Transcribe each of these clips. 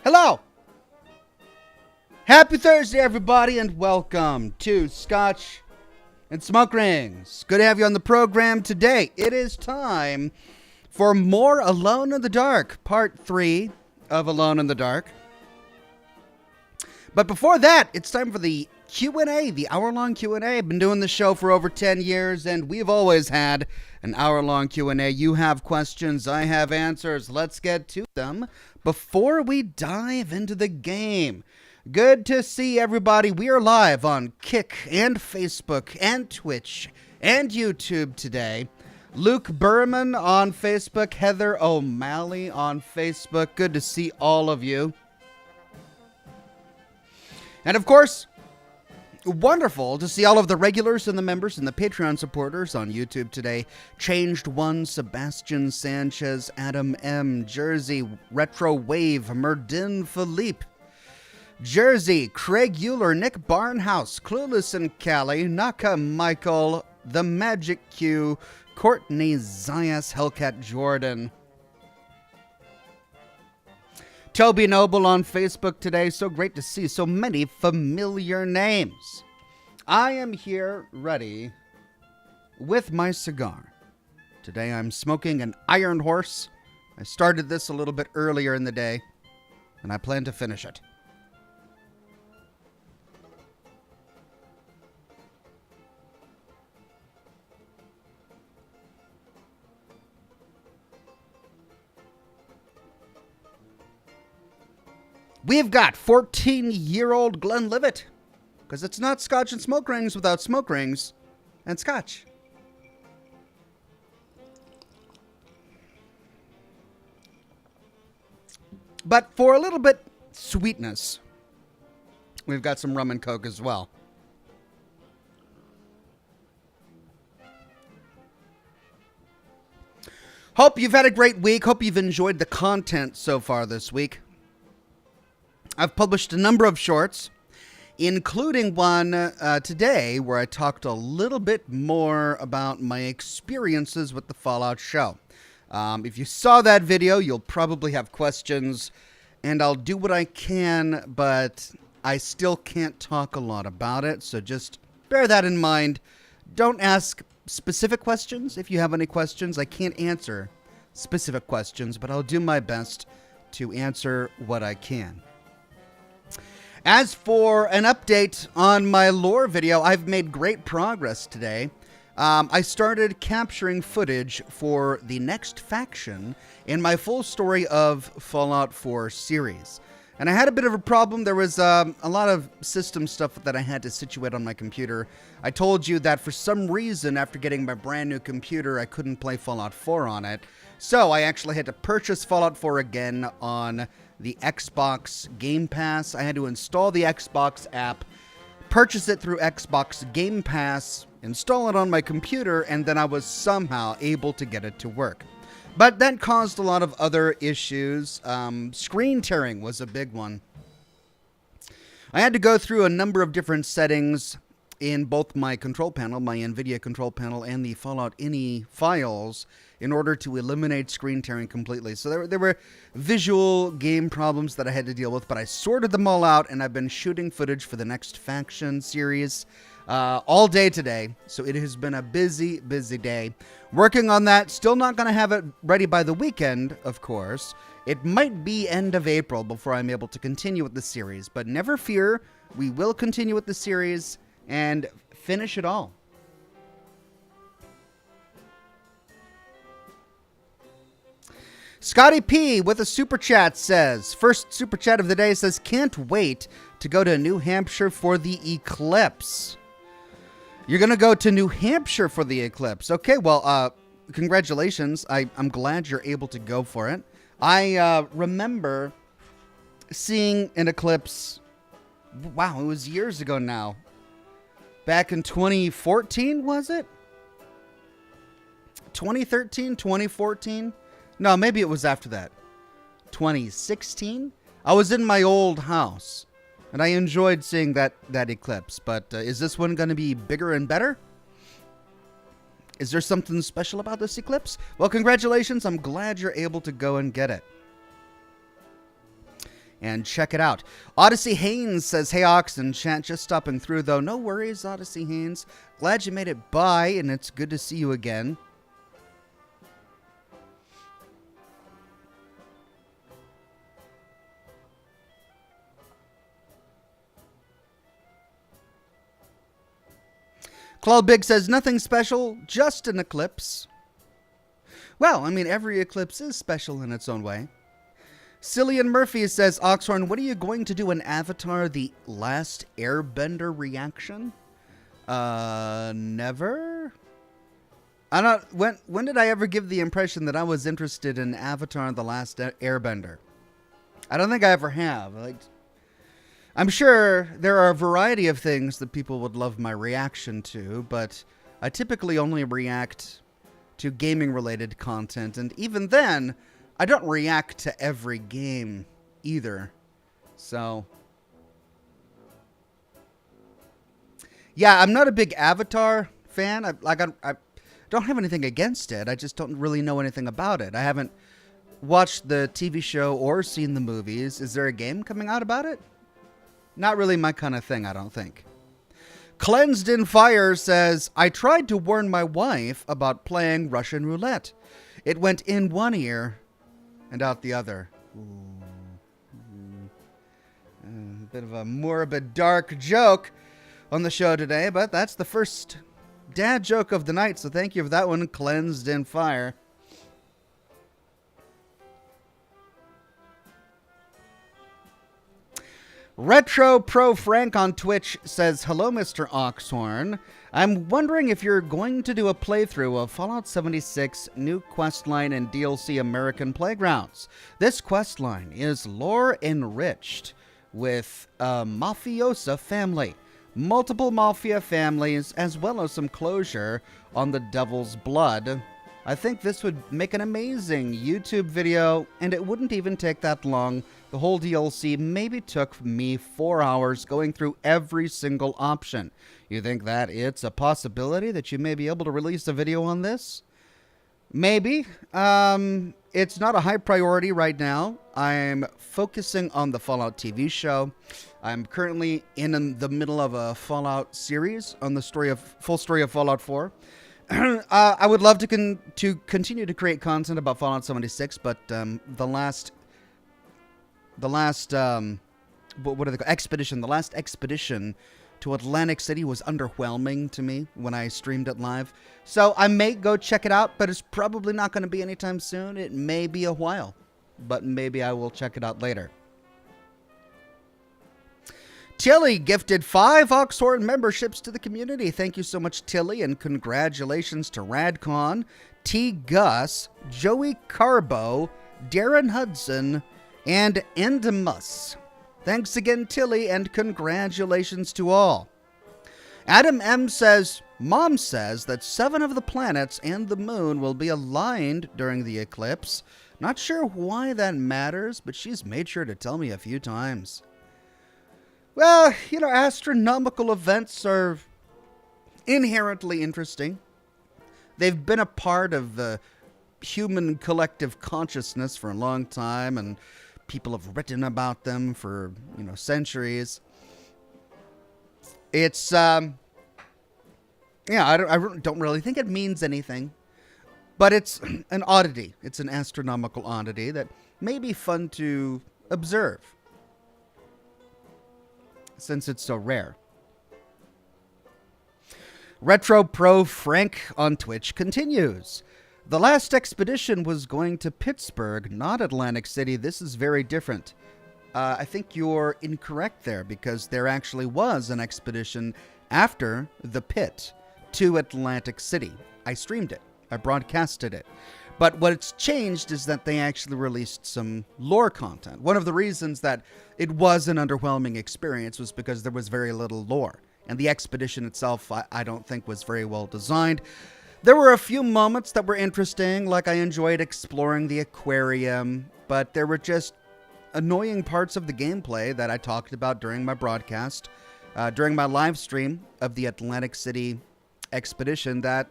Hello! Happy Thursday, everybody, and welcome to Scotch and Smoke Rings. Good to have you on the program today. It is time for more Alone in the Dark, part 3 of Alone in the Dark. But before that, it's time for the Q&A, the hour-long Q&A. I've been doing the show for over 10 years, and we've always had an hour-long Q&A. You have questions, I have answers. Let's get to them before we dive into the game. Good to see everybody. We are live on Kick and Facebook and Twitch and YouTube today. Luke Berman on Facebook, Heather O'Malley on Facebook. Good to see all of you. And of course, wonderful to see all of the regulars and the members and the Patreon supporters on YouTube today. Changed One, Sebastian Sanchez, Adam M, Jersey, Retro Wave, Merdin Philippe, Jersey, Craig Euler, Nick Barnhouse, Clueless and Callie, Naka Michael, The Magic Q, Courtney Zayas, Hellcat Jordan, Toby Noble on Facebook today. So great to see so many familiar names. I am here ready with my cigar. Today I'm smoking an Iron Horse. I started this a little bit earlier in the day, and I plan to finish it. We've got 14-year-old Glenlivet, because it's not Scotch and Smoke Rings without Smoke Rings and Scotch. But for a little bit sweetness, we've got some rum and coke as well. Hope you've had a great week. Hope you've enjoyed the content so far this week. I've published a number of shorts, including one today where I talked a little bit more about my experiences with the Fallout show. If you saw that video, you'll probably have questions, and I'll do what I can, but I still can't talk a lot about it, so just bear that in mind. Don't ask specific questions if you have any questions. I can't answer specific questions, but I'll do my best to answer what I can. As for an update on my lore video, I've made great progress today. I started capturing footage for the next faction in my full story of Fallout 4 series. And I had a bit of a problem. There was a lot of system stuff that I had to situate on my computer. I told you that for some reason, after getting my brand new computer, I couldn't play Fallout 4 on it. So I actually had to purchase Fallout 4 again on the Xbox Game Pass. I had to install the Xbox app, purchase it through Xbox Game Pass, install it on my computer, and then I was somehow able to get it to work. But that caused a lot of other issues. Screen tearing was a big one. I had to go through a number of different settings in both my control panel, my NVIDIA control panel, and the Fallout INI files in order to eliminate screen tearing completely. So there were visual game problems that I had to deal with, but I sorted them all out, and I've been shooting footage for the next faction series all day today. So it has been a busy, busy day. Working on that, still not going to have it ready by the weekend, of course. It might be end of April before I'm able to continue with the series, but never fear, we will continue with the series and finish it all. Scotty P with a super chat says, first super chat of the day says, can't wait to go to New Hampshire for the eclipse. You're going to go to New Hampshire for the eclipse. Okay, well, congratulations. I'm glad you're able to go for it. I remember seeing an eclipse. Wow, it was years ago now. Back in 2014, was it? 2013, 2014? No, maybe it was after that. 2016? I was in my old house, and I enjoyed seeing that eclipse. But is this one going to be bigger and better? Is there something special about this eclipse? Well, congratulations. I'm glad you're able to go and get it. and check it out. Odyssey Haynes says, hey, Ox and chat, just stopping through, though. No worries, Odyssey Haynes. Glad you made it by, and it's good to see you again. Cloud Big says, nothing special, just an eclipse. Well, I mean, every eclipse is special in its own way. Cillian Murphy says, Oxhorn, what are you going to do in Avatar The Last Airbender reaction? Never? I don't. When did I ever give the impression that I was interested in Avatar The Last Airbender? I don't think I ever have. I'm sure there are a variety of things that people would love my reaction to, but I typically only react to gaming-related content, and even then, I don't react to every game either. So, yeah, I'm not a big Avatar fan. I don't have anything against it. I just don't really know anything about it. I haven't watched the TV show or seen the movies. Is there a game coming out about it? Not really my kind of thing, I don't think. Cleansed in Fire says, I tried to warn my wife about playing Russian roulette. It went in one ear and out the other. A bit of a morbid, dark joke on the show today, but that's the first dad joke of the night, so thank you for that one, Cleansed in Fire. Retro Pro Frank on Twitch says, hello, Mr. Oxhorn. I'm wondering if you're going to do a playthrough of Fallout 76 new questline and DLC American Playgrounds. This questline is lore enriched with a mafiosa family, multiple mafia families, as well as some closure on the Devil's Blood. I think this would make an amazing YouTube video, and it wouldn't even take that long. The whole DLC maybe took me 4 hours going through every single option. You think that it's a possibility that you may be able to release a video on this? Maybe. It's not a high priority right now. I'm focusing on the Fallout TV show. I'm currently in the middle of a Fallout series on the full story of Fallout 4. I would love to continue to create content about Fallout 76, but the last expedition to Atlantic City was underwhelming to me when I streamed it live. So I may go check it out, but it's probably not going to be anytime soon. It may be a while, but maybe I will check it out later. Tilly gifted 5 Oxhorn memberships to the community. Thank you so much, Tilly, and congratulations to Radcon, T. Gus, Joey Carbo, Darren Hudson, and Endemus. Thanks again, Tilly, and congratulations to all. Adam M. says, Mom says that 7 of the planets and the moon will be aligned during the eclipse. Not sure why that matters, but she's made sure to tell me a few times. Well, you know, astronomical events are inherently interesting. They've been a part of the human collective consciousness for a long time, and people have written about them for, centuries. It's, I don't really think it means anything, but it's an oddity. It's an astronomical oddity that may be fun to observe, since it's so rare. Retro Pro Frank on Twitch continues. The last expedition was going to Pittsburgh, not Atlantic City. This is very different. I think you're incorrect there, because there actually was an expedition after the pit to Atlantic City. I streamed it. I broadcasted it. But what's changed is that they actually released some lore content. One of the reasons that it was an underwhelming experience was because there was very little lore. And the expedition itself, I don't think, was very well designed. There were a few moments that were interesting, like I enjoyed exploring the aquarium, but there were just annoying parts of the gameplay that I talked about during my broadcast, during my live stream of the Atlantic City expedition, that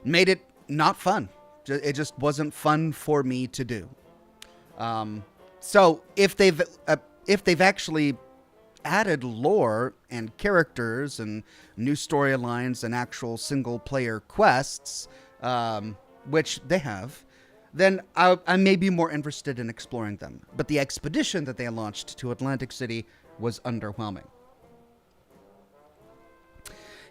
made it not fun. It just wasn't fun for me to do. So if they've if they've actually added lore and characters and new storylines and actual single-player quests, which they have, then I may be more interested in exploring them. But the expedition that they launched to Atlantic City was underwhelming.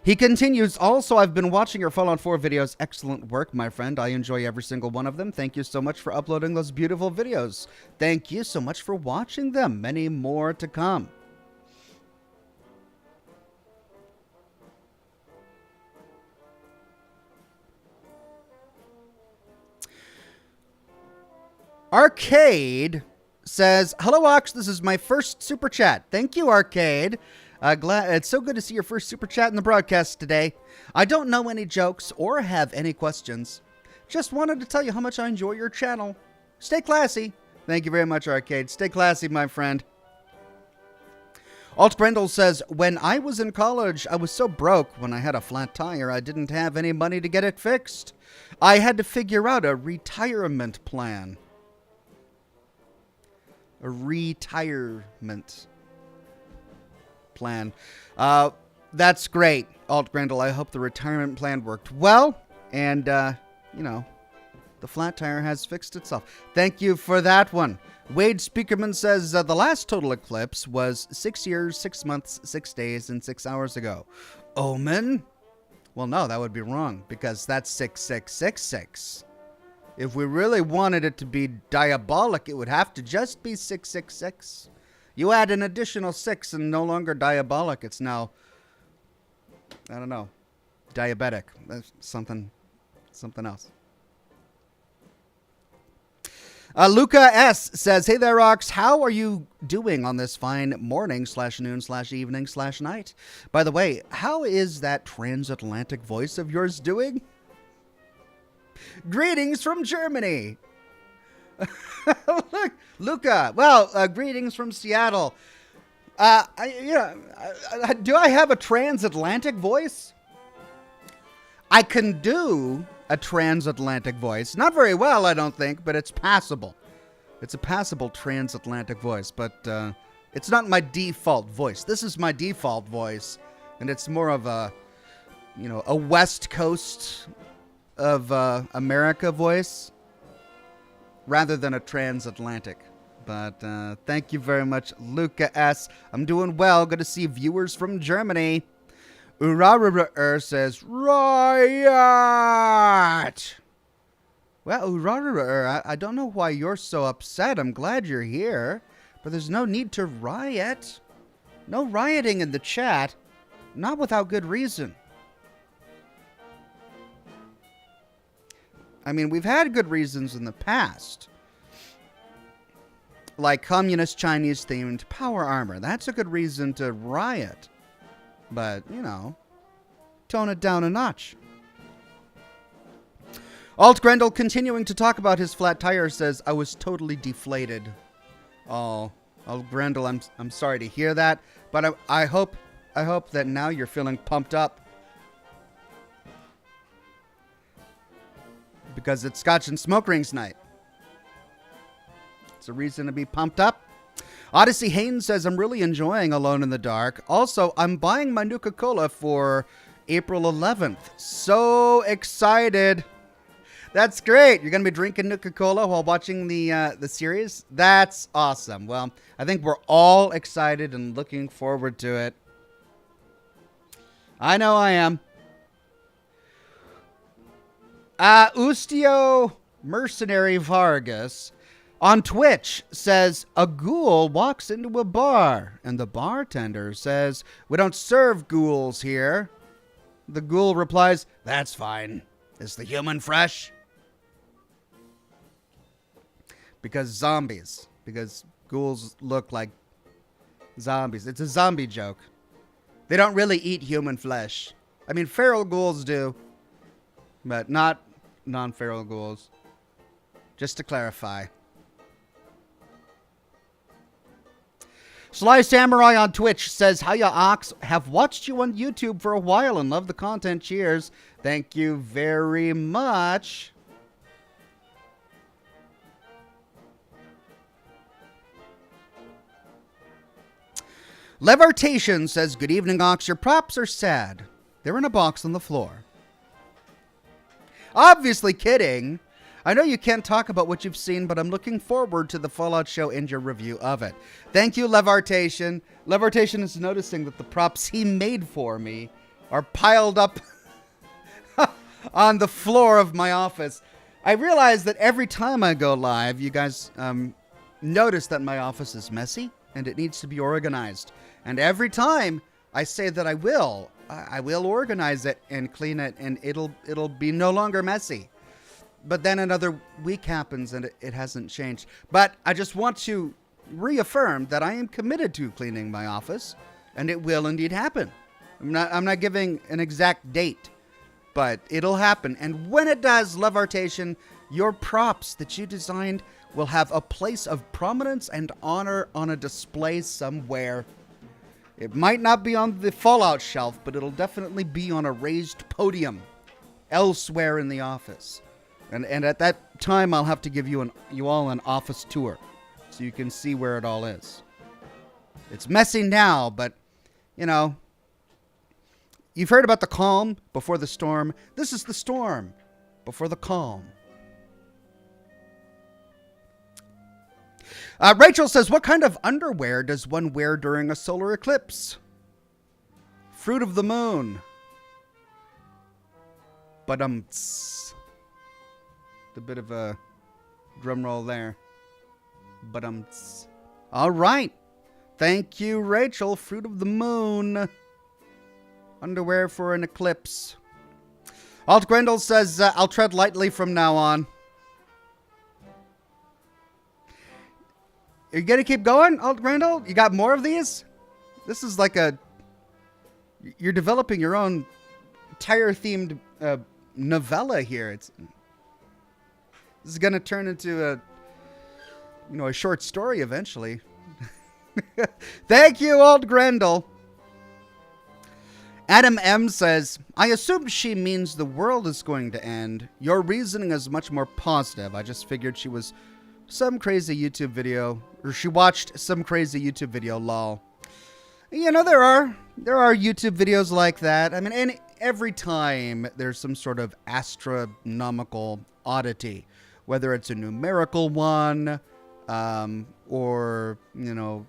He continues, also, I've been watching your Fallout 4 videos. Excellent work, my friend. I enjoy every single one of them. Thank you so much for uploading those beautiful videos. Thank you so much for watching them. Many more to come. Arcade says, hello, Ox. This is my first super chat. Thank you, Arcade. It's so good to see your first super chat in the broadcast today. I don't know any jokes or have any questions. Just wanted to tell you how much I enjoy your channel. Stay classy. Thank you very much, Arcade. Stay classy, my friend. Alt Brendel says, when I was in college, I was so broke when I had a flat tire, I didn't have any money to get it fixed. I had to figure out a retirement plan. A retirement plan. That's great, Alt Grendel. I hope the retirement plan worked well, and, you know, the flat tire has fixed itself. Thank you for that one. Wade Speakerman says, the last total eclipse was 6 years, 6 months, 6 days, and 6 hours ago. Omen? Well, no, that would be wrong, because that's 6666. If we really wanted it to be diabolic, it would have to just be 666. You add an additional 6 and no longer diabolic. It's now, I don't know, diabetic. That's something else. Luca S. says, hey there, Rox. How are you doing on this fine morning/noon/evening/night? By the way, how is that transatlantic voice of yours doing? Greetings from Germany. Look, Luca. Well, greetings from Seattle. Do I have a transatlantic voice? I can do a transatlantic voice. Not very well, I don't think, but it's passable. It's a passable transatlantic voice, but it's not my default voice. This is my default voice, and it's more of a, you know, a West Coast of America voice rather than a transatlantic. But thank you very much, Luca S. I'm doing well. Good to see viewers from Germany. Urarur says, riot! Well, Urarur, I don't know why you're so upset. I'm glad you're here, but there's no need to riot. No rioting in the chat. Not without good reason. I mean, we've had good reasons in the past. Like communist Chinese-themed power armor. That's a good reason to riot. But, you know, tone it down a notch. Alt Grendel, continuing to talk about his flat tire, says, I was totally deflated. Oh, Alt Grendel, I'm sorry to hear that. But I hope that now you're feeling pumped up. Because it's Scotch and Smoke Rings night. It's a reason to be pumped up. Odyssey Haynes says, I'm really enjoying Alone in the Dark. Also, I'm buying my Nuka-Cola for April 11th. So excited. That's great. You're going to be drinking Nuka-Cola while watching the series? That's awesome. Well, I think we're all excited and looking forward to it. I know I am. Ustio Mercenary Vargas on Twitch says, a ghoul walks into a bar and the bartender says, we don't serve ghouls here. The ghoul replies, that's fine. Is the human fresh? Because zombies. Because ghouls look like zombies. It's a zombie joke. They don't really eat human flesh. I mean, feral ghouls do. But not non-feral ghouls. Just to clarify. Sly Samurai on Twitch says, hiya, Ox. Have watched you on YouTube for a while and love the content. Cheers. Thank you very much. Levartation says, good evening, Ox. Your props are sad. They're in a box on the floor. Obviously kidding. I know you can't talk about what you've seen, but I'm looking forward to the Fallout show and your review of it. Thank you, Levartation. Levartation is noticing that the props he made for me are piled up on the floor of my office. I realize that every time I go live, you guys notice that my office is messy and it needs to be organized. And every time I say that I will organize it and clean it, and it'll be no longer messy. But then another week happens and it hasn't changed. But I just want to reaffirm that I am committed to cleaning my office, and it will indeed happen. I'm not giving an exact date, but it'll happen. And when it does, Levartation, your props that you designed will have a place of prominence and honor on a display somewhere. It might not be on the Fallout shelf, but it'll definitely be on a raised podium elsewhere in the office. And at that time, I'll have to give you all an office tour so you can see where it all is. It's messy now, but, you know, you've heard about the calm before the storm. This is the storm before the calm. Rachel says, what kind of underwear does one wear during a solar eclipse? Fruit of the moon. Ba-dum-ts. A bit of a drum roll there. Ba-dum-ts. All right. Thank you, Rachel. Fruit of the moon. Underwear for an eclipse. Alt Grendel says, I'll tread lightly from now on. Are you going to keep going, Alt Grendel? You got more of these? This is like you're developing your own tire-themed novella here. This is going to turn into a short story eventually. Thank you, Alt Grendel. Adam M says, I assume she means the world is going to end. Your reasoning is much more positive. I just figured she was some crazy YouTube video, or she watched some crazy YouTube video, lol. You know, there are YouTube videos like that. I mean, and every time there's some sort of astronomical oddity, whether it's a numerical one, or, you know,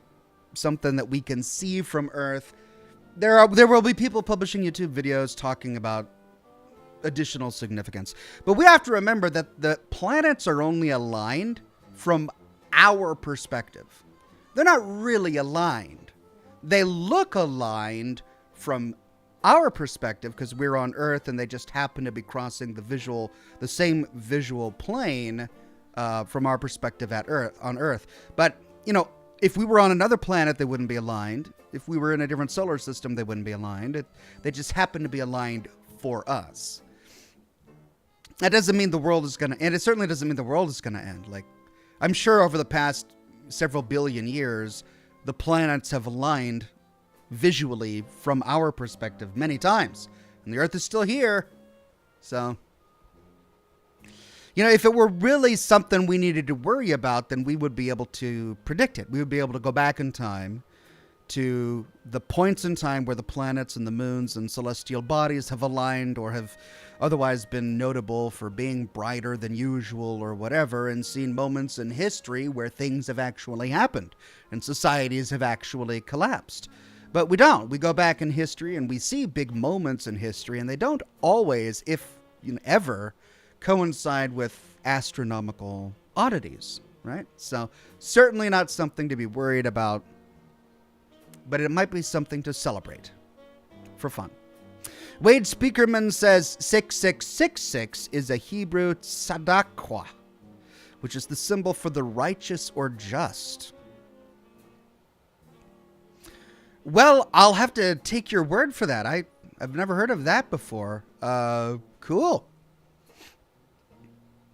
something that we can see from Earth, there will be people publishing YouTube videos talking about additional significance. But we have to remember that the planets are only aligned from our perspective. They're not really aligned. They look aligned from our perspective because we're on Earth and they just happen to be crossing the same visual plane from our perspective on Earth. But, you know, if we were on another planet, they wouldn't be aligned. If we were in a different solar system, they wouldn't be aligned. They just happen to be aligned for us. That doesn't mean the world is going to end. It certainly doesn't mean the world is going to end. Like, I'm sure over the past several billion years, the planets have aligned visually from our perspective many times. And the Earth is still here. So, you know, if it were really something we needed to worry about, then we would be able to predict it. We would be able to go back in time to the points in time where the planets and the moons and celestial bodies have aligned or have otherwise been notable for being brighter than usual or whatever, and seen moments in history where things have actually happened and societies have actually collapsed. But we don't. We go back in history and we see big moments in history, and they don't always, if ever, coincide with astronomical oddities, right? So certainly not something to be worried about, but it might be something to celebrate for fun. Wade Speakerman says 6666 is a Hebrew tzedakah, which is the symbol for the righteous or just. Well, I'll have to take your word for that. I've never heard of that before. Cool.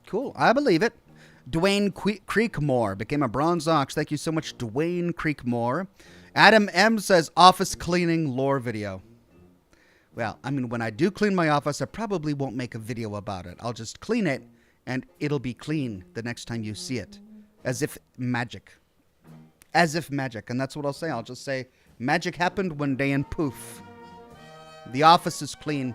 Cool. I believe it. Dwayne Creekmore became a bronze ox. Thank you so much, Dwayne Creekmore. Adam M says office cleaning lore video. Well, I mean, when I do clean my office, I probably won't make a video about it. I'll just clean it, and it'll be clean the next time you see it. As if magic. As if magic. And that's what I'll say. I'll just say, Magic happened one day and poof. The office is clean.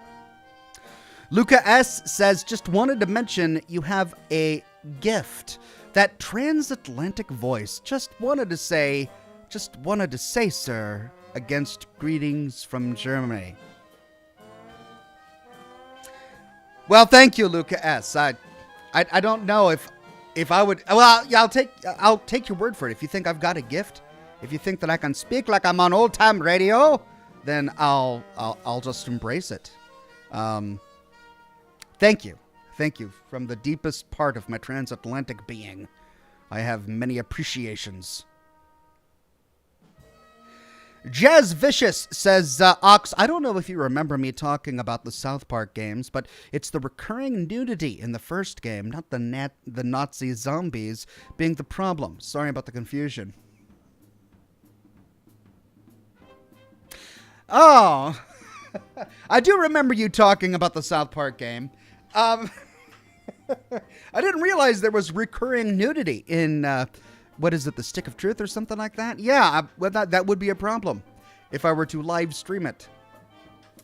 Luca S. says, just wanted to mention you have a gift. That transatlantic voice. Just wanted to say, sir, against greetings from Germany. Well, thank you, Luca S. I don't know if I would. Well, yeah, I'll take your word for it. If you think I've got a gift, if you think that I can speak like I'm on old time radio, then I'll just embrace it. Thank you from the deepest part of my transatlantic being. I have many appreciations. Jazz Vicious says, Ox, I don't know if you remember me talking about the South Park games, but it's the recurring nudity in the first game, not the Nazi zombies, being the problem. Sorry about the confusion. Oh, I do remember you talking about the South Park game. I didn't realize there was recurring nudity in, what is it, the Stick of Truth or something like that? Yeah, that would be a problem if I were to live stream it.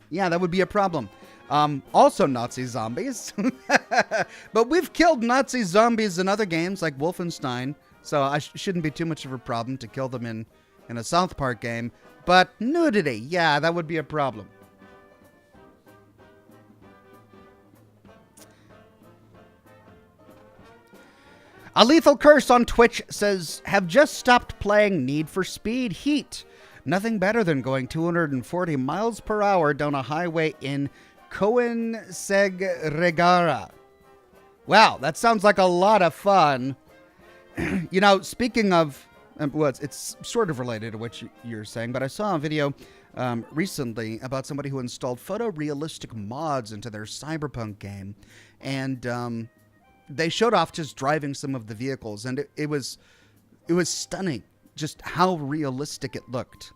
Yeah, that would be a problem. Also Nazi zombies. But we've killed Nazi zombies in other games like Wolfenstein, so I shouldn't be too much of a problem to kill them in a South Park game. But nudity, yeah, that would be a problem. A Lethal Curse on Twitch says, have just stopped playing Need for Speed Heat. Nothing better than going 240 miles per hour down a highway in Coensegregara. Wow, that sounds like a lot of fun. You know, speaking of, well, it's sort of related to what you're saying, but I saw a video recently about somebody who installed photorealistic mods into their Cyberpunk game. And they showed off just driving some of the vehicles, and it was stunning just how realistic it looked.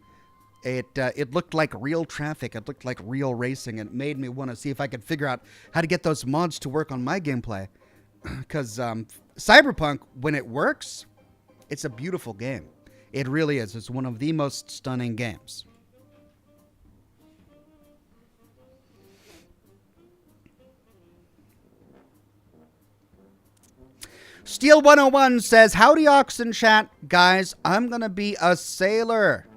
It looked like real traffic. It looked like real racing. It made me want to see if I could figure out how to get those mods to work on my gameplay. Because Cyberpunk, when it works, it's a beautiful game. It really is. It's one of the most stunning games. Steel 101 says, howdy Oxen chat. Guys, I'm going to be a sailor,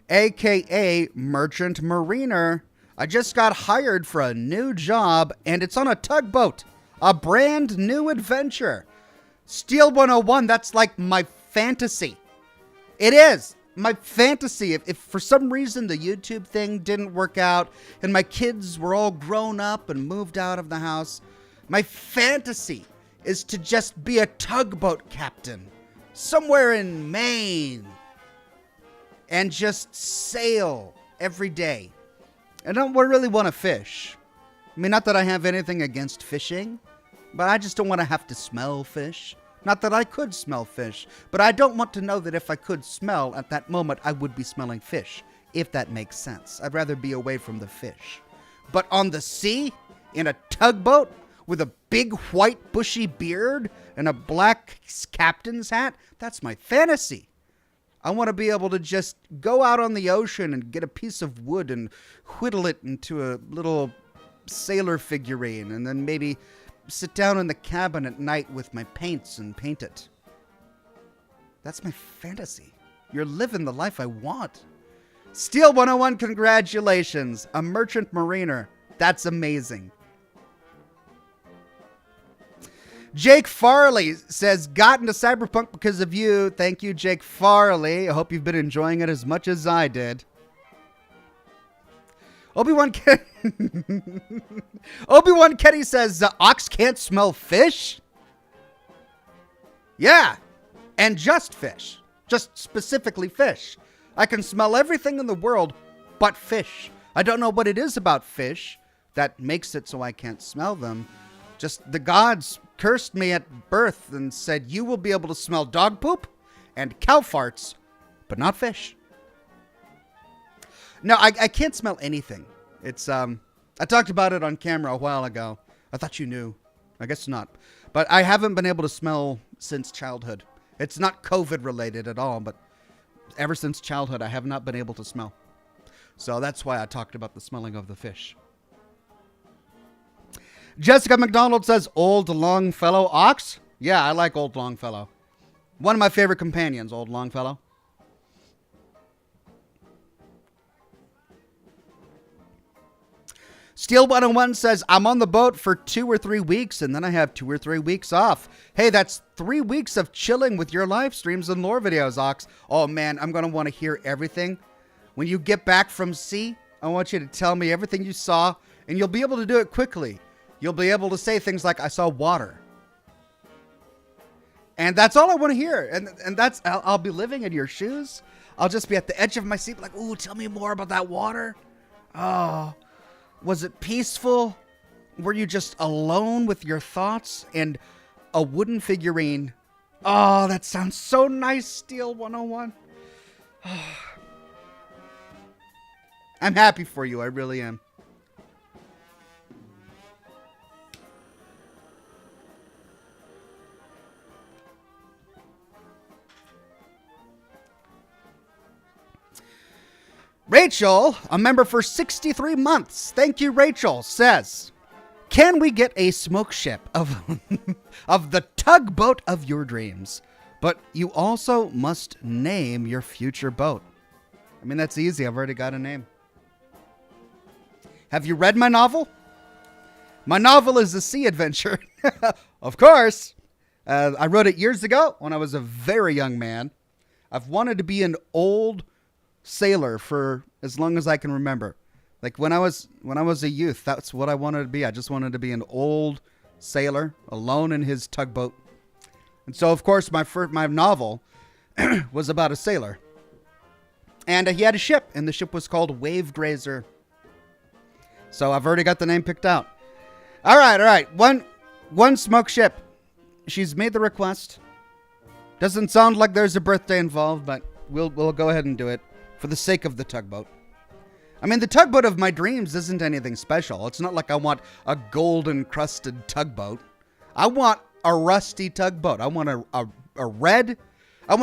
a.k.a. merchant mariner. I just got hired for a new job, and it's on a tugboat. A brand new adventure. Steel 101, that's like my fantasy. It is my fantasy. If for some reason the YouTube thing didn't work out, and my kids were all grown up and moved out of the house, my fantasy is to just be a tugboat captain somewhere in Maine and just sail every day. I don't really want to fish. I mean, not that I have anything against fishing, but I just don't want to have to smell fish. Not that I could smell fish, but I don't want to know that if I could smell at that moment, I would be smelling fish, if that makes sense. I'd rather be away from the fish. But on the sea, in a tugboat, with a big white bushy beard and a black captain's hat, that's my fantasy. I want to be able to just go out on the ocean and get a piece of wood and whittle it into a little sailor figurine, and then maybe sit down in the cabin at night with my paints and paint it. That's my fantasy. You're living the life I want. Steel 101, congratulations. A merchant mariner. That's amazing. Jake Farley says, got into Cyberpunk because of you. Thank you, Jake Farley. I hope you've been enjoying it as much as I did. Obi-Wan Kenny says, Ox can't smell fish? Yeah, and just fish. Just specifically fish. I can smell everything in the world but fish. I don't know what it is about fish that makes it so I can't smell them. Just the gods cursed me at birth and said, you will be able to smell dog poop and cow farts, but not fish. No, I can't smell anything. It's, I talked about it on camera a while ago. I thought you knew. I guess not. But I haven't been able to smell since childhood. It's not COVID related at all, but Ever since childhood, I have not been able to smell. So that's why I talked about the smelling of the fish. Jessica McDonald says, Old Longfellow. Ox? Yeah, I like Old Longfellow. One of my favorite companions, Old Longfellow. Steel 101 says, I'm on the boat for 2 or 3 weeks, and then I have 2 or 3 weeks off. Hey, that's 3 weeks of chilling with your live streams and lore videos, Ox. Oh, man, I'm going to want to hear everything. When you get back from sea, I want you to tell me everything you saw, and you'll be able to do it quickly. You'll be able to say things like, I saw water. And that's all I want to hear. And that's, I'll be living in your shoes. I'll just be at the edge of my seat like, ooh, tell me more about that water. Oh, was it peaceful? Were you just alone with your thoughts and a wooden figurine? Oh, that sounds so nice, Steel 101. I'm happy for you. I really am. Rachel, a member for 63 months, thank you, Rachel, says, can we get a smoke ship of, of the tugboat of your dreams? But you also must name your future boat. I mean, that's easy. I've already got a name. Have you read my novel? My novel is a sea adventure. Of course. I wrote it years ago when I was a very young man. I've wanted to be an old sailor for as long as I can remember. Like when I was a youth, that's what I wanted to be. I just wanted to be an old sailor alone in his tugboat. And so, of course, my novel was about a sailor. And he had a ship, and the ship was called Wave Grazer. So I've already got the name picked out. All right. One smoke ship. She's made the request. Doesn't sound like there's a birthday involved, but we'll go ahead and do it. For the sake of the tugboat. I mean, the tugboat of my dreams isn't anything special. It's not like I want a gold-encrusted tugboat. I want a rusty tugboat. I want a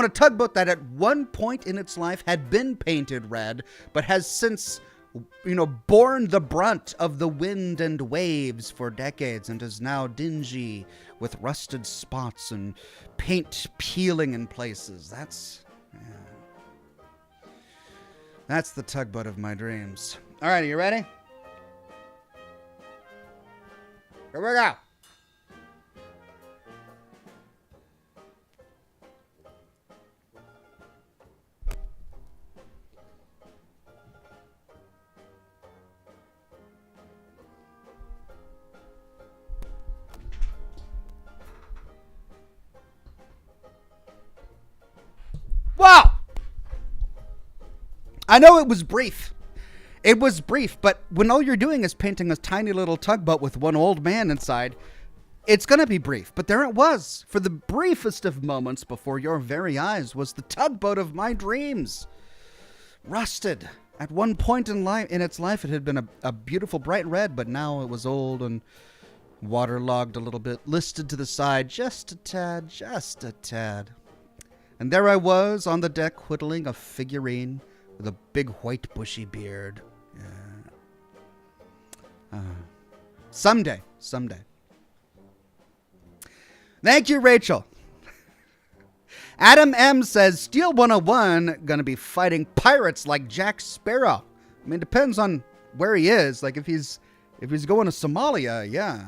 tugboat that at one point in its life had been painted red, but has since, borne the brunt of the wind and waves for decades and is now dingy with rusted spots and paint peeling in places. That's the tugboat of my dreams. All right, are you ready? Here we go. Wow! I know it was brief. It was brief, but when all you're doing is painting a tiny little tugboat with one old man inside, it's going to be brief. But there it was. For the briefest of moments before your very eyes was the tugboat of my dreams. Rusted. At one point in its life, it had been a beautiful bright red, but now it was old and waterlogged a little bit, listed to the side just a tad. And there I was on the deck whittling a figurine with a big white bushy beard. Yeah. Someday. Thank you, Rachel. Adam M says, Steel 101 gonna be fighting pirates like Jack Sparrow. I mean, depends on where he is. Like if he's going to Somalia, yeah.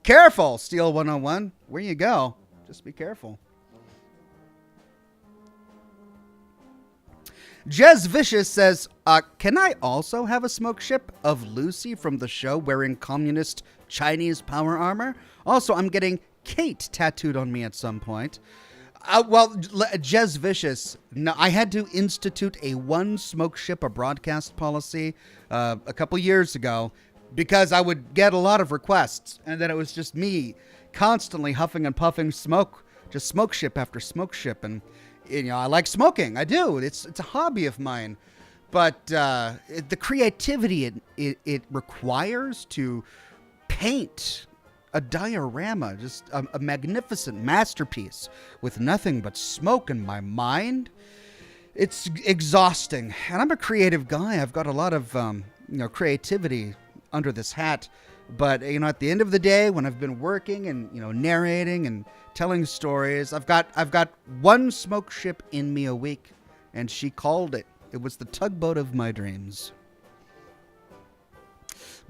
Careful, Steel 101. Where you go, just be careful. Jez Vicious says, can I also have a smoke ship of Lucy from the show wearing communist Chinese power armor? Also, I'm getting Kate tattooed on me at some point. Jez Vicious, no, I had to institute a one smoke ship a broadcast policy a couple years ago because I would get a lot of requests, and then it was just me constantly huffing and puffing smoke, just smoke ship after smoke ship, and I like smoking. I do. It's a hobby of mine. But the creativity it requires to paint a diorama, just a magnificent masterpiece with nothing but smoke in my mind. It's exhausting, and I'm a creative guy. I've got a lot of creativity under this hat, but at the end of the day, when I've been working and narrating and telling stories, I've got one smoke ship in me a week, and she called it. It was the tugboat of my dreams.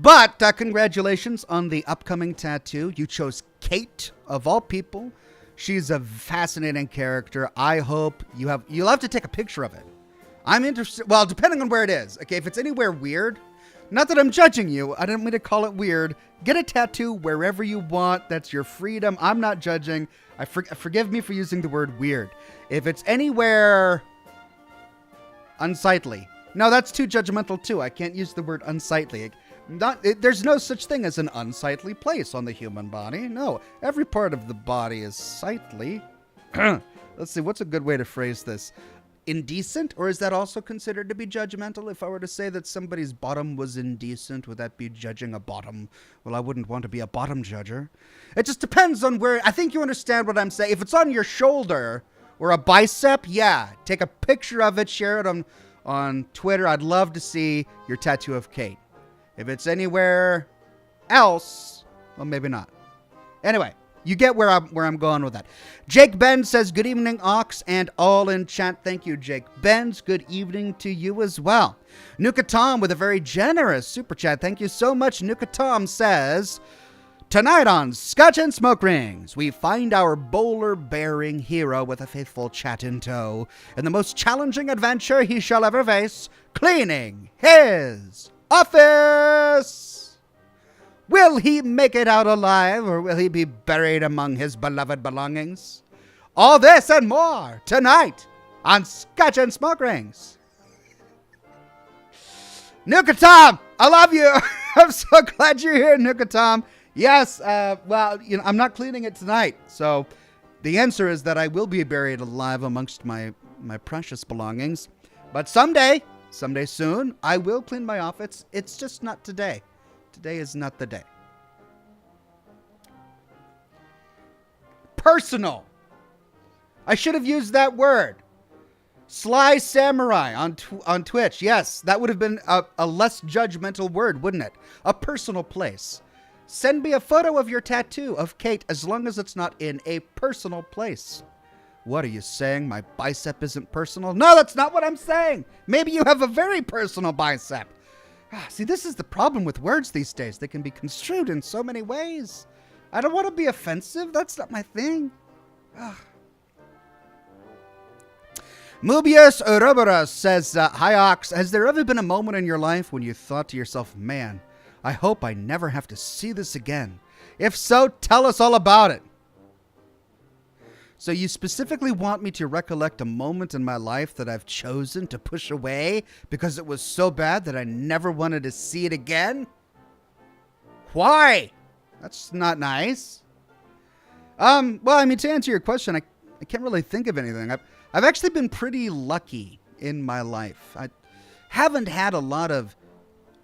But congratulations on the upcoming tattoo. You chose Kate of all people. She's a fascinating character. I hope you'll have to take a picture of it. I'm interested. Well, depending on where it is. Okay, if it's anywhere weird, not that I'm judging you. I didn't mean to call it weird. Get a tattoo wherever you want. That's your freedom. I'm not judging. Forgive me for using the word weird. If it's anywhere unsightly. No, that's too judgmental too. I can't use the word unsightly. There's no such thing as an unsightly place on the human body. No, every part of the body is sightly. Let's see, what's a good way to phrase this? Indecent? Or is that also considered to be judgmental? If I were to say that somebody's bottom was indecent, would that be judging a bottom? Well, I wouldn't want to be a bottom judger. It just depends on where. I think you understand what I'm saying. If it's on your shoulder or a bicep, yeah, take a picture of it, share it on Twitter. I'd love to see your tattoo of Kate. If it's anywhere else, well, maybe not. Anyway, you get where I'm going with that. Jake Benz says, good evening, Ox, and all in chat. Thank you, Jake Benz. Good evening to you as well. Nuka Tom with a very generous super chat. Thank you so much. Nuka Tom says, tonight on Scotch and Smoke Rings, we find our bowler-bearing hero with a faithful chat in tow in the most challenging adventure he shall ever face, cleaning his office. Will he make it out alive, or will he be buried among his beloved belongings? All this and more tonight on Scotch and Smoke Rings. Nuka Tom, I love you. I'm so glad you're here, Nuka Tom. Yes, well, I'm not cleaning it tonight, so the answer is that I will be buried alive amongst my precious belongings. But someday soon, I will clean my office. It's just not today. Today is not the day. Personal. I should have used that word. Sly Samurai on Twitch. Yes, that would have been a less judgmental word, wouldn't it? A personal place. Send me a photo of your tattoo of Kate as long as it's not in a personal place. What are you saying? My bicep isn't personal? No, that's not what I'm saying. Maybe you have a very personal bicep. See, this is the problem with words these days. They can be construed in so many ways. I don't want to be offensive. That's not my thing. Mubius Ouroboros says, hi, Ox. Has there ever been a moment in your life when you thought to yourself, man, I hope I never have to see this again? If so, tell us all about it. So you specifically want me to recollect a moment in my life that I've chosen to push away because it was so bad that I never wanted to see it again? Why? That's not nice. Well, I mean, to answer your question, I can't really think of anything. I've actually been pretty lucky in my life. I haven't had a lot of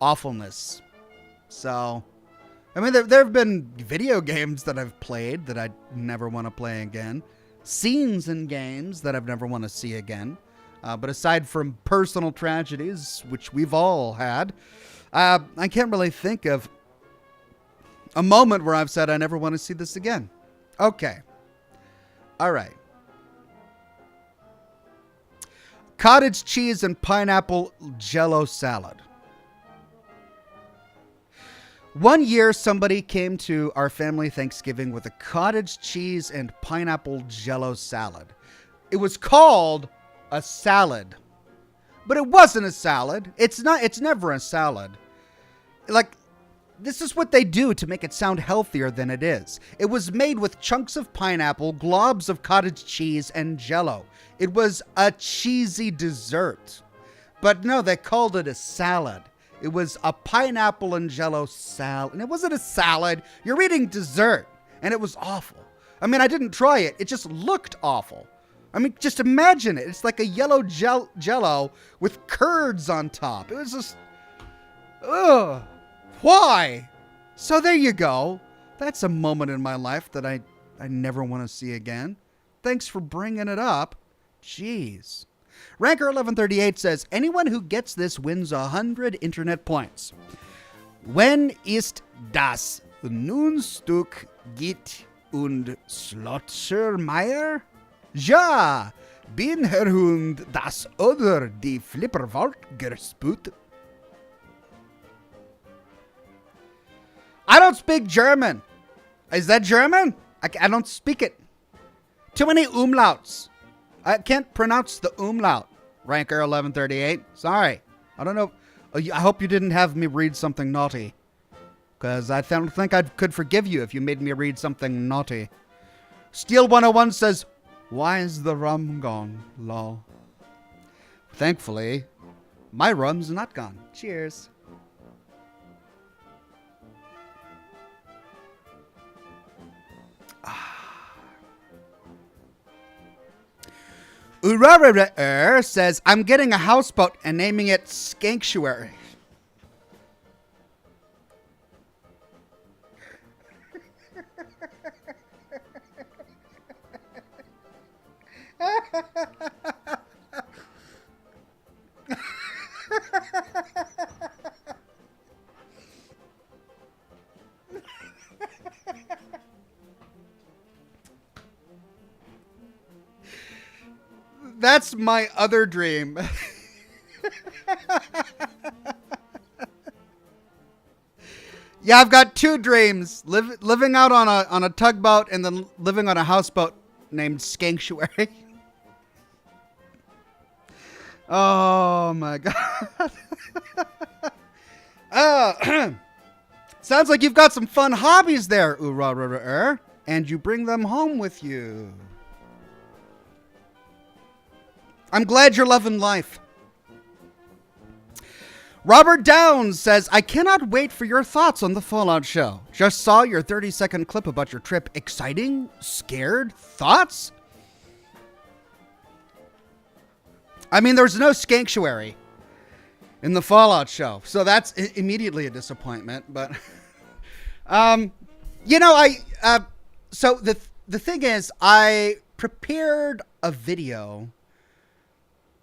awfulness. So, I mean, there have been video games that I've played that I never want to play again. Scenes in games that I've never want to see again. But aside from personal tragedies, which we've all had, I can't really think of a moment where I've said I never want to see this again. Okay. All right. Cottage cheese and pineapple Jell-O salad. One year, somebody came to our family Thanksgiving with a cottage cheese and pineapple Jell-O salad. It was called a salad, but it wasn't a salad. It's never a salad. Like, this is what they do to make it sound healthier than it is. It was made with chunks of pineapple, globs of cottage cheese, and Jell-O. It was a cheesy dessert. But no, they called it a salad. It was a pineapple and Jell-O salad. And it wasn't a salad. You're eating dessert. And it was awful. I mean, I didn't try it. It just looked awful. I mean, just imagine it. It's like a yellow Jell-O with curds on top. It was just... Ugh. Why? So there you go. That's a moment in my life that I never want to see again. Thanks for bringing it up. Jeez. Ranker 1138 says, anyone who gets this wins 100 internet points. When ist das Nunstück geht und Slottermeier? Ja, bin Herr Hund das oder die Flipperwort gespürt. I don't speak German. Is that German? I don't speak it. Too many umlauts. I can't pronounce the umlaut. Ranker 1138. Sorry. I don't know. I hope you didn't have me read something naughty. Because I don't think I could forgive you if you made me read something naughty. Steel 101 says, why is the rum gone? Lol. Thankfully, my rum's not gone. Cheers. Urarara says, I'm getting a houseboat and naming it Skanktuary. That's my other dream. Yeah, I've got two dreams. Living out on a tugboat and then living on a houseboat named Skanktuary. Oh my god. Sounds like you've got some fun hobbies there, and you bring them home with you. I'm glad you're loving life. Robert Downs says, I cannot wait for your thoughts on the Fallout show. Just saw your 30-second clip about your trip. Exciting? Scared? Thoughts? I mean, there's no Skanktuary in the Fallout show, so that's immediately a disappointment. But, so the thing is, I prepared a video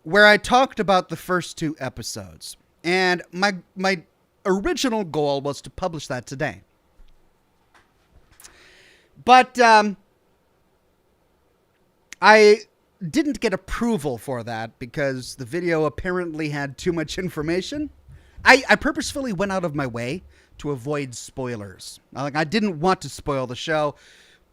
where I talked about the first two episodes. And my original goal was to publish that today. But I didn't get approval for that because the video apparently had too much information. I purposefully went out of my way to avoid spoilers. I didn't want to spoil the show,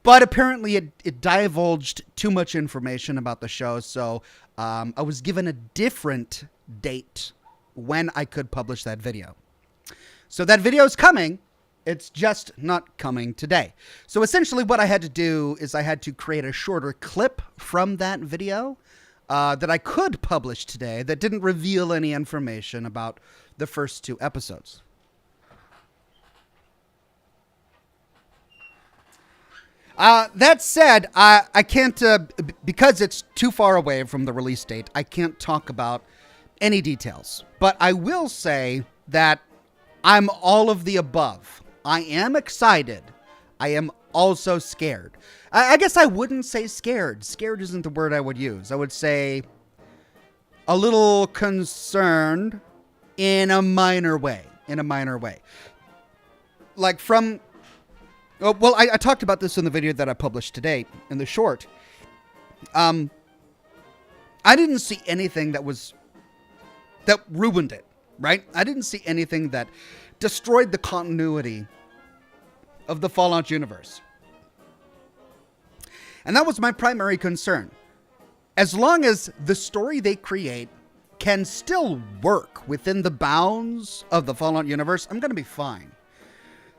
but apparently it divulged too much information about the show, so I was given a different date when I could publish that video. So that video is coming. It's just not coming today. So essentially what I had to do is I had to create a shorter clip from that video that I could publish today that didn't reveal any information about the first two episodes. That said, I can't, because it's too far away from the release date, I can't talk about any details. But I will say that I'm all of the above. I am excited. I am also scared. I guess I wouldn't say scared. Scared isn't the word I would use. I would say a little concerned in a minor way. Like from... Oh, well, I talked about this in the video that I published today, in the short. I didn't see anything that ruined it, right? I didn't see anything that destroyed the continuity of the Fallout universe. And that was my primary concern. As long as the story they create can still work within the bounds of the Fallout universe, I'm going to be fine.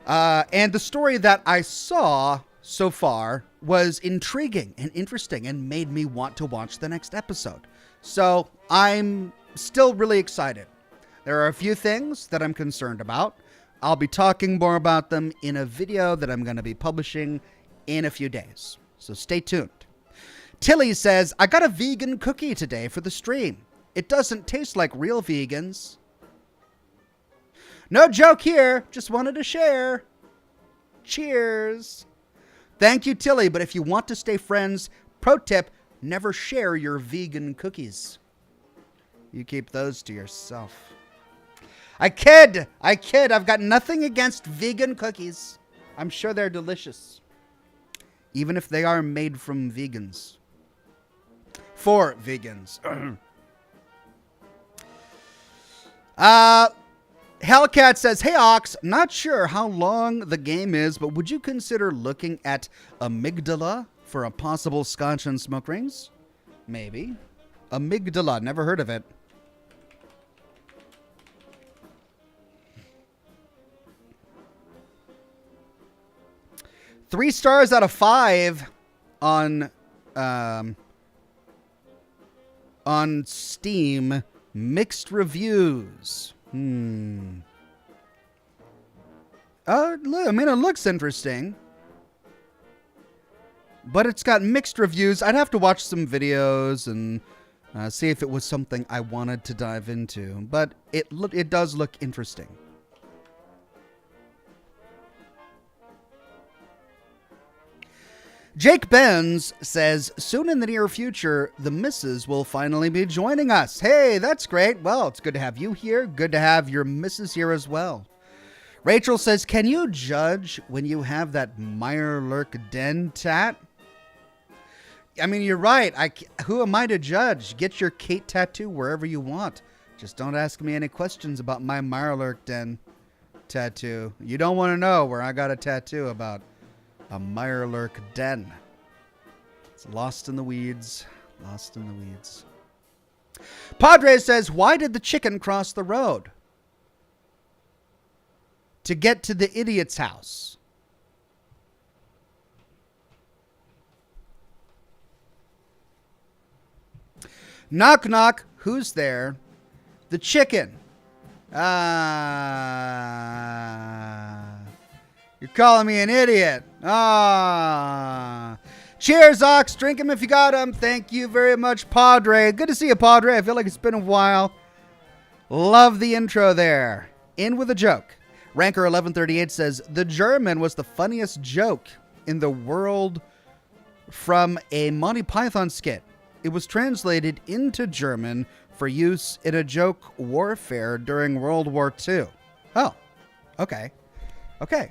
And the story that I saw so far was intriguing and interesting and made me want to watch the next episode. So I'm still really excited. There are a few things that I'm concerned about. I'll be talking more about them in a video that I'm going to be publishing in a few days. So stay tuned. Tilly says, I got a vegan cookie today for the stream. It doesn't taste like real vegans. No joke here. Just wanted to share. Cheers. Thank you, Tilly, but if you want to stay friends, pro tip, never share your vegan cookies. You keep those to yourself. I kid. I've got nothing against vegan cookies. I'm sure they're delicious. Even if they are made from vegans. For vegans. Hellcat says, hey Ox, not sure how long the game is, but would you consider looking at amygdala for a possible Scotch and smoke rings? Maybe. Amygdala, never heard of it. Three stars out of 5 on Steam. Mixed reviews. I mean, it looks interesting, but it's got mixed reviews. I'd have to watch some videos and see if it was something I wanted to dive into. But it does look interesting. Jake Benz says, soon in the near future, the missus will finally be joining us. Hey, that's great. Well, it's good to have you here. Good to have your missus here as well. Rachel says, can you judge when you have that Meyerlurk Den tat? I mean, you're right. Who am I to judge? Get your Kate tattoo wherever you want. Just don't ask me any questions about my Meyerlurk Den tattoo. You don't want to know where I got a tattoo about a Meyerlurk Den. It's lost in the weeds. Lost in the weeds. Padre says, why did the chicken cross the road? To get to the idiot's house. Knock, knock. Who's there? The chicken. You're calling me an idiot. Cheers, Ox. Drink him if you got him. Thank you very much, Padre. Good to see you, Padre. I feel like it's been a while. Love the intro there. In with a joke. Ranker 1138 says, the German was the funniest joke in the world from a Monty Python skit. It was translated into German for use in a joke warfare during World War II. Oh, okay. Okay.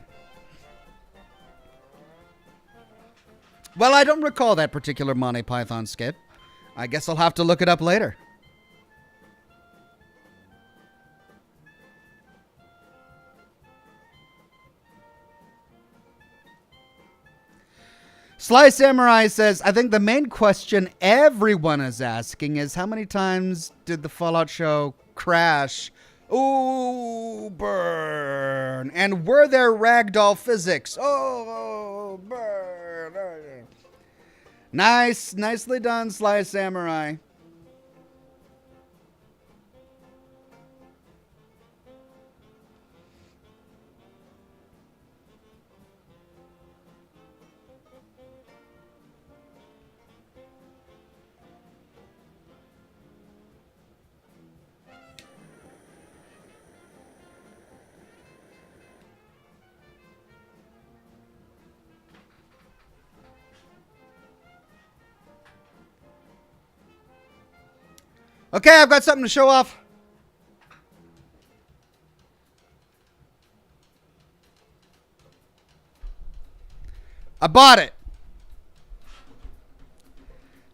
Well, I don't recall that particular Monty Python skit. I guess I'll have to look it up later. Sly Samurai says, I think the main question everyone is asking is how many times did the Fallout show crash? Ooh, burn. And were there ragdoll physics? Oh, burn. Nice. Nicely done, Sly Samurai. Okay, I've got something to show off. I bought it.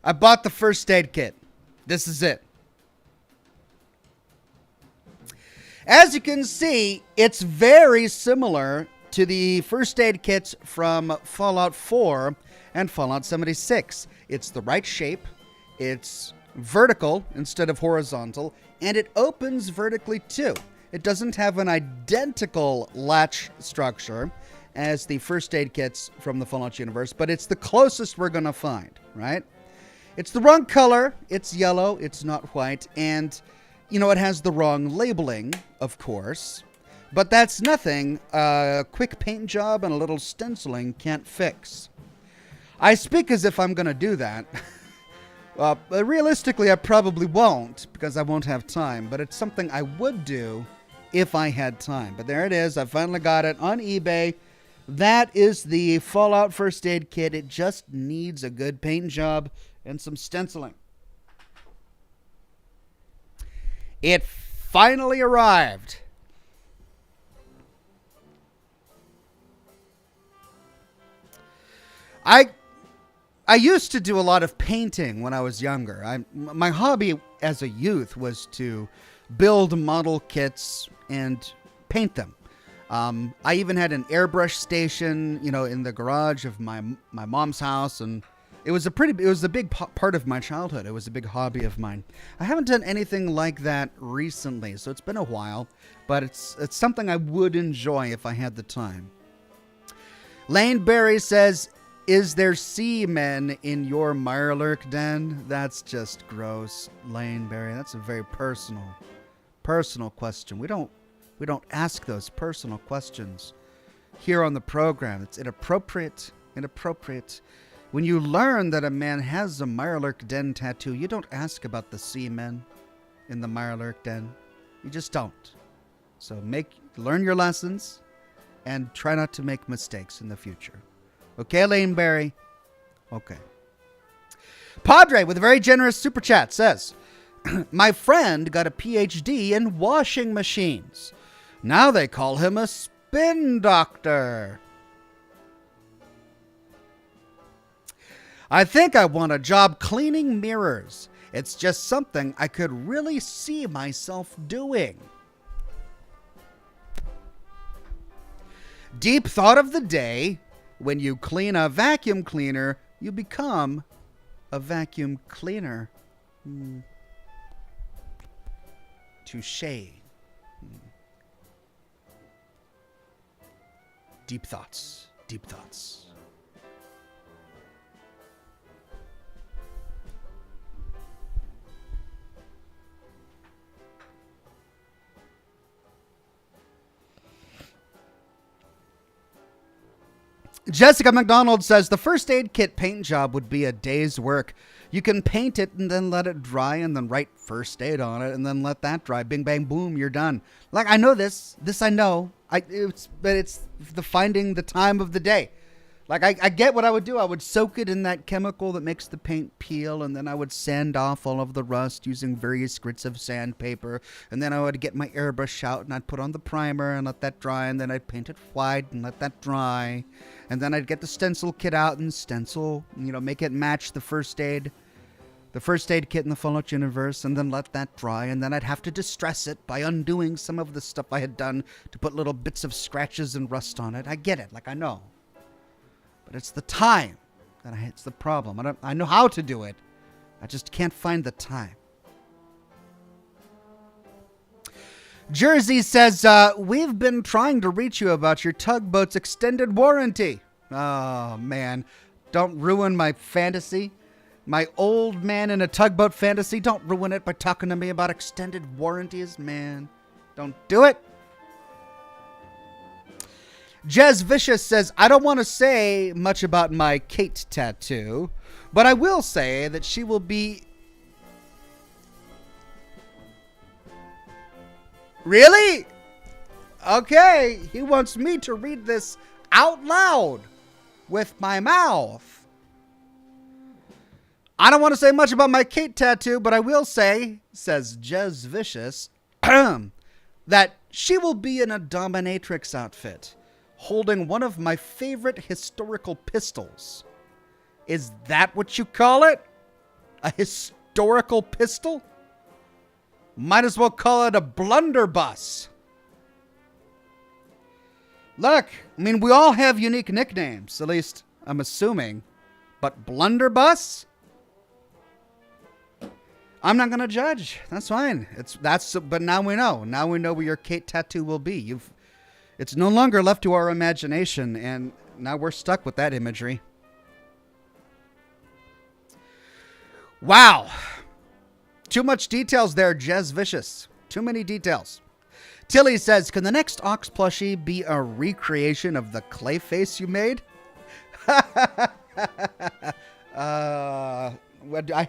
I bought the first aid kit. This is it. As you can see, it's very similar to the first aid kits from Fallout 4 and Fallout 76. It's the right shape. It's vertical instead of horizontal, and it opens vertically too. It doesn't have an identical latch structure as the first aid kits from the Fallout universe, but it's the closest we're going to find, right? It's the wrong color. It's yellow. It's not white. And, you know, it has the wrong labeling, of course, but that's nothing a quick paint job and a little stenciling can't fix. I speak as if I'm going to do that. Realistically, I probably won't because I won't have time, but it's something I would do if I had time. But there it is. I finally got it on eBay. That is the Fallout first aid kit. It just needs a good paint job and some stenciling. It finally arrived. I used to do a lot of painting when I was younger. My hobby as a youth was to build model kits and paint them. I even had an airbrush station, in the garage of my mom's house, and it was a big part of my childhood. It was a big hobby of mine. I haven't done anything like that recently, so it's been a while, but it's something I would enjoy if I had the time. Lane Berry says, "Is there seamen in your Mirelurk den?" That's just gross, Lane Berry. That's a very personal question. We don't ask those personal questions here on the program. It's inappropriate. When you learn that a man has a Mirelurk den tattoo, you don't ask about the seamen in the Mirelurk den. You just don't. So learn your lessons and try not to make mistakes in the future. Okay, Lane Berry? Okay. Padre, with a very generous super chat, says, "My friend got a PhD in washing machines. Now they call him a spin doctor. I think I want a job cleaning mirrors. It's just something I could really see myself doing." Deep thought of the day: when you clean a vacuum cleaner, you become a vacuum cleaner. Touché. Deep thoughts. Jessica McDonald says, "The first aid kit paint job would be a day's work. You can paint it and then let it dry and then write first aid on it and then let that dry. Bing, bang, boom, you're done." Like, I know this. I know. But it's the finding the time of the day. Like, I get what I would do. I would soak it in that chemical that makes the paint peel, and then I would sand off all of the rust using various grits of sandpaper, and then I would get my airbrush out, and I'd put on the primer and let that dry, and then I'd paint it white and let that dry, and then I'd get the stencil kit out and stencil, make it match the first aid kit in the Fallout universe, and then let that dry, and then I'd have to distress it by undoing some of the stuff I had done to put little bits of scratches and rust on it. I get it, I know. But it's the time it's the problem. I know how to do it. I just can't find the time. Jersey says, "We've been trying to reach you about your tugboat's extended warranty." Oh, man. Don't ruin my fantasy. My old man in a tugboat fantasy. Don't ruin it by talking to me about extended warranties, man. Don't do it. Jez Vicious says, "I don't want to say much about my Kate tattoo, but I will say that she will be..." Really? Okay, he wants me to read this out loud with my mouth. "I don't want to say much about my Kate tattoo, but I will say," says Jez Vicious, "that she will be in a dominatrix outfit, holding one of my favorite historical pistols." Is that what you call it? A historical pistol? Might as well call it a blunderbuss. Look, we all have unique nicknames, at least I'm assuming. But blunderbuss? I'm not going to judge. That's fine. But now we know. Now we know where your Kate tattoo will be. It's no longer left to our imagination, and now we're stuck with that imagery. Wow. Too much details there, Jez Vicious. Too many details. Tilly says, "Can the next Ox plushie be a recreation of the clay face you made?" I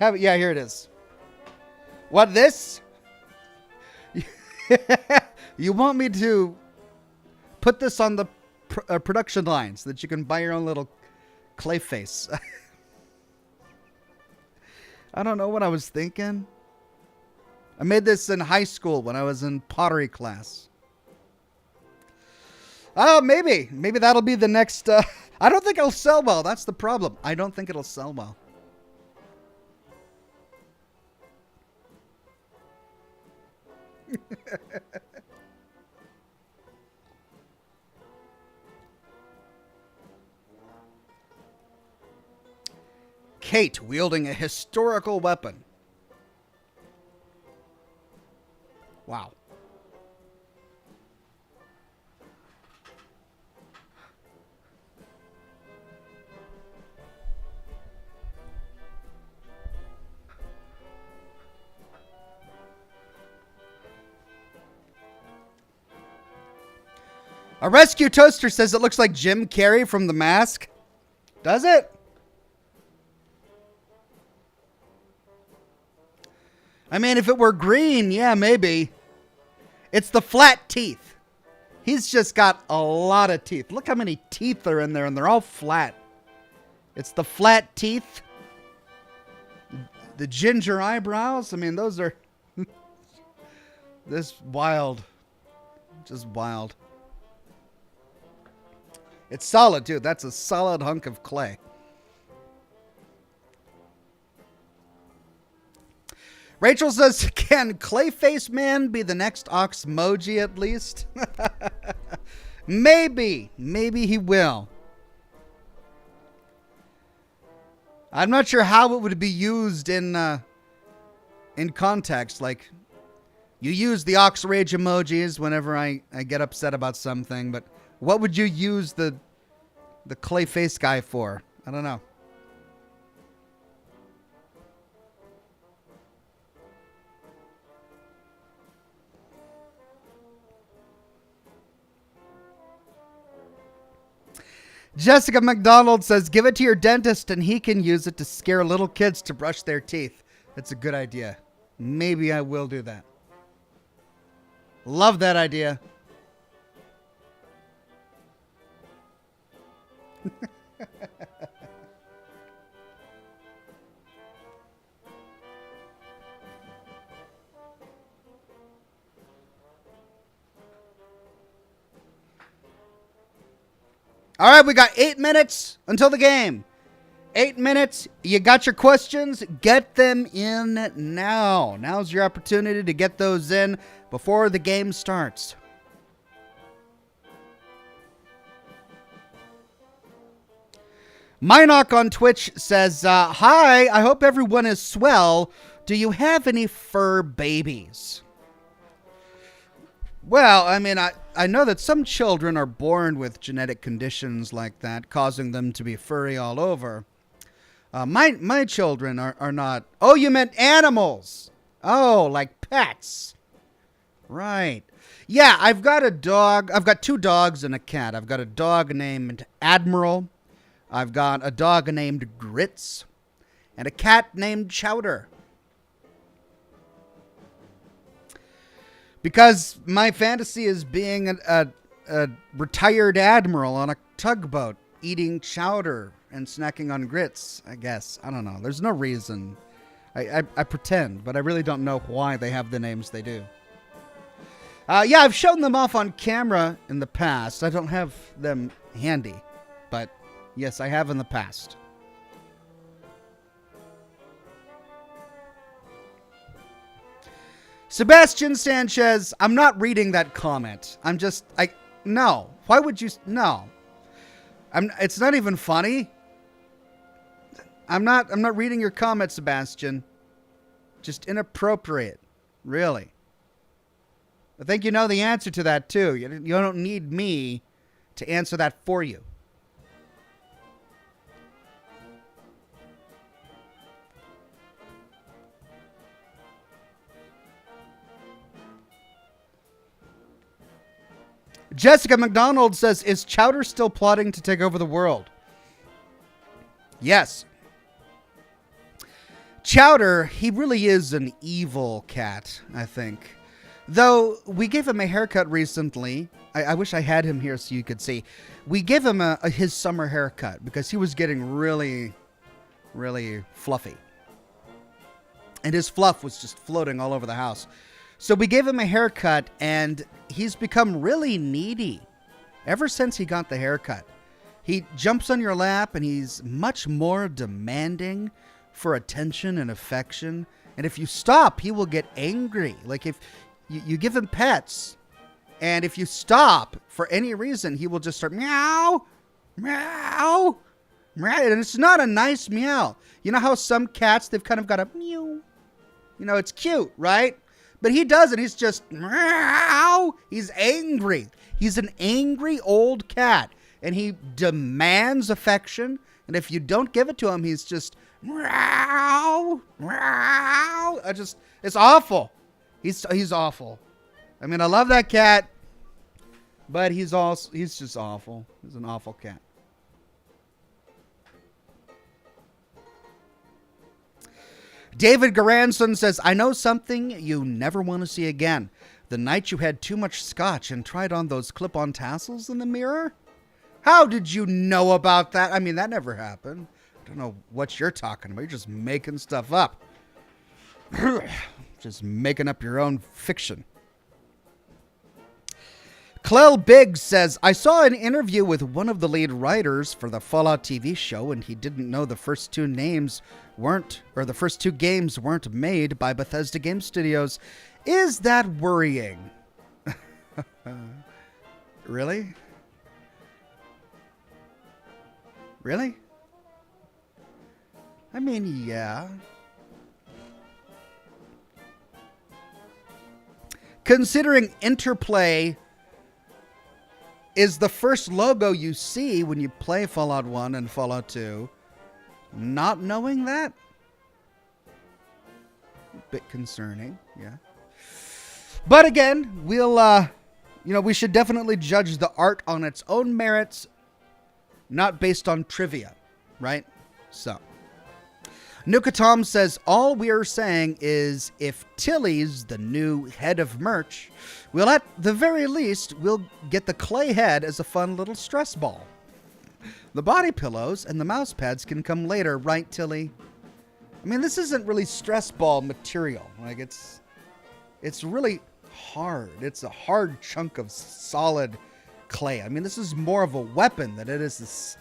have it. Yeah, here it is. What, this? You want me to put this on the production line so that you can buy your own little clay face. I don't know what I was thinking. I made this in high school when I was in pottery class. Oh, maybe. Maybe that'll be the next... I don't think it'll sell well. That's the problem. I don't think it'll sell well. Kate wielding a historical weapon. Wow. A rescue toaster says it looks like Jim Carrey from The Mask. Does it? I mean, if it were green, yeah, maybe. It's the flat teeth. He's just got a lot of teeth. Look how many teeth are in there, and they're all flat. It's the flat teeth. The ginger eyebrows. I mean, those are... this wild. Just wild. It's solid, dude. That's a solid hunk of clay. Rachel says, can Clayface Man be the next Oxmoji at least? Maybe. Maybe he will. I'm not sure how it would be used in context. Like, you use the Ox Rage emojis whenever I get upset about something, but what would you use the Clayface guy for? I don't know. Jessica McDonald says, give it to your dentist and he can use it to scare little kids to brush their teeth. That's a good idea. Maybe I will do that. Love that idea. All right, we got 8 minutes until the game. 8 minutes. You got your questions? Get them in now. Now's your opportunity to get those in before the game starts. Minock on Twitch says, hi, I hope everyone is swell. Do you have any fur babies? Well, I mean, I know that some children are born with genetic conditions like that, causing them to be furry all over. My children are not... Oh, you meant animals. Oh, like pets. Right. Yeah, I've got a dog. I've got 2 dogs and a cat. I've got a dog named Admiral. I've got a dog named Grits. And a cat named Chowder. Because my fantasy is being a retired admiral on a tugboat, eating chowder and snacking on grits, I guess. I don't know. There's no reason. I pretend, but I really don't know why they have the names they do. Yeah, I've shown them off on camera in the past. I don't have them handy, but yes, I have in the past. Sebastian Sanchez, I'm not reading that comment. No. Why would you? No. It's not even funny. I'm not reading your comment, Sebastian. Just inappropriate. Really. I think you know the answer to that, too. You don't need me to answer that for you. Jessica McDonald says, is Chowder still plotting to take over the world? Yes. Chowder, he really is an evil cat, I think. Though we gave him a haircut recently, I wish I had him here so you could see. We gave him his summer haircut because he was getting really, really fluffy. And his fluff was just floating all over the house. So we gave him a haircut, and he's become really needy ever since he got the haircut. He jumps on your lap, and he's much more demanding for attention and affection. And if you stop, he will get angry. Like if you give him pets, and if you stop for any reason, he will just start meow, meow, meow. And it's not a nice meow. You know how some cats, they've kind of got a meow. You know, it's cute, right? But he doesn't. He's just meow. He's angry. He's an angry old cat. And he demands affection. And if you don't give it to him, he's just meow, meow. It's awful. He's awful. I mean, I love that cat, but he's just awful. He's an awful cat. David Garanson says, I know something you never want to see again. The night you had too much scotch and tried on those clip-on tassels in the mirror? How did you know about that? I mean, that never happened. I don't know what you're talking about. You're just making stuff up. Just making up your own fiction. Clell Biggs says, I saw an interview with one of the lead writers for the Fallout TV show, and he didn't know the first two games weren't made by Bethesda Game Studios. Is that worrying? Really? Really? I mean, yeah. Considering Interplay is the first logo you see when you play Fallout 1 and Fallout 2, not knowing that? A bit concerning, yeah. But again, we should definitely judge the art on its own merits, not based on trivia, right? So, Nuka Tom says, all we're saying is if Tilly's the new head of merch, we'll at the very least, we'll get the clay head as a fun little stress ball. The body pillows and the mouse pads can come later, right, Tilly? I mean, this isn't really stress ball material. Like, it's really hard. It's a hard chunk of solid clay. I mean, this is more of a weapon than it is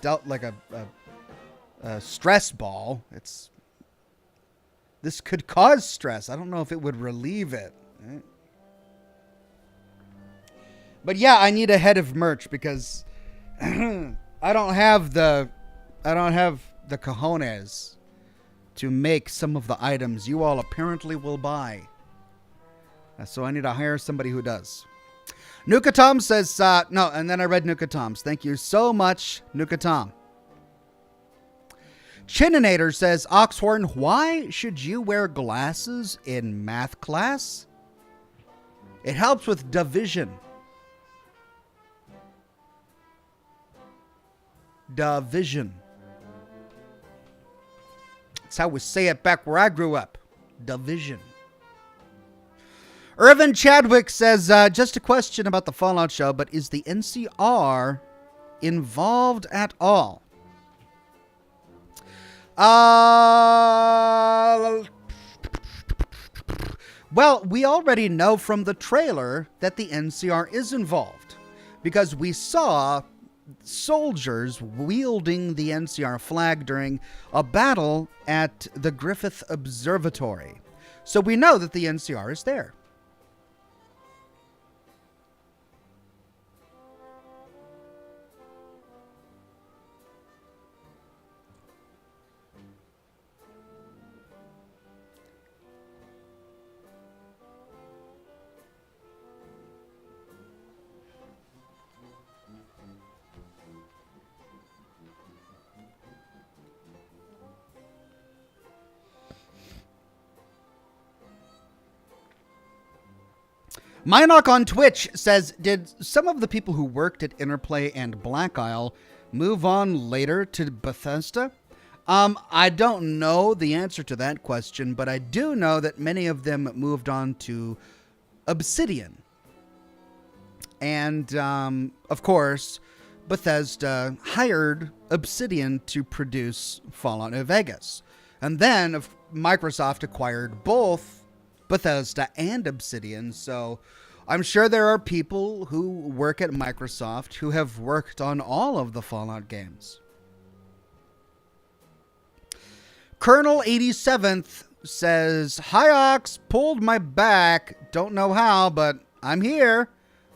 a stress ball. This could cause stress. I don't know if it would relieve it. Right? But yeah, I need a head of merch because I don't have the cojones to make some of the items you all apparently will buy. So I need to hire somebody who does. Nuka Tom says, no, and then I read Nuka Tom's. Thank you so much, Nuka Tom. Chininator says, Oxhorn, why should you wear glasses in math class? It helps with division. Division. That's how we say it back where I grew up. Division. Irvin Chadwick says, just a question about the Fallout show, but is the NCR involved at all? Well, we already know from the trailer that the NCR is involved because we saw soldiers wielding the NCR flag during a battle at the Griffith Observatory. So we know that the NCR is there. Minock on Twitch says, did some of the people who worked at Interplay and Black Isle move on later to Bethesda? I don't know the answer to that question, but I do know that many of them moved on to Obsidian. And, of course, Bethesda hired Obsidian to produce Fallout New Vegas. And then Microsoft acquired both Bethesda and Obsidian. So I'm sure there are people who work at Microsoft who have worked on all of the Fallout games. Colonel 87th says, "Hi Ox, pulled my back. Don't know how, but I'm here."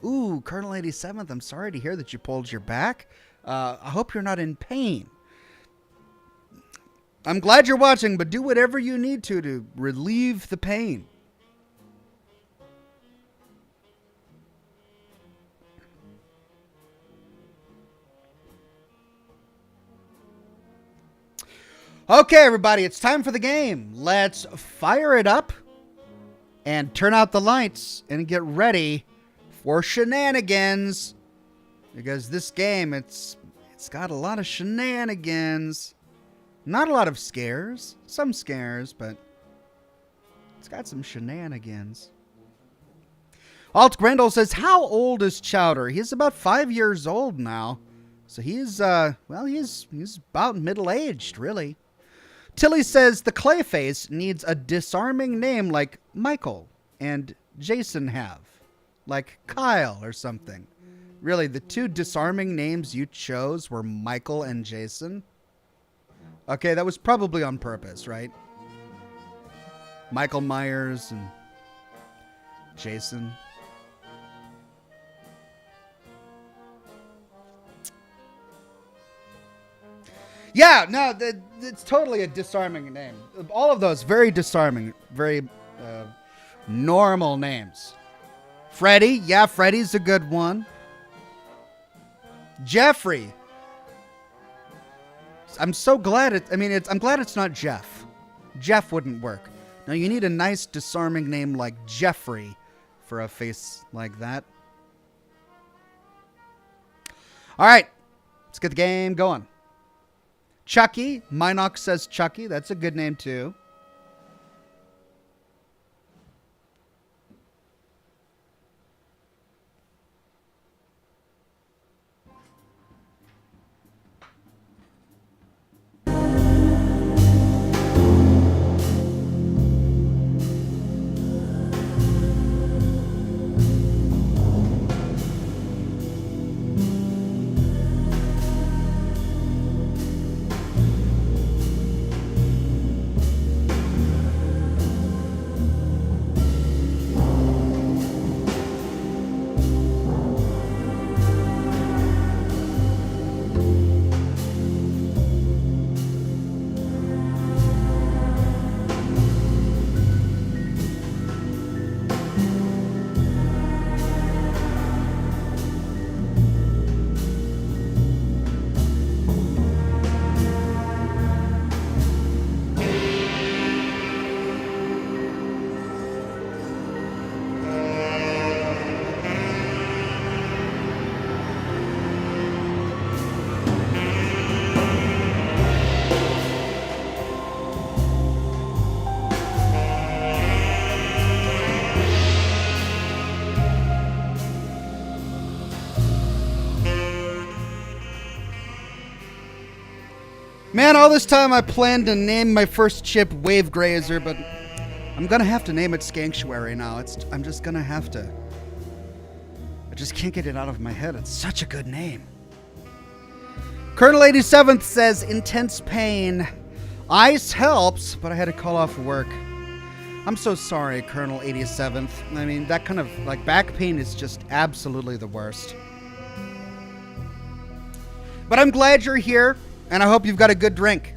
Ooh, Colonel 87th, I'm sorry to hear that you pulled your back. I hope you're not in pain. I'm glad you're watching, but do whatever you need to relieve the pain. Okay, everybody, it's time for the game. Let's fire it up and turn out the lights and get ready for shenanigans. Because this game, it's got a lot of shenanigans. Not a lot of scares. Some scares, but it's got some shenanigans. Alt Grendel says, "How old is Chowder?" He's about 5 years old now. So he's about middle-aged, really. Tilly says, "The Clayface needs a disarming name like Michael and Jason have. Like Kyle or something." Really, the two disarming names you chose were Michael and Jason? Okay, that was probably on purpose, right? Michael Myers and Jason. Yeah, no, it's totally a disarming name. All of those, very disarming, very normal names. Freddy, yeah, Freddy's a good one. Jeffrey. I'm so glad I'm glad it's not Jeff. Jeff wouldn't work. No, you need a nice disarming name like Jeffrey for a face like that. All right, let's get the game going. Chucky. Minox says Chucky. That's a good name, too. Man, all this time I planned to name my first chip Wave Grazer, but I'm gonna have to name it Skanktuary now. I'm just gonna have to. I just can't get it out of my head. It's such a good name. Colonel 87th says, "Intense pain. Ice helps, but I had to call off work." I'm so sorry, Colonel 87th. I mean, that kind of, like, back pain is just absolutely the worst. But I'm glad you're here, and I hope you've got a good drink.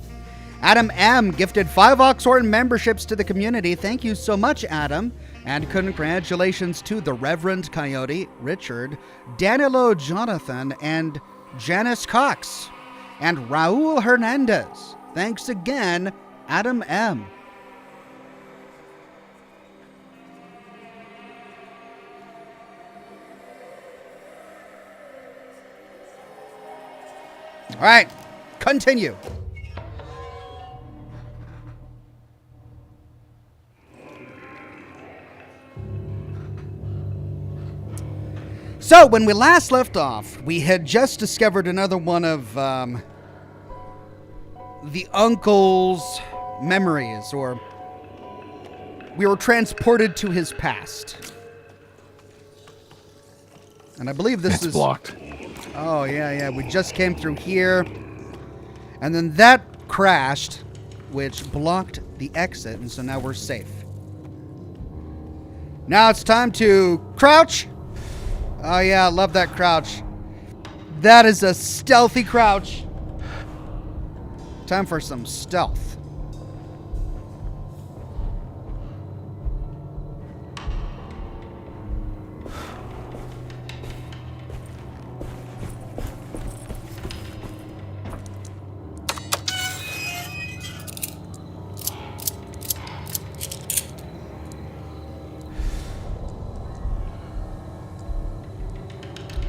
Adam M. gifted 5 Oxhorn memberships to the community. Thank you so much, Adam. And congratulations to the Reverend Coyote, Richard, Danilo Jonathan, and Janice Cox, and Raul Hernandez. Thanks again, Adam M. All right, continue. So, when we last left off, we had just discovered another one of the uncle's memories, or we were transported to his past. And I believe this is blocked. Oh, yeah. We just came through here. And then that crashed, which blocked the exit, and so now we're safe. Now it's time to crouch. Oh, yeah, I love that crouch. That is a stealthy crouch. Time for some stealth.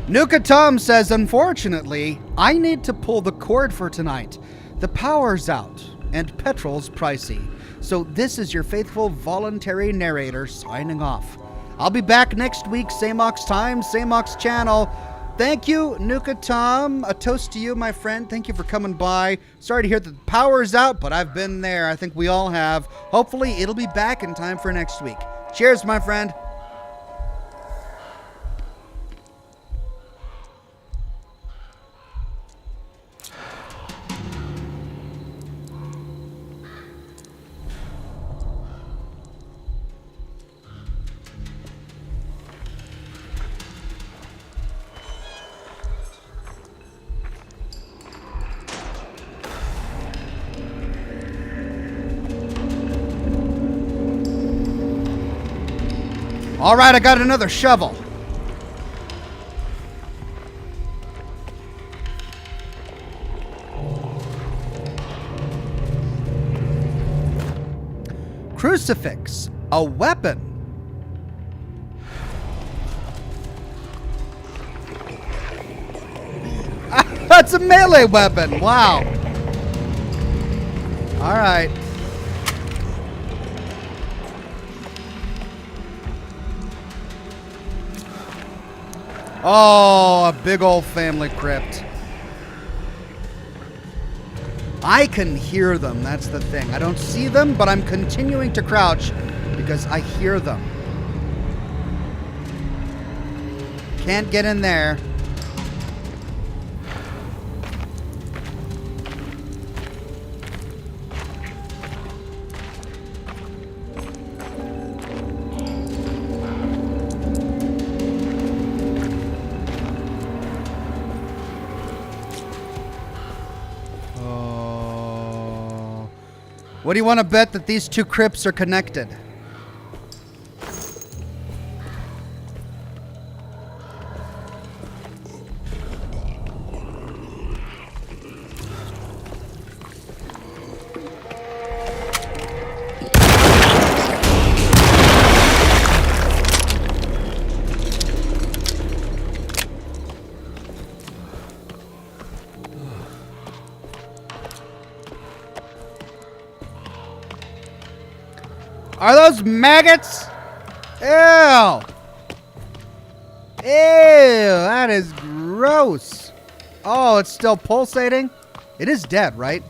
Nuka Tom says, unfortunately, I need to pull the cord for tonight. The power's out, and petrol's pricey. So this is your faithful voluntary narrator signing off. I'll be back next week, same Ox time, same Ox channel. Thank you, Nuka Tom. A toast to you, my friend. Thank you for coming by. Sorry to hear that the power's out, but I've been there. I think we all have. Hopefully, it'll be back in time for next week. Cheers, my friend. All right, I got another shovel. Crucifix, a weapon. That's a melee weapon. Wow. All right. Oh, a big old family crypt. I can hear them, that's the thing. I don't see them, but I'm continuing to crouch because I hear them. Can't get in there. What do you want to bet that these two crypts are connected? Are those maggots? Ew. Ew, that is gross. Oh, it's still pulsating? It is dead, right?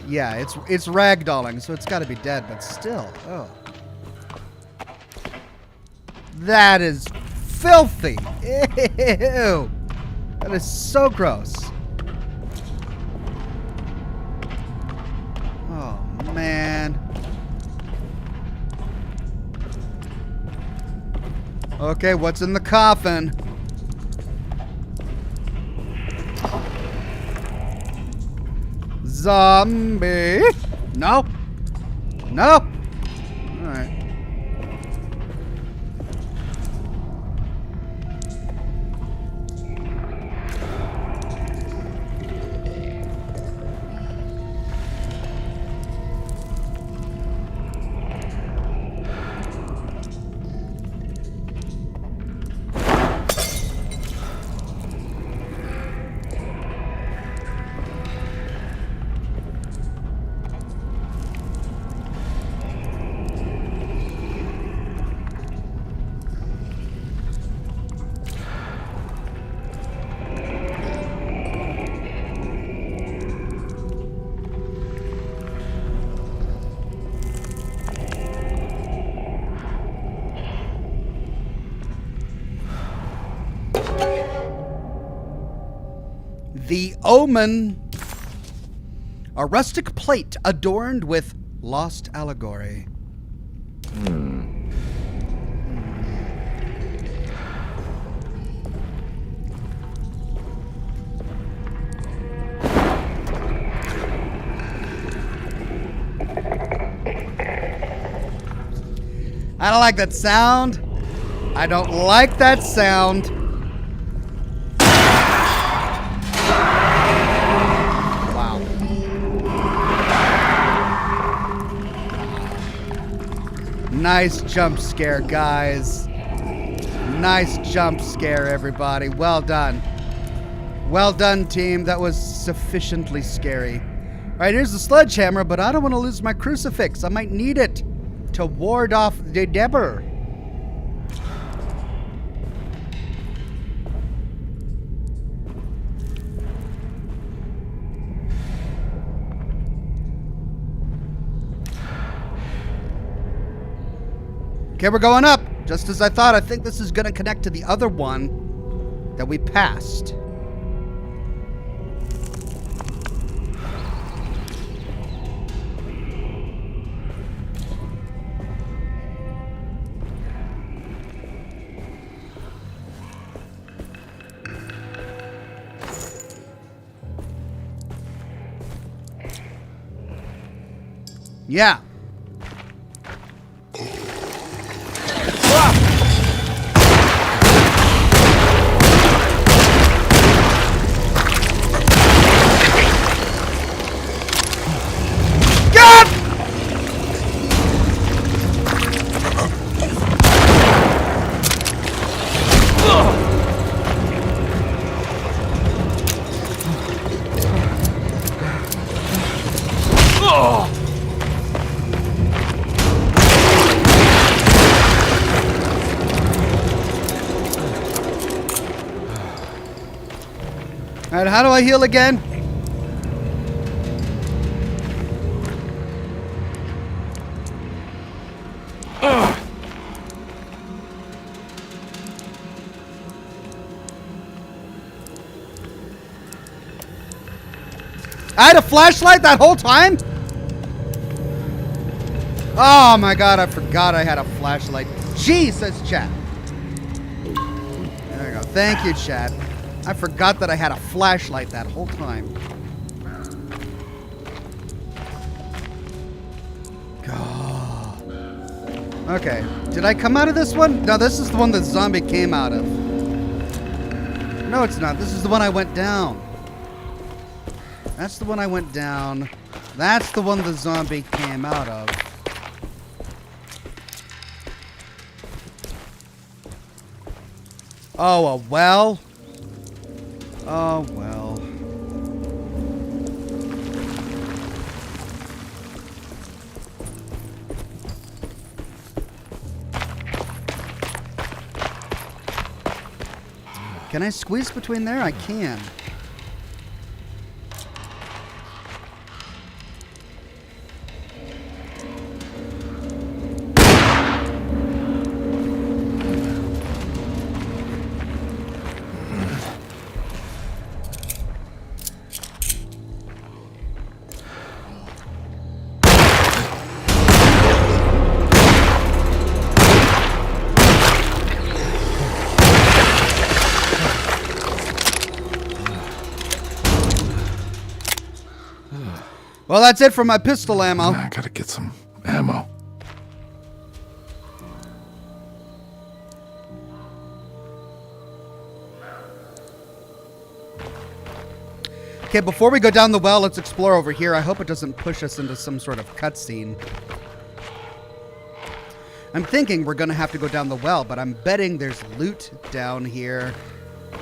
Yeah, it's ragdolling, so it's got to be dead, but still. Oh. That is filthy. Ew. That is so gross. Oh, man. Okay, what's in the coffin? Zombie. No. No. All right. The Omen. A rustic plate adorned with lost allegory. I don't like that sound. I don't like that sound. Wow. Nice jump scare, guys. Nice jump scare, everybody. Well done. Well done, team. That was sufficiently scary. All right, here's the sledgehammer, but I don't want to lose my crucifix. I might need it to ward off the devil. Okay, we're going up. Just as I thought. I think this is going to connect to the other one that we passed. Yeah. Alright, how do I heal again? I had a flashlight that whole time? Oh my god, I forgot I had a flashlight. Gee, says chat. There we go. Thank you, chat. I forgot that I had a flashlight that whole time. God. Okay. Did I come out of this one? No, this is the one that zombie came out of. No, it's not. This is the one I went down. That's the one I went down. That's the one the zombie came out of. Oh, a well? Oh, well. Can I squeeze between there? I can. Well, that's it for my pistol ammo. I gotta get some ammo. Okay, before we go down the well, let's explore over here. I hope it doesn't push us into some sort of cutscene. I'm thinking we're going to have to go down the well, but I'm betting there's loot down here.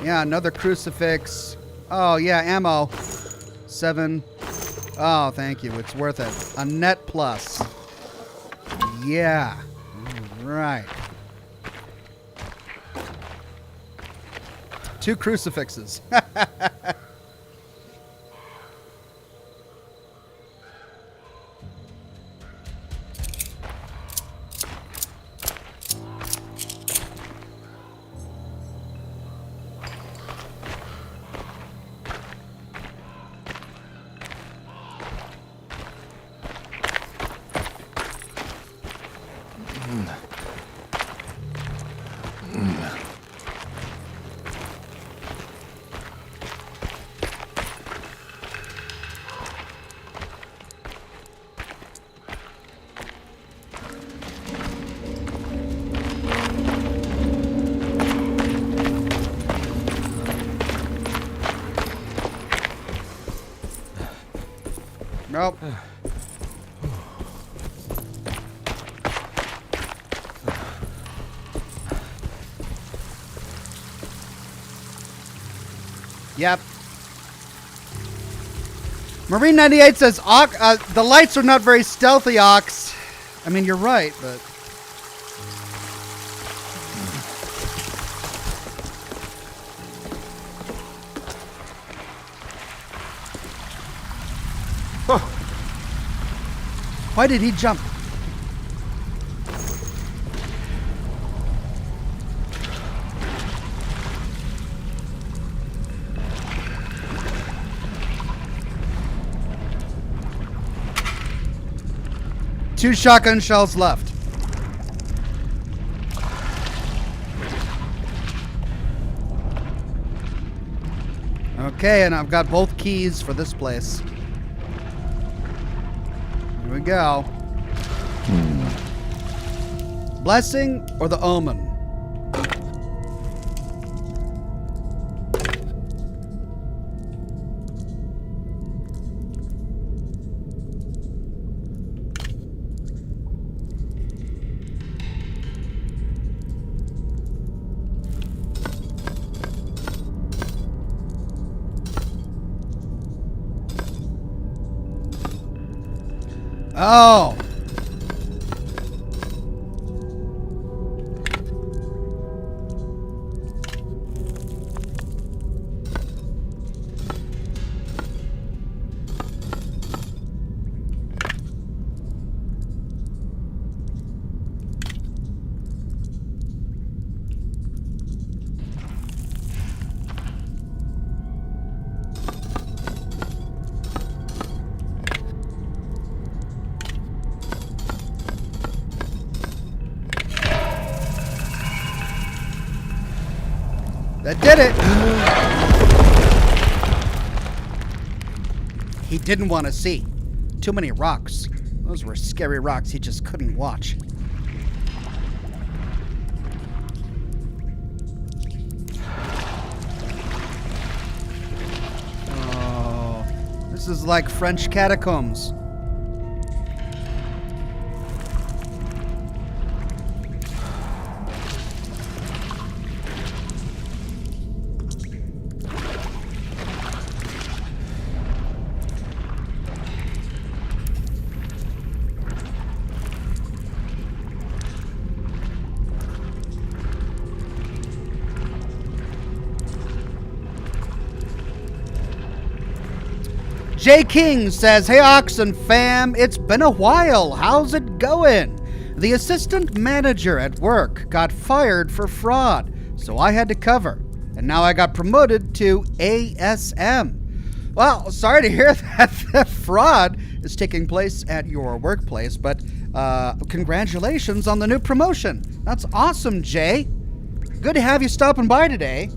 Yeah, another crucifix. Oh, yeah, ammo. 7. Oh, thank you. It's worth it. A net plus. Yeah. All right. 2 crucifixes. Oh. Yep. Marine 98 says, the lights are not very stealthy, Ox. I mean, you're right, but... Why did he jump? Two shotgun shells left. Okay, and I've got both keys for this place. Here we go. Blessing or the omen? Oh. That did it. He didn't want to see. Too many rocks. Those were scary rocks he just couldn't watch. Oh, this is like French catacombs. Jay King says, "Hey Oxen fam, it's been a while. How's it going? The assistant manager at work got fired for fraud, so I had to cover. And now I got promoted to ASM. Well, sorry to hear that fraud is taking place at your workplace, but congratulations on the new promotion. That's awesome, Jay. Good to have you stopping by today."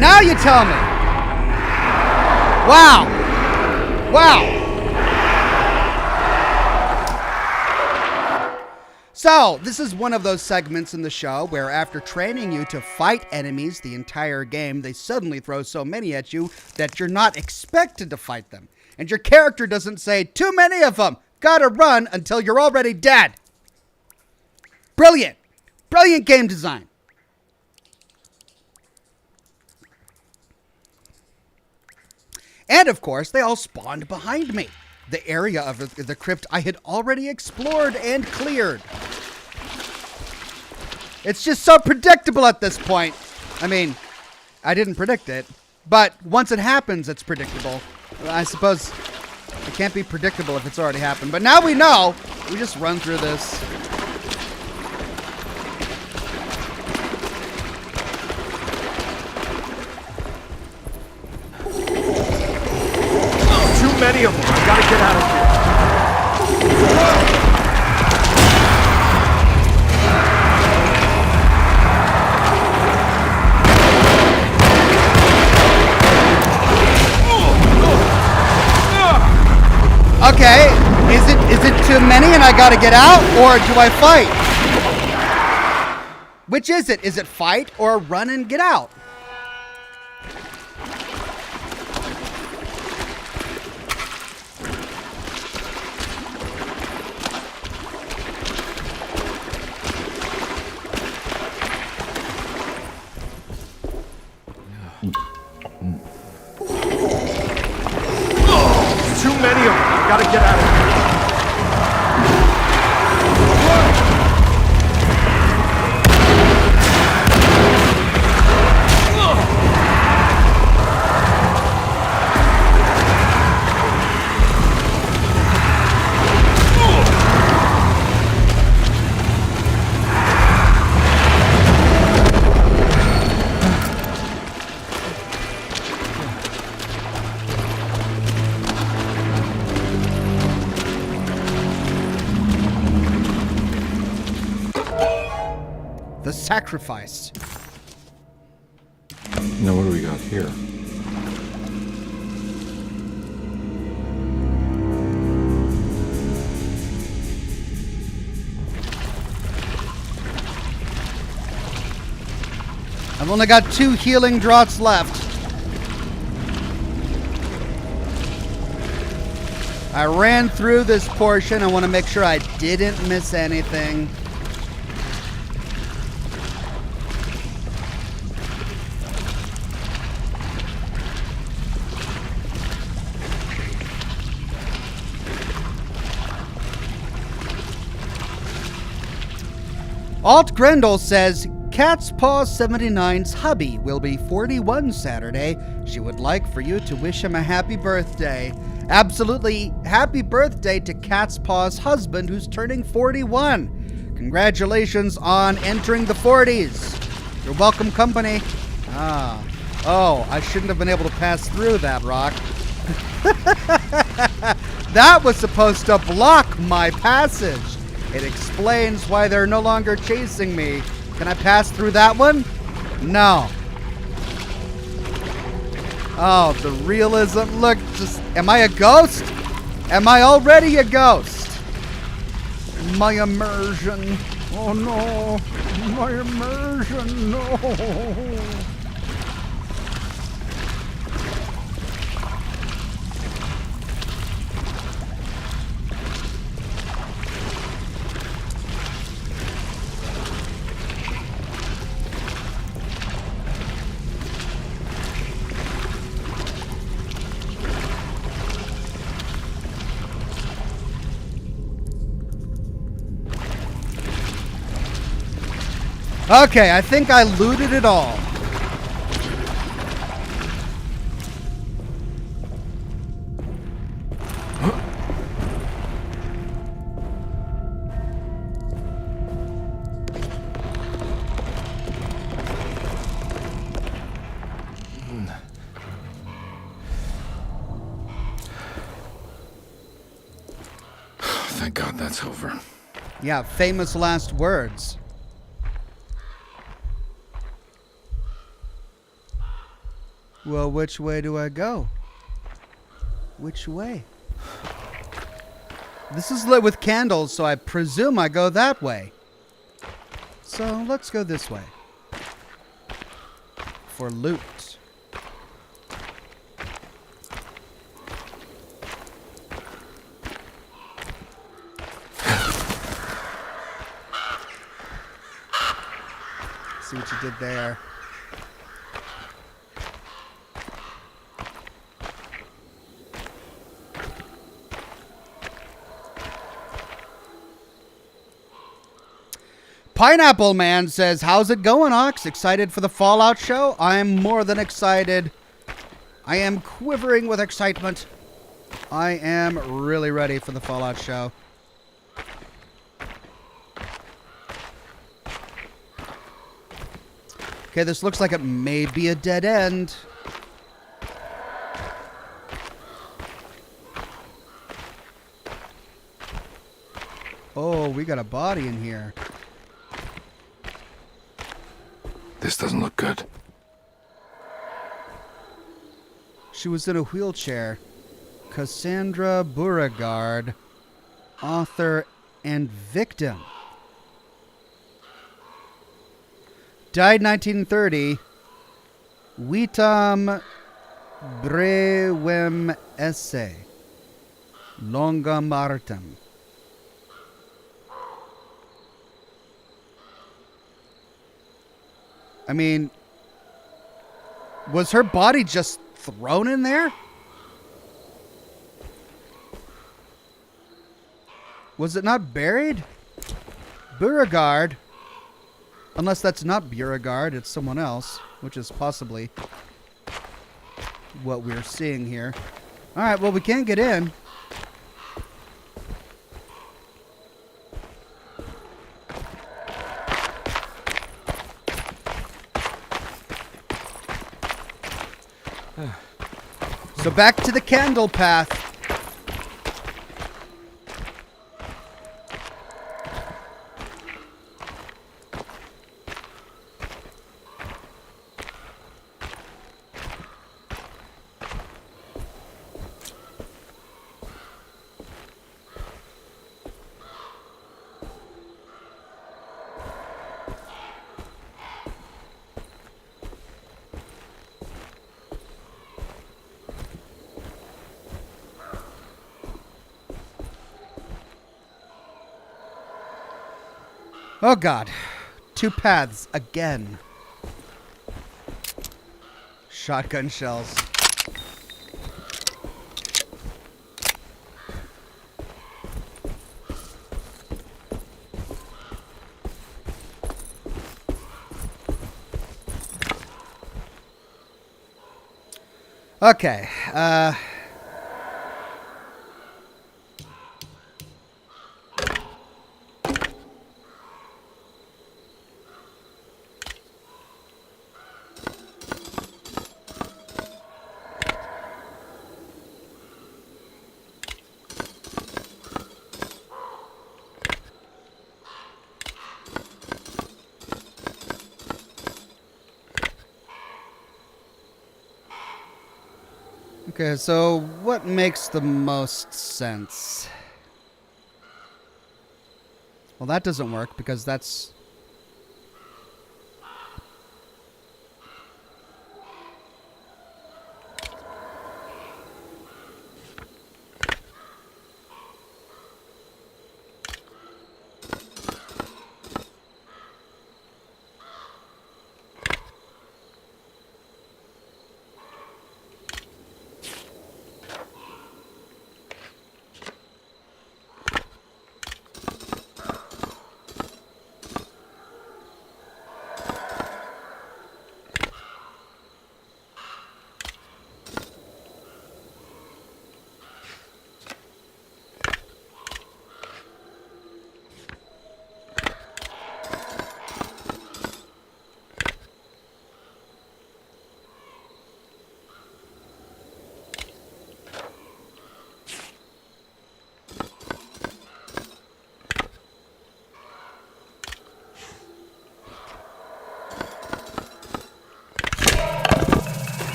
Now you tell me. Wow. Wow. So, this is one of those segments in the show where after training you to fight enemies the entire game, they suddenly throw so many at you that you're not expected to fight them. And your character doesn't say, "Too many of them, gotta run," until you're already dead. Brilliant. Brilliant game design. And of course, they all spawned behind me. The area of the crypt I had already explored and cleared. It's just so predictable at this point. I mean, I didn't predict it, but once it happens, it's predictable. I suppose It can't be predictable if it's already happened. But now we know. We just run through this. Too many of them. I gotta get out of here. Okay, is it too many and I gotta get out, or do I fight? Which is it? Is it fight or run and get out? Too many of them. I gotta get out of here. The sacrifice. Now, what do we got here? I've only got 2 healing draughts left. I ran through this portion. I want to make sure I didn't miss anything. Alt Grendel says, Cat's Paw 79's hubby will be 41 Saturday. She would like for you to wish him a happy birthday. Absolutely happy birthday to Cat's Paw's husband, who's turning 41. Congratulations on entering the 40s. You're welcome company. Oh, I shouldn't have been able to pass through that rock. That was supposed to block my passage. It explains why they're no longer chasing me. Can I pass through that one? No. Oh, the realism. Look, just, am I a ghost? Am I already a ghost? My immersion. Oh no. My immersion, no. Okay, I think I looted it all. Thank God that's over. Yeah, famous last words. Well, which way do I go? Which way? This is lit with candles, so I presume I go that way. So let's go this way. For loot. See what you did there. Pineapple Man says, how's it going, Ox? Excited for the Fallout show? I'm more than excited. I am quivering with excitement. I am really ready for the Fallout show. Okay, this looks like it may be a dead end. Oh, we got a body in here. This doesn't look good. She was in a wheelchair. Cassandra Beauregard, author and victim. Died 1930. Vitam brevem esse. Longa martem. I mean, was her body just thrown in there? Was it not buried? Beauregard. Unless that's not Beauregard, it's someone else, which is possibly what we're seeing here. Alright, well, we can't get in. So back to the candle path. Oh god. Two paths again. Shotgun shells. Okay. Okay, so what makes the most sense? Well, that doesn't work because that's...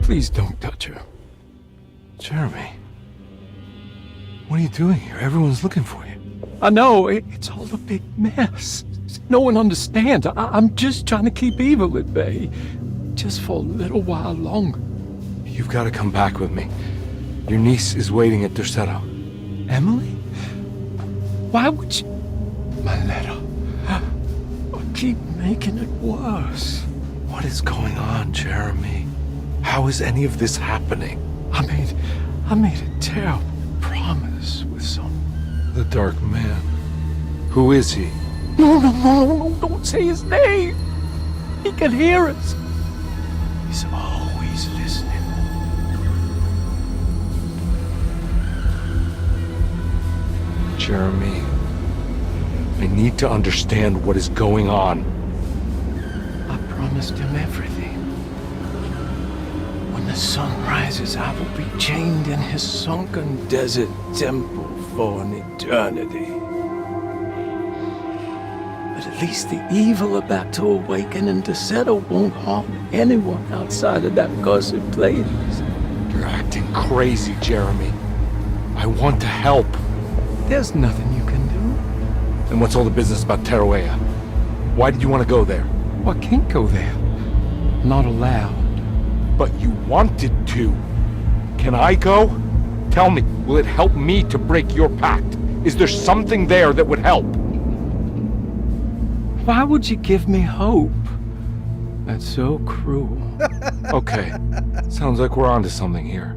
Please don't touch her. Jeremy. What are you doing here? Everyone's looking for you. I know, it's all a big mess. No one understands. I'm just trying to keep evil at bay. Just for a little while longer. You've got to come back with me. Your niece is waiting at Derceto. Emily? Why would you... My letter. I keep making it worse. What is going on, Jeremy? How is any of this happening? I made a terrible promise with some... The Dark Man. Who is he? No, don't say his name. He can hear us. He's always listening. Jeremy, I need to understand what is going on. I promised him everything. When the sun rises, I will be chained in his sunken desert temple for an eternity. But at least the evil about to awaken in Derceto won't harm anyone outside of that cursed place. You're acting crazy, Jeremy. I want to help. There's nothing you can do. And what's all the business about Teruya? Why did you want to go there? Well, I can't go there. Not allowed. But you wanted to. Can I go? Tell me, will it help me to break your pact? Is there something there that would help? Why would you give me hope? That's so cruel. Okay, sounds like we're onto something here.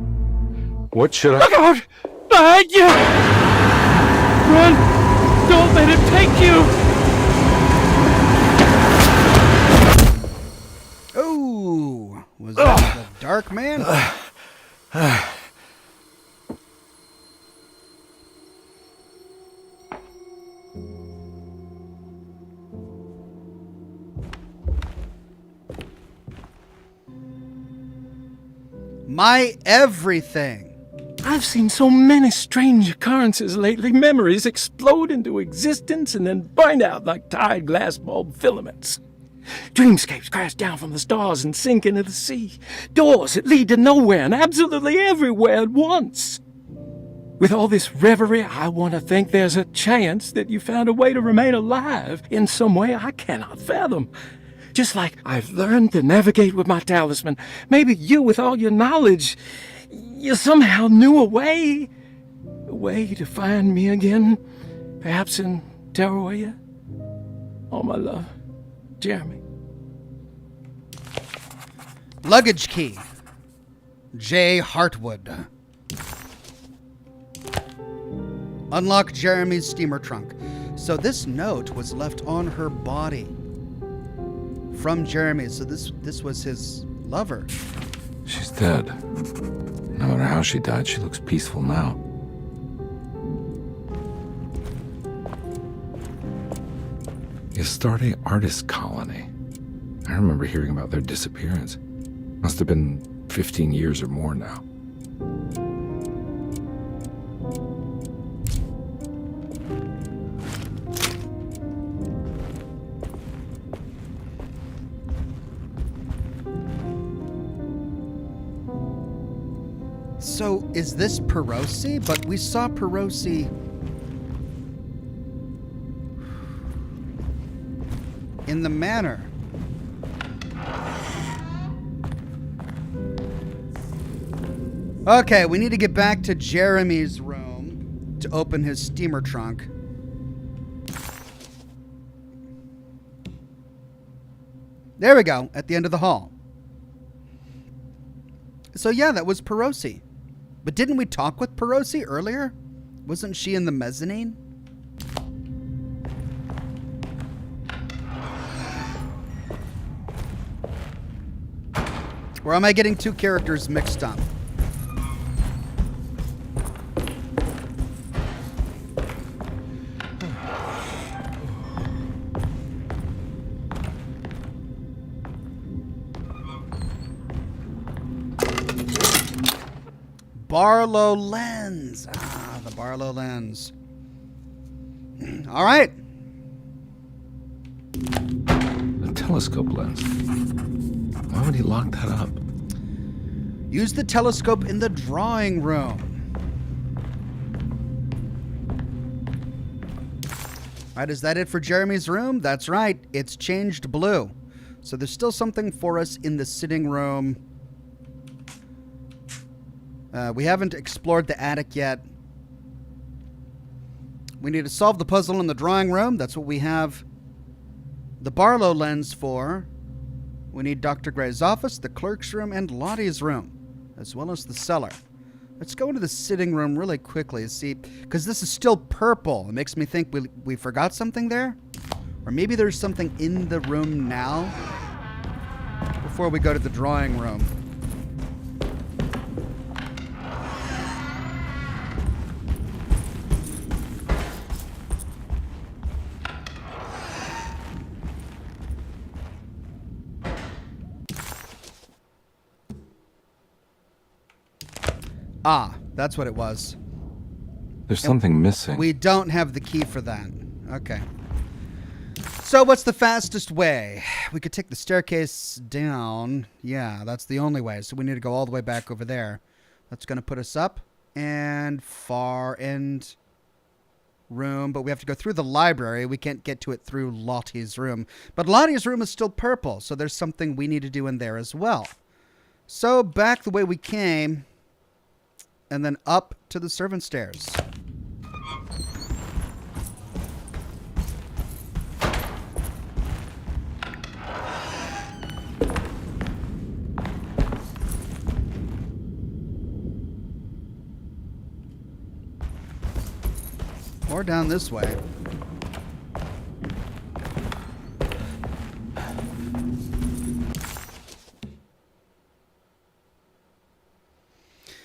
What should I... Look out! Behind you! Run! Don't let him take you! Oh, was that the Dark Man? My everything. I've seen so many strange occurrences lately. Memories explode into existence and then burn out like tired glass bulb filaments. Dreamscapes crash down from the stars and sink into the sea. Doors that lead to nowhere and absolutely everywhere at once. With all this reverie, I want to think there's a chance that you found a way to remain alive in some way I cannot fathom. Just like I've learned to navigate with my talisman. Maybe you, with all your knowledge, you somehow knew a way to find me again. Perhaps in Teruya. All my love, Jeremy. Luggage key. J. Hartwood. Unlock Jeremy's steamer trunk. So this note was left on her body from Jeremy. So this was his lover. She's dead. No matter how she died, she looks peaceful now. Astarte Artist Colony. I remember hearing about their disappearance. Must have been 15 years or more now. So is this Perosi? But we saw Perosi in the manor. Okay, we need to get back to Jeremy's room to open his steamer trunk. There we go, at the end of the hall. So yeah, that was Perosi. But didn't we talk with Perosi earlier? Wasn't she in the mezzanine? Or am I getting two characters mixed up? Barlow lens. Ah, the Barlow lens. All right. A telescope lens. Why would he lock that up? Use the telescope in the drawing room. All right, is that it for Jeremy's room? That's right. It's changed blue. So there's still something for us in the sitting room. We haven't explored the attic yet. We need to solve the puzzle in the drawing room. That's what we have the Barlow lens for. We need Dr. Gray's office, the clerk's room, and Lottie's room, as well as the cellar. Let's go into the sitting room really quickly, see, because this is still purple. It makes me think we forgot something there. Or maybe there's something in the room now before we go to the drawing room. Ah, that's what it was. There's something missing. We don't have the key for that. Okay. So what's the fastest way? We could take the staircase down. Yeah, that's the only way. So we need to go all the way back over there. That's going to put us up and far end room. But we have to go through the library. We can't get to it through Lottie's room. But Lottie's room is still purple. So there's something we need to do in there as well. So back the way we came. And then up to the servant stairs. Or down this way.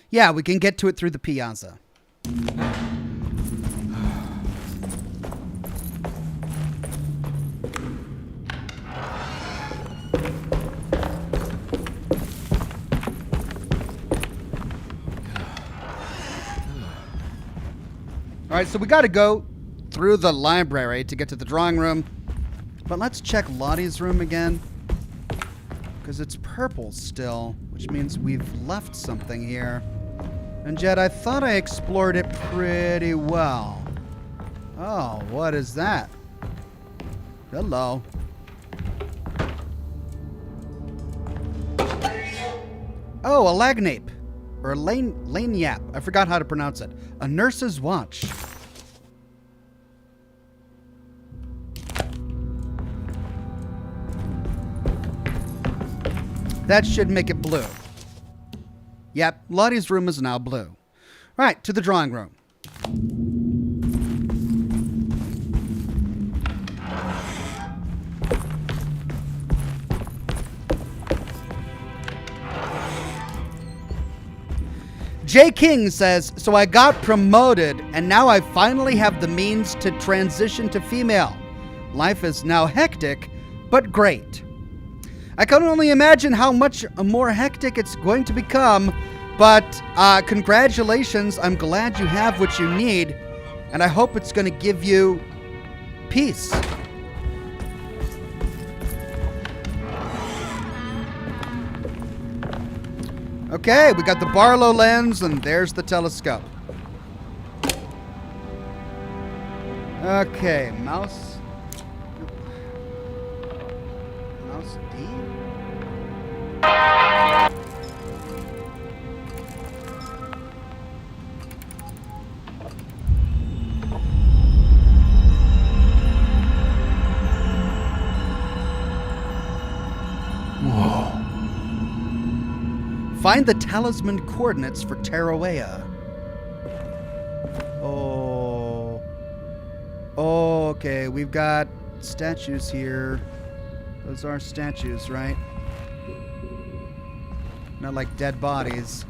Yeah, we can get to it through the piazza. All right, so we got to go through the library to get to the drawing room. But let's check Lottie's room again. Because it's purple still, which means we've left something here. And yet I thought I explored it pretty well. Oh, what is that? Hello. Oh, a lagnape. Or a lanyap. I forgot how to pronounce it. A nurse's watch. That should make it blue. Yep, Lottie's room is now blue. Right, to the drawing room. Jay King says, so I got promoted and now I finally have the means to transition to female. Life is now hectic, but great. I can only imagine how much more hectic it's going to become, but congratulations. I'm glad you have what you need, and I hope it's going to give you peace. Okay, we got the Barlow lens, and there's the telescope. Okay, mouse D? Whoa. Find the talisman coordinates for Tarawea. Oh. Oh, okay. We've got statues here. Those are statues, right? Not like dead bodies.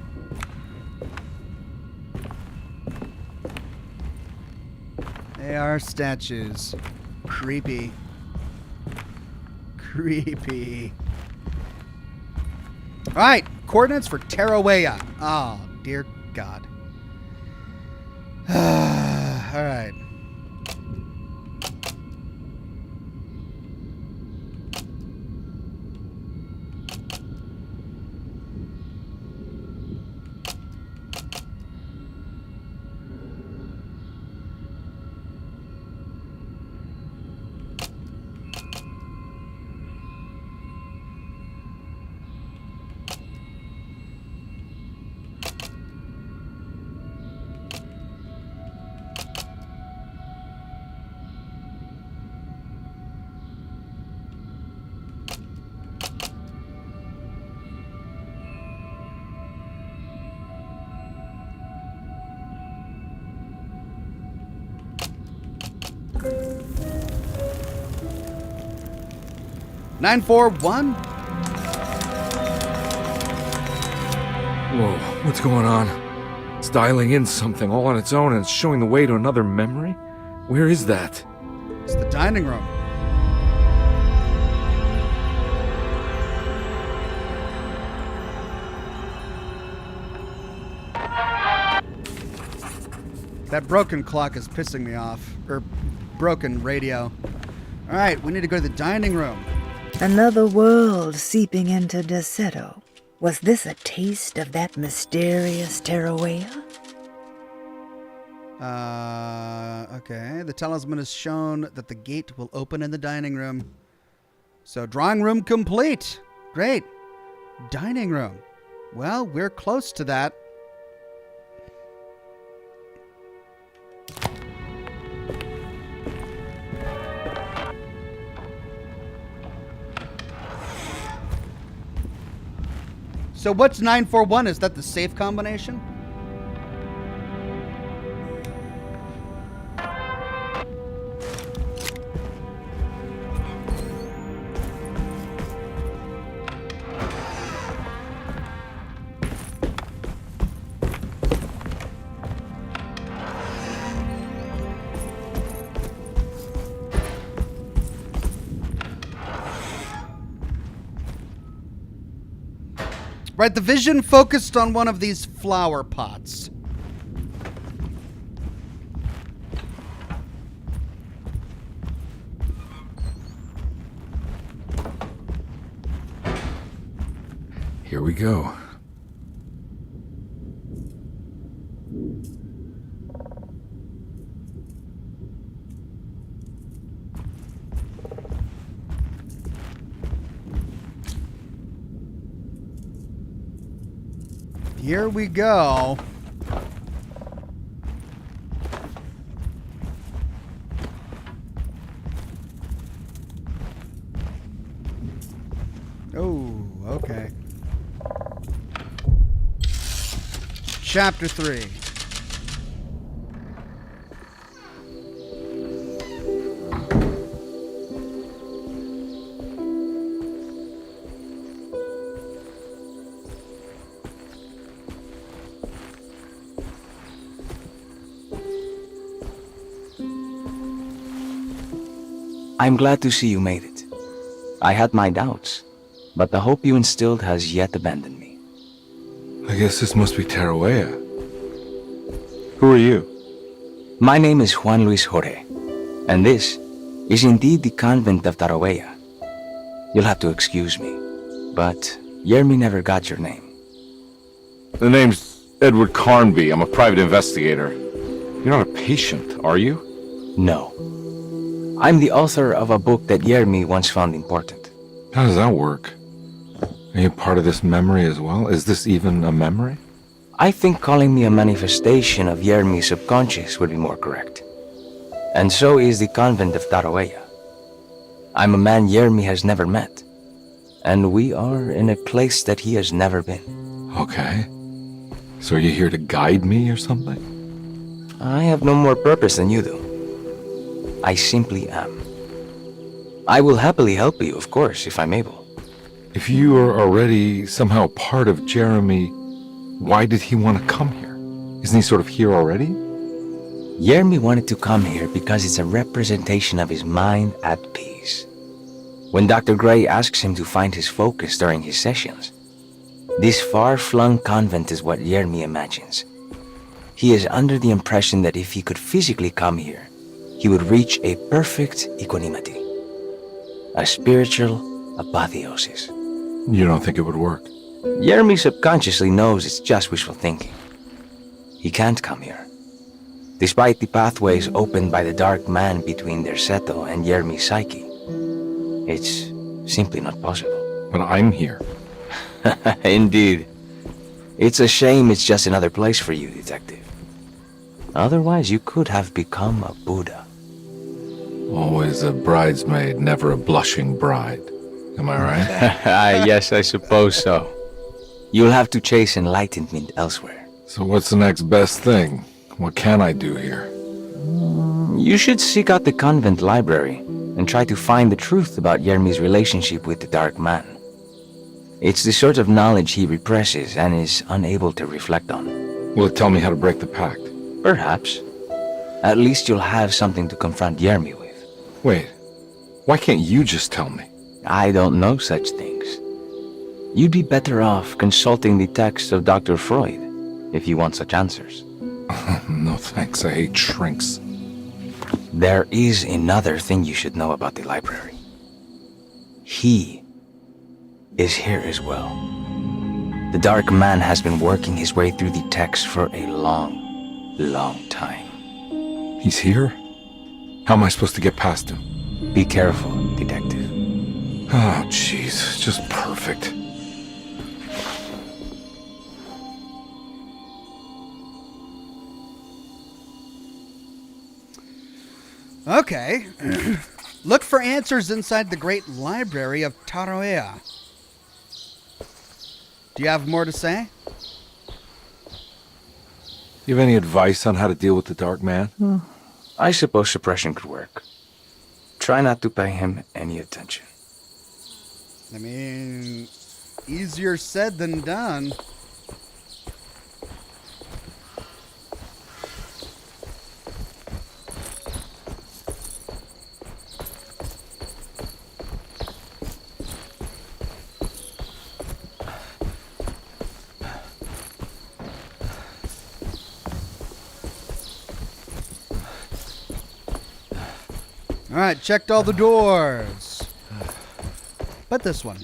They are statues. Creepy. Creepy. Alright, coordinates for Tarawea. Oh, dear God. Alright. 941. Whoa, what's going on? It's dialing in something all on its own and it's showing the way to another memory? Where is that? It's the dining room. That broken clock is pissing me off. Or broken radio. Alright, we need to go to the dining room. Another world seeping into Deseto. Was this a taste of that mysterious Terrawea? Okay. The talisman has shown that the gate will open in the dining room. So, drawing room complete. Great. Dining room. Well, we're close to that. So what's 941? Is that the safe combination? Right, the vision focused on one of these flower pots. Here we go. Here we go. Oh, okay. Chapter 3. I'm glad to see you made it. I had my doubts, but the hope you instilled has yet abandoned me. I guess this must be Terrawea. Who are you? My name is Juan Luis Jorge, and this is indeed the convent of Terrawea. You'll have to excuse me, but Yermi never got your name. The name's Edward Carnby. I'm a private investigator. You're not a patient, are you? No. I'm the author of a book that Yermi once found important. How does that work? Are you part of this memory as well? Is this even a memory? I think calling me a manifestation of Yermi's subconscious would be more correct. And so is the convent of Terrawea. I'm a man Yermi has never met, and we are in a place that he has never been. Okay. So are you here to guide me or something? I have no more purpose than you do. I simply am. I will happily help you, of course, if I'm able. If you are already somehow part of Jeremy, why did he want to come here? Isn't he sort of here already? Yermi wanted to come here because it's a representation of his mind at peace. When Dr. Gray asks him to find his focus during his sessions, this far-flung convent is what Yermi imagines. He is under the impression that if he could physically come here, he would reach a perfect equanimity, a spiritual apotheosis. You don't think it would work? Yermi subconsciously knows it's just wishful thinking. He can't come here. Despite the pathways opened by the dark man between Derceto and Yermi's psyche, it's simply not possible. But I'm here. Indeed. It's a shame it's just another place for you, Detective. Otherwise, you could have become a Buddha. Always a bridesmaid, never a blushing bride. Am I right? Yes, I suppose so. You'll have to chase enlightenment elsewhere. So what's the next best thing? What can I do here? You should seek out the convent library and try to find the truth about Yermi's relationship with the Dark Man. It's the sort of knowledge he represses and is unable to reflect on. Will it tell me how to break the pact? Perhaps. At least you'll have something to confront Yermi with. Wait, why can't you just tell me? I don't know such things. You'd be better off consulting the text of Dr. Freud if you want such answers. No thanks, I hate shrinks. There is another thing you should know about the library. He is here as well. The Dark Man has been working his way through the text for a long time. He's here? How am I supposed to get past him? Be careful, Detective. Oh, jeez, just perfect. Okay. Look for answers inside the great library of Taroea. Do you have more to say? You have any advice on how to deal with the Dark Man? I suppose suppression could work. Try not to pay him any attention. I mean, easier said than done. All right, checked all the doors. But this one.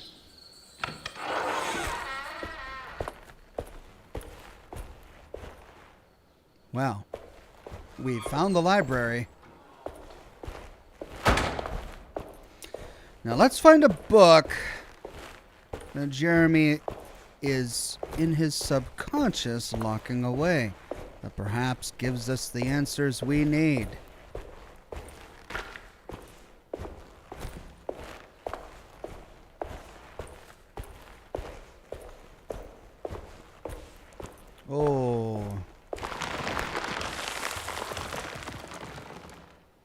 Well, we found the library. Now let's find a book that Jeremy is in his subconscious locking away, that perhaps gives us the answers we need. Oh.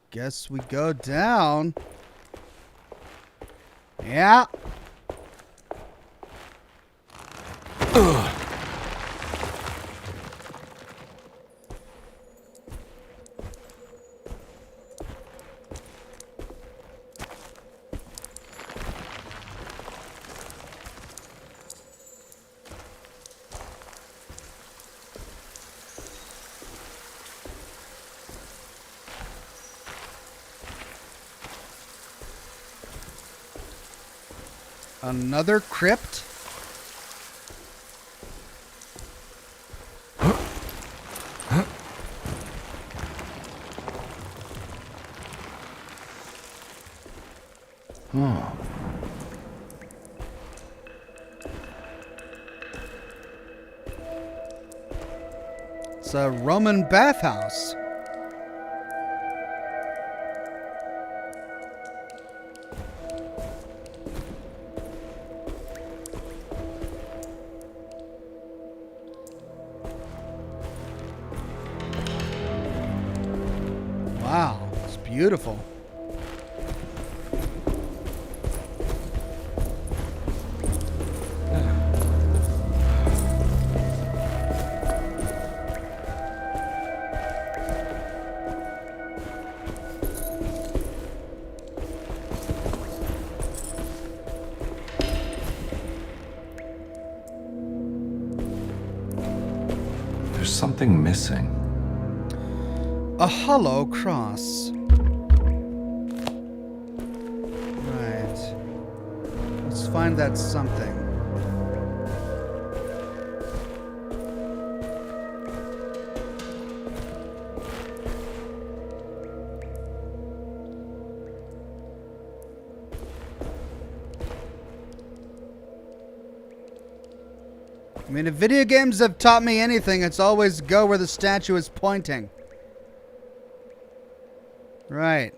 Guess we go down. Yeah. Another crypt? It's a Roman bathhouse. Wow, it's beautiful. There's something missing. A hollow cross. Right. Let's find that something. I mean, if video games have taught me anything, it's always go where the statue is pointing. Right.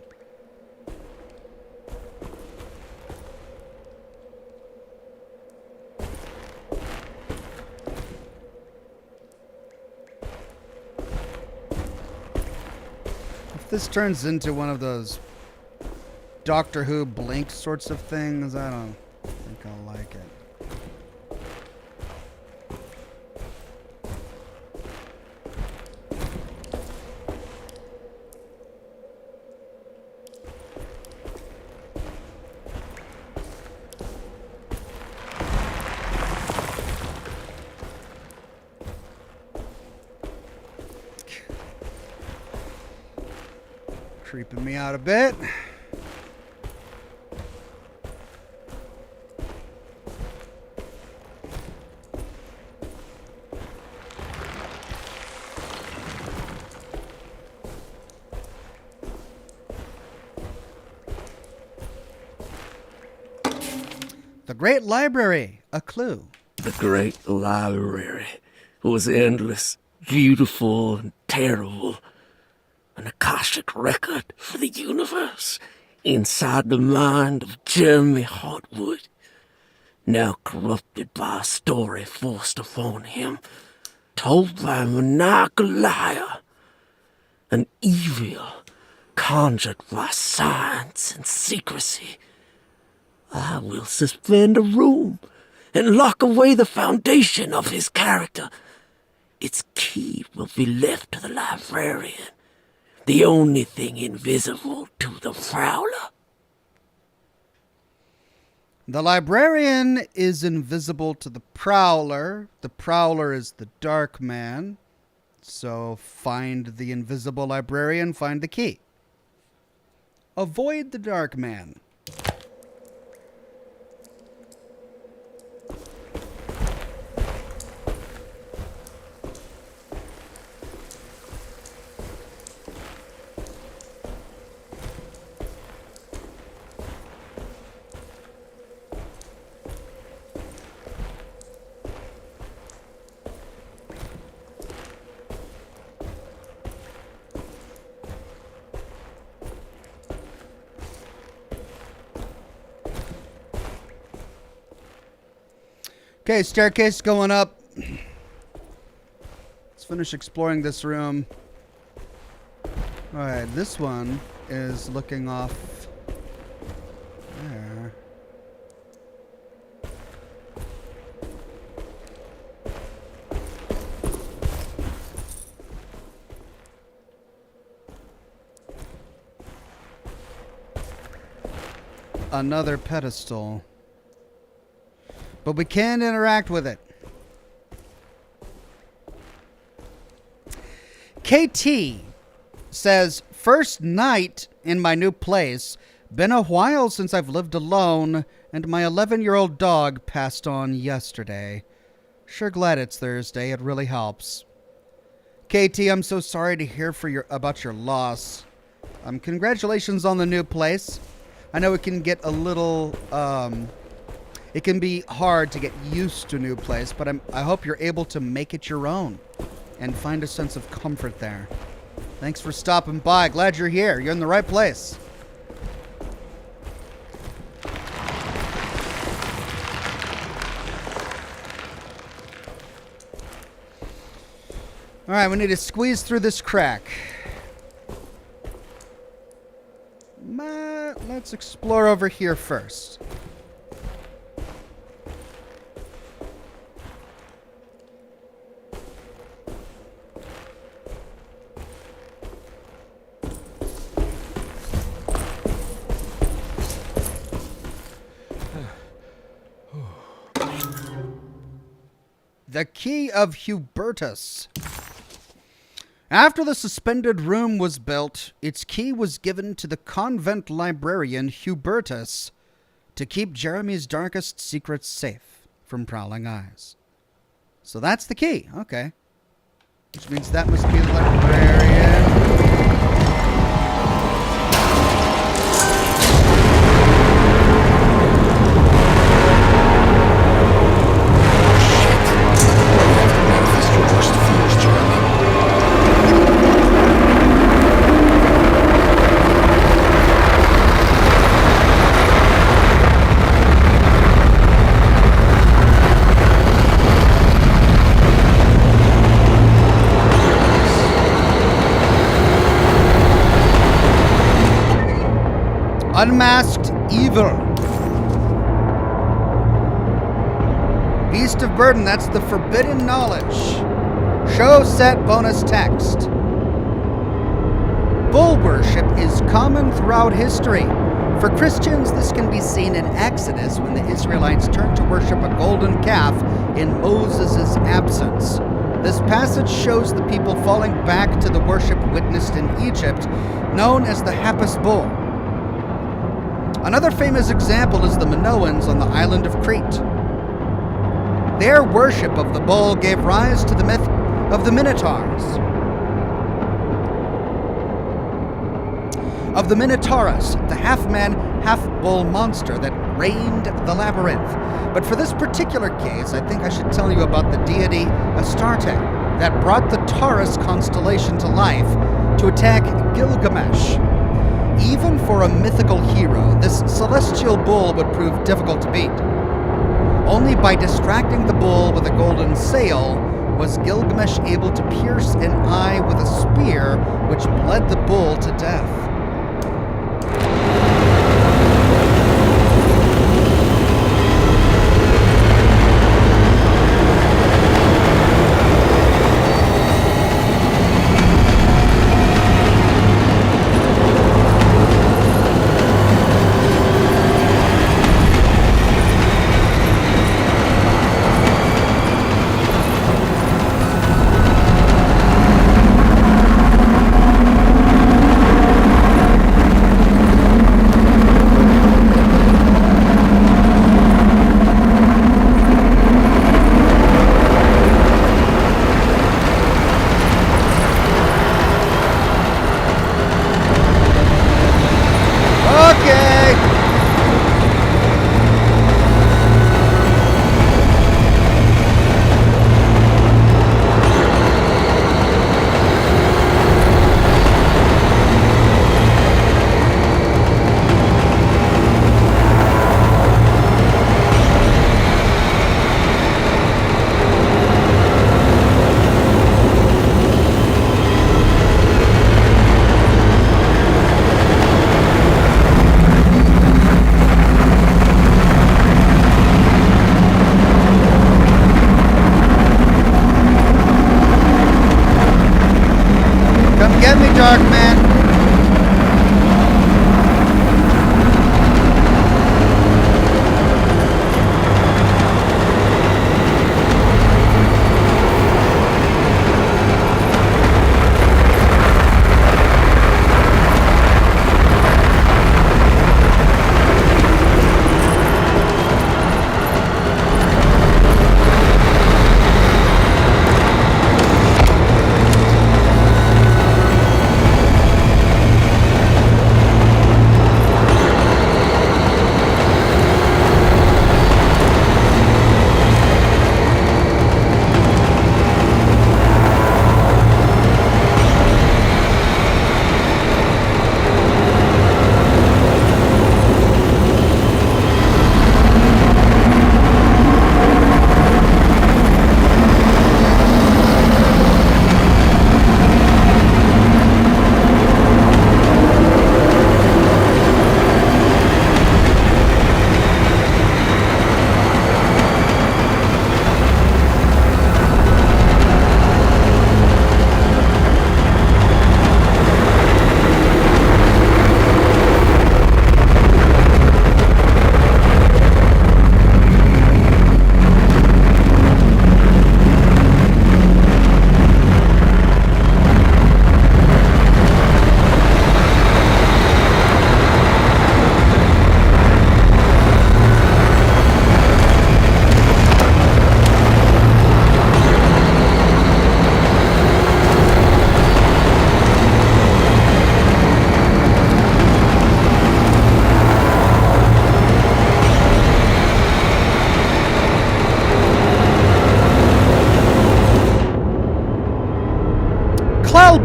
If this turns into one of those Doctor Who Blink sorts of things. I don't think I'll like it. Creeping me out a bit. The Great Library, a clue. The great library was endless, beautiful, and terrible. An Akashic record for the universe inside the mind of Jeremy Hartwood, now corrupted by a story forced upon him, told by a maniacal liar, an evil conjured by science and secrecy. I will suspend a room and lock away the foundation of his character. Its key will be left to the librarian, the only thing invisible to the Prowler. The librarian is invisible to the Prowler. The Prowler is the Dark Man. So find the invisible librarian, find the key. Avoid the Dark Man. Okay, staircase going up. Let's finish exploring this room. Alright, this one is looking off there. Another pedestal. But we can interact with it. KT says, first night in my new place. Been a while since I've lived alone, and my 11-year-old dog passed on yesterday. Sure glad it's Thursday. It really helps. KT, I'm so sorry to hear about your loss. Congratulations on the new place. I know it can get a little... It can be hard to get used to a new place, but I hope you're able to make it your own and find a sense of comfort there. Thanks for stopping by. Glad you're here. You're in the right place. All right, we need to squeeze through this crack. Let's explore over here first. The Key of Hubertus. After the suspended room was built, its key was given to the convent librarian Hubertus to keep Jeremy's darkest secrets safe from prowling eyes. So that's the key. Okay. Which means that must be the librarian. Unmasked Evil. Beast of Burden, that's the Forbidden Knowledge. Show set bonus text. Bull worship is common throughout history. For Christians, this can be seen in Exodus when the Israelites turned to worship a golden calf in Moses' absence. This passage shows the people falling back to the worship witnessed in Egypt, known as the Hapas bull. Another famous example is the Minoans on the island of Crete. Their worship of the bull gave rise to the myth of the Minotaurs. Of the Minotaurus, the half-man, half-bull monster that reigned the labyrinth. But for this particular case, I think I should tell you about the deity Astarte that brought the Taurus constellation to life to attack Gilgamesh. Even for a mythical hero, this celestial bull would prove difficult to beat. Only by distracting the bull with a golden sail was Gilgamesh able to pierce an eye with a spear, which bled the bull to death. Get me, Dark Man.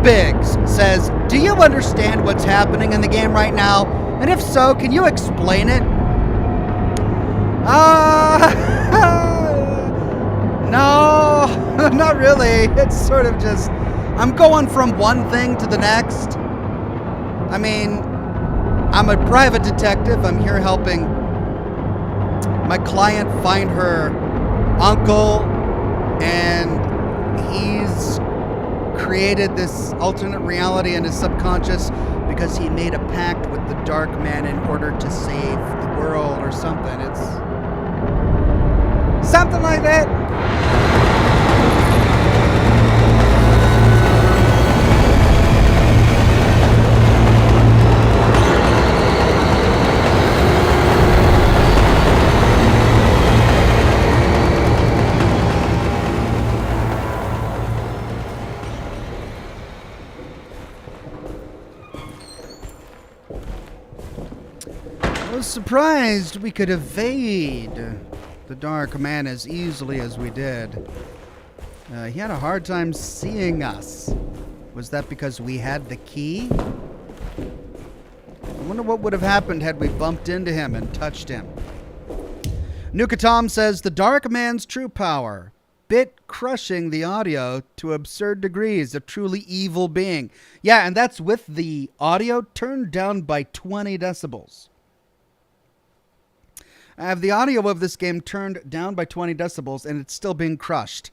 Biggs says, do you understand what's happening in the game right now? And if so, can you explain it? No, not really. It's sort of just, I'm going from one thing to the next. I mean, I'm a private detective. I'm here helping my client find her uncle, and he's created this alternate reality in his subconscious because he made a pact with the Dark Man in order to save the world or something. It's something like that. I was surprised we could evade the Dark Man as easily as we did. He had a hard time seeing us. Was that because we had the key? I wonder what would have happened had we bumped into him and touched him. Nuka Tom says the Dark Man's true power, bit crushing the audio to absurd degrees, a truly evil being. Yeah, and that's with the audio turned down by 20 decibels. I have the audio of this game turned down by 20 decibels, and it's still being crushed.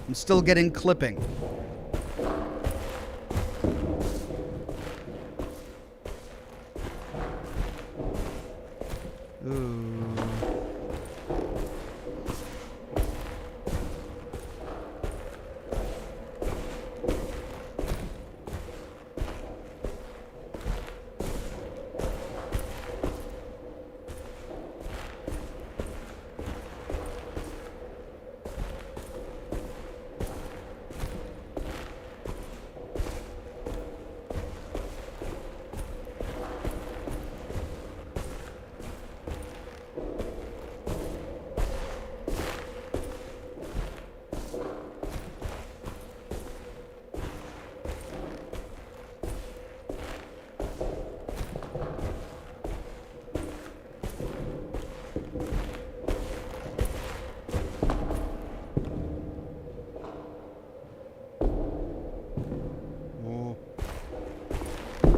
I'm still getting clipping. Ooh.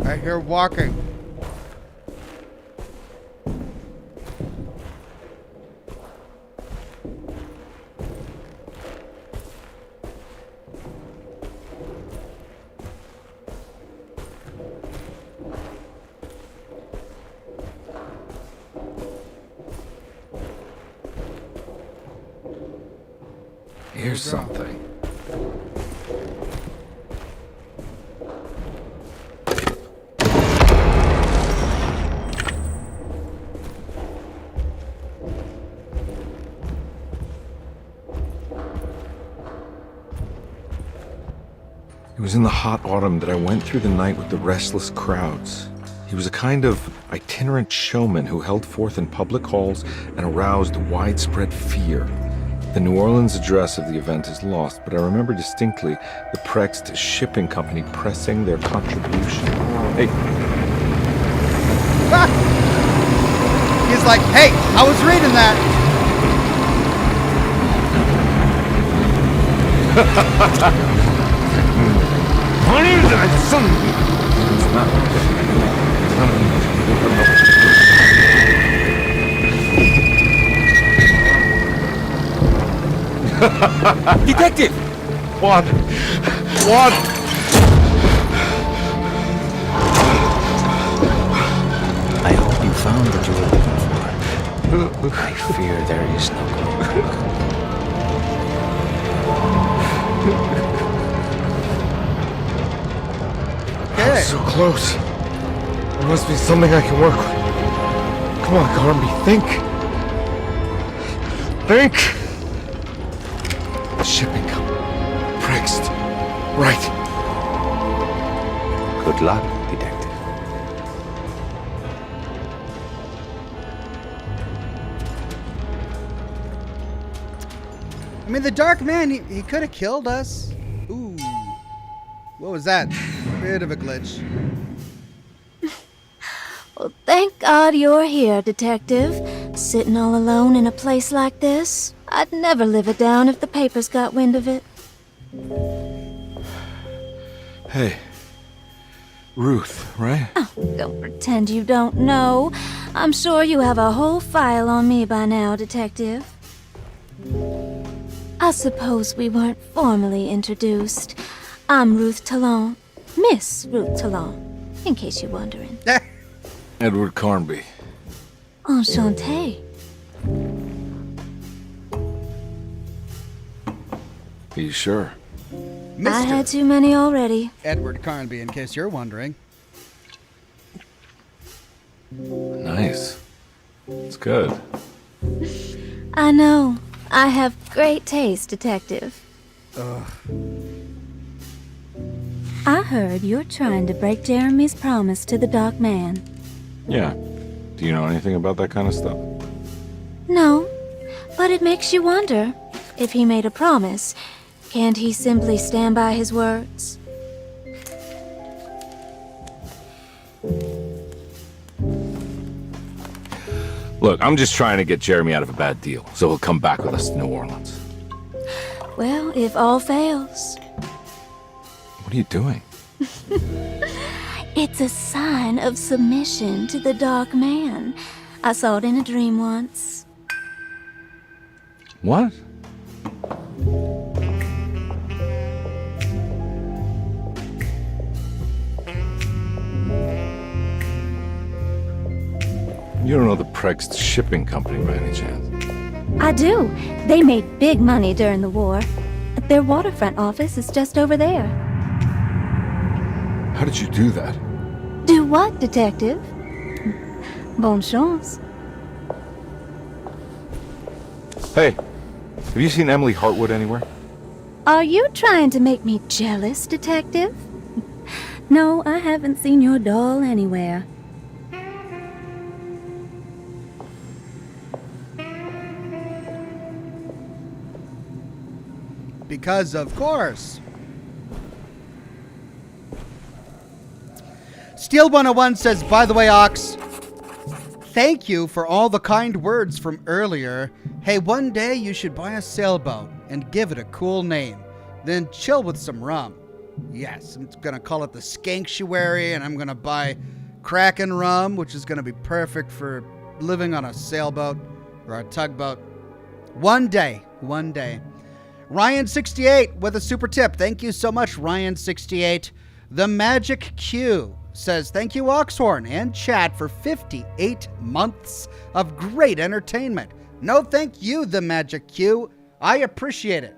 I hear walking. Here's something. It was in the hot autumn that I went through the night with the restless crowds. He was a kind of itinerant showman who held forth in public halls and aroused widespread fear. The New Orleans address of the event is lost, but I remember distinctly the Prext shipping company pressing their contribution. Hey. He's like, hey, I was reading that. Detective! What? I hope you found what you were looking for. I fear there is no going back. Okay. So close. There must be something I can work with. Come on, Garmy, think. Shipping company. Prext. Right. Good luck, detective. I mean, the Dark Man, he could have killed us. Ooh. What was that? Bit of a glitch. Well, thank God you're here, Detective. Sitting all alone in a place like this. I'd never live it down if the papers got wind of it. Hey. Ruth, right? Don't pretend you don't know. I'm sure you have a whole file on me by now, Detective. I suppose we weren't formally introduced. I'm Ruth Talon. Miss Ruth Talon, in case you're wondering. Edward Carnby. Enchanté. Are you sure? I had too many already. Edward Carnby, in case you're wondering. Nice. It's good. I know. I have great taste, Detective. I heard you're trying to break Jeremy's promise to the Dark Man. Yeah. Do you know anything about that kind of stuff? No, but it makes you wonder. If he made a promise, can't he simply stand by his words? Look, I'm just trying to get Jeremy out of a bad deal, so he'll come back with us to New Orleans. Well, if all fails, What are you doing? it's a sign of submission to the Dark Man. I saw it in a dream once. What? You don't know the Preg's shipping company by any chance? I do. They made big money during the war. Their waterfront office is just over there. How did you do that? Do what, Detective? Bonne chance. Hey, have you seen Emily Hartwood anywhere? Are you trying to make me jealous, Detective? No, I haven't seen your doll anywhere. Because, of course. Steel 101 says, by the way, Ox, thank you for all the kind words from earlier. Hey, one day you should buy a sailboat and give it a cool name. Then chill with some rum. Yes, I'm going to call it the Skanktuary, and I'm going to buy Kraken rum, which is going to be perfect for living on a sailboat or a tugboat. One day. Ryan68 with a super tip. Thank you so much, Ryan68. The Magic Q says, thank you, Oxhorn and chat, for 58 months of great entertainment. No, thank you, The Magic Q. I appreciate it.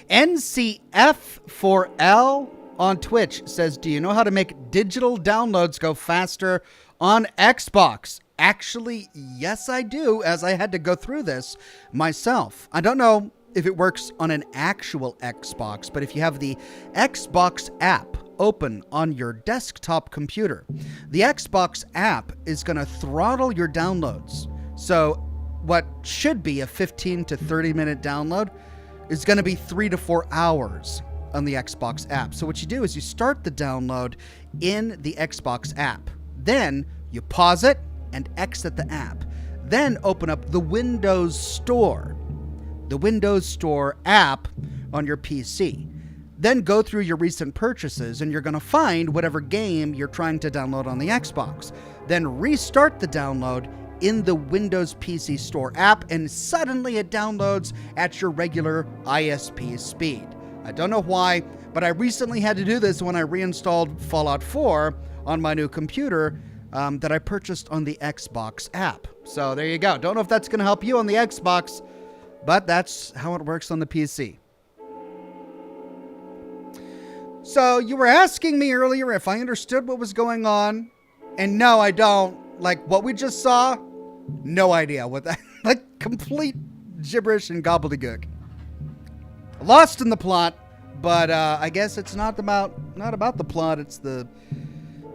NCF4L on Twitch says, do you know how to make digital downloads go faster on Xbox? Actually, yes, I do, as I had to go through this myself. I don't know if it works on an actual Xbox, but if you have the Xbox app open on your desktop computer, the Xbox app is going to throttle your downloads. So what should be a 15 to 30 minute download is going to be 3 to 4 hours on the Xbox app. So what you do is you start the download in the Xbox app. Then you pause it and exit the app. Then open up the Windows Store app on your PC. Then go through your recent purchases and you're going to find whatever game you're trying to download on the Xbox. Then restart the download in the Windows PC Store app, and suddenly it downloads at your regular ISP speed. I don't know why, but I recently had to do this when I reinstalled Fallout 4 on my new computer that I purchased on the Xbox app. So there you go. Don't know if that's going to help you on the Xbox, but that's how it works on the PC. So you were asking me earlier if I understood what was going on, and no, I don't. Like what we just saw, no idea what that, like complete gibberish and gobbledygook. Lost in the plot, but I guess it's not about the plot, it's the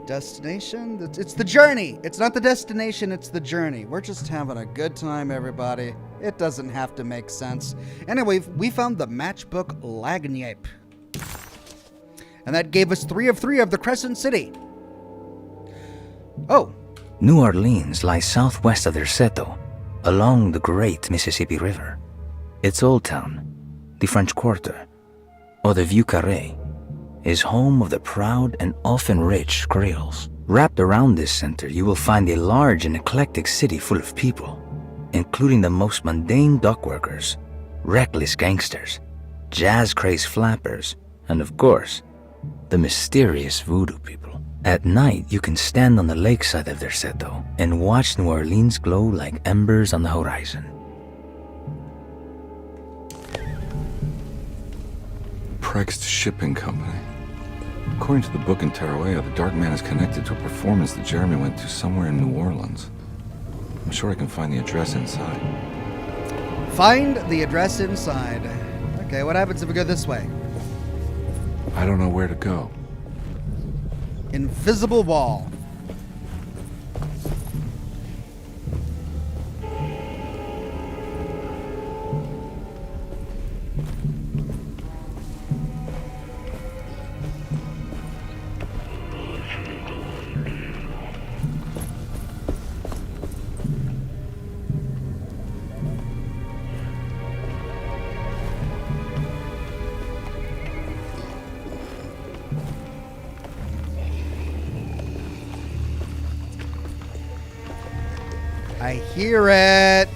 destination. It's the journey. It's not the destination, it's the journey. We're just having a good time, everybody. It doesn't have to make sense. Anyway, we found the matchbook Lagniape. And that gave us 3 of 3 of the Crescent City. Oh. New Orleans lies southwest of Derceto, along the great Mississippi River. It's Old Town, the French Quarter, or the Vieux Carré, is home of the proud and often rich Creoles. Wrapped around this center, you will find a large and eclectic city full of people, including the most mundane dock workers, reckless gangsters, jazz-crazed flappers, and of course, the mysterious voodoo people. At night, you can stand on the lakeside of their settlement and watch New Orleans glow like embers on the horizon. Prext Shipping Company. According to the book in Tarawea, the Dark Man is connected to a performance that Jeremy went to somewhere in New Orleans. I'm sure I can find the address inside. Find the address inside. Okay, what happens if we go this way? I don't know where to go. Invisible wall. I hear it.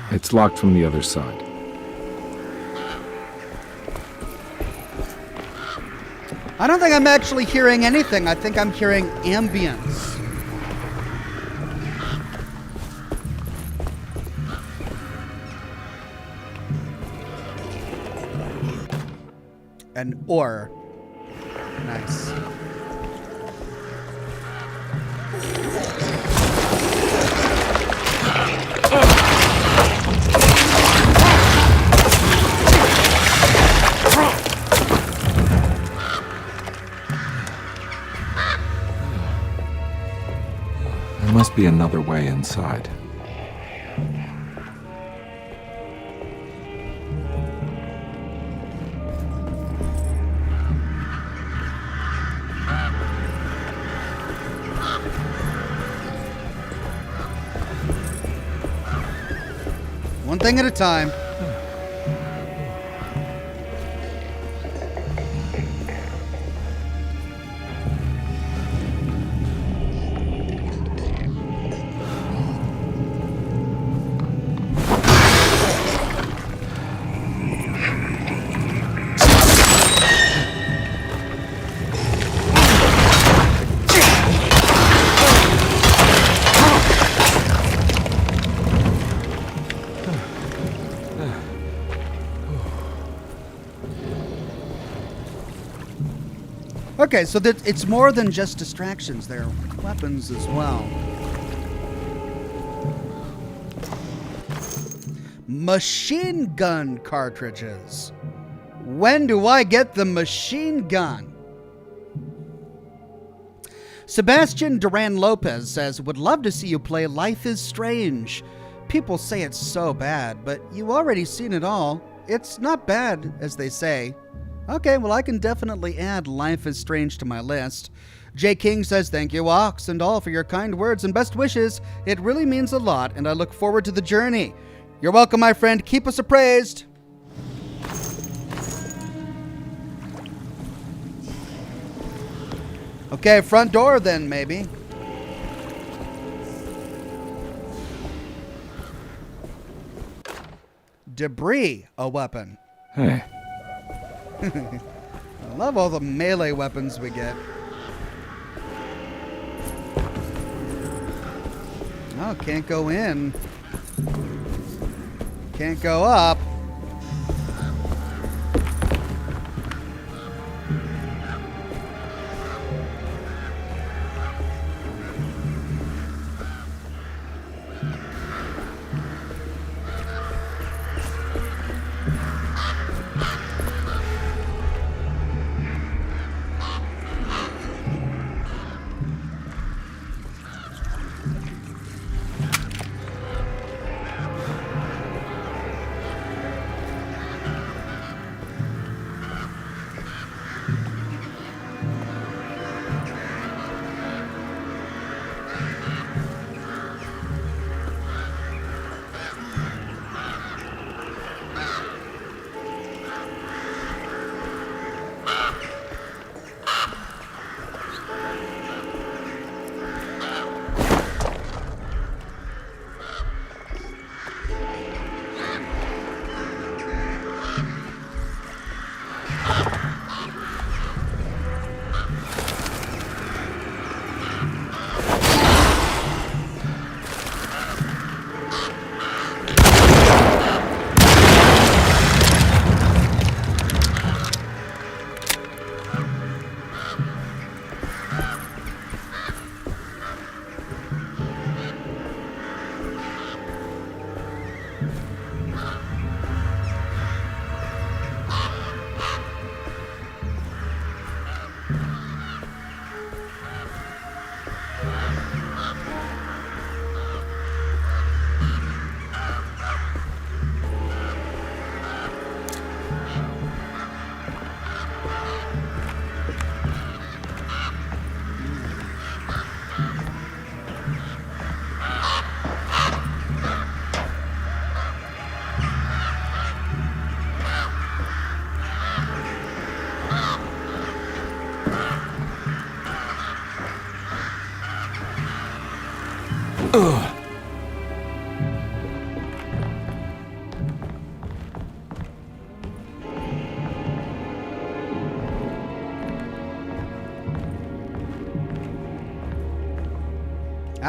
It's locked from the other side. I don't think I'm actually hearing anything. I think I'm hearing ambience. An oar. Nice. There must be another way inside. One thing at a time. Okay, so it's more than just distractions. There are weapons as well. Machine gun cartridges. When do I get the machine gun? Sebastian Duran Lopez says, would love to see you play Life is Strange. People say it's so bad, but you already seen it all. It's not bad, as they say. Okay, well, I can definitely add Life is Strange to my list. Jay King says, thank you, Ox, and all for your kind words and best wishes. It really means a lot, and I look forward to the journey. You're welcome, my friend. Keep us appraised. Okay, front door then, maybe. Debris, a weapon. Hey, I love all the melee weapons we get. Oh, can't go in. Can't go up.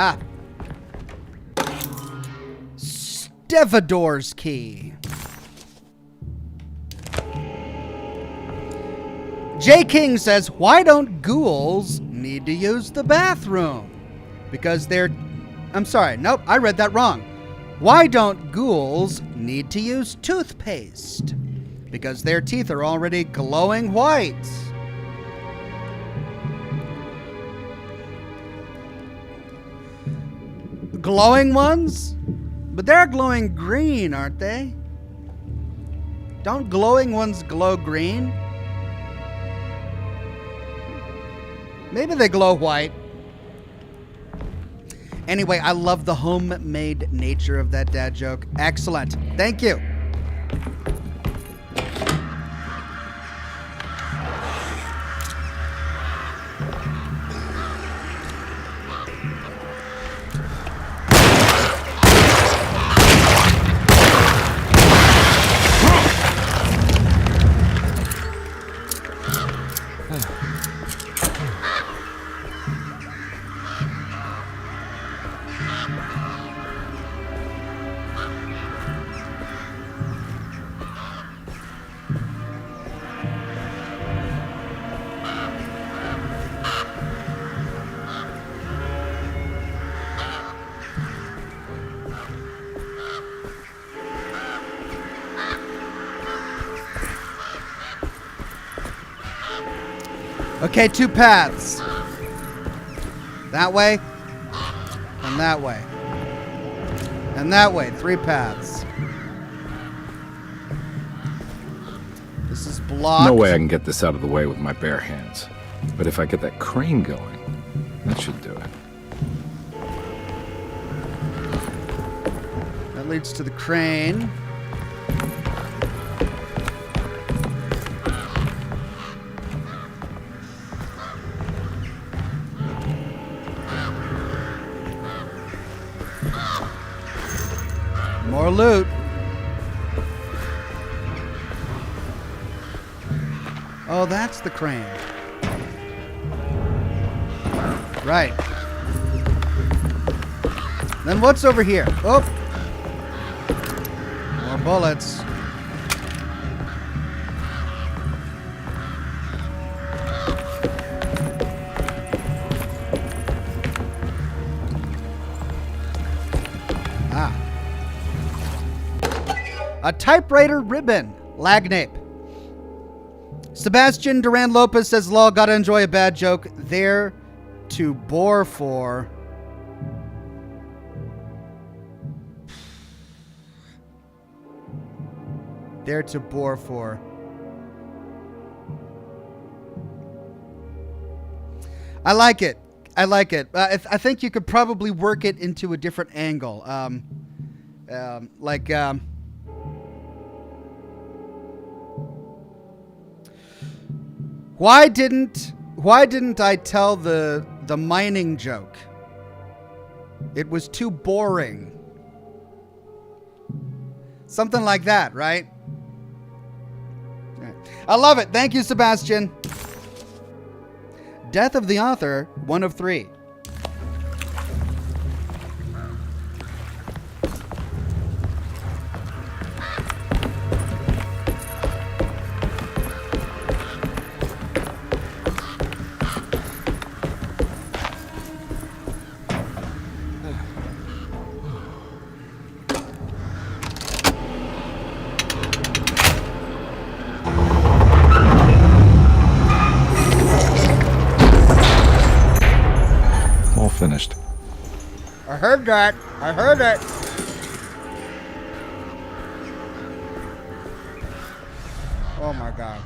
Ah. Stevedores key. J. King says, why don't ghouls need to use the bathroom? Because they're... I'm sorry. Nope, I read that wrong. Why don't ghouls need to use toothpaste? Because their teeth are already glowing white. Glowing ones? But they're glowing green, aren't they? Don't glowing ones glow green? Maybe they glow white. Anyway, I love the homemade nature of that dad joke. Excellent. Thank you. Okay, two paths. That way, and that way. And that way, three paths. This is blocked. No way I can get this out of the way with my bare hands. But if I get that crane going, that should do it. That leads to the crane. More loot. Oh, that's the crane. Right. Then what's over here? Oh! More bullets. Ah. A typewriter ribbon. Lagnape. Sebastian Duran Lopez says, lol, gotta enjoy a bad joke. There to bore for. There to bore for. I like it. I like it. I think you could probably work it into a different angle. Why didn't I tell the mining joke? It was too boring. Something like that, right? I love it. Thank you, Sebastian. Death of the author, 1 of 3. Finished. I heard that. I heard it. Oh my God.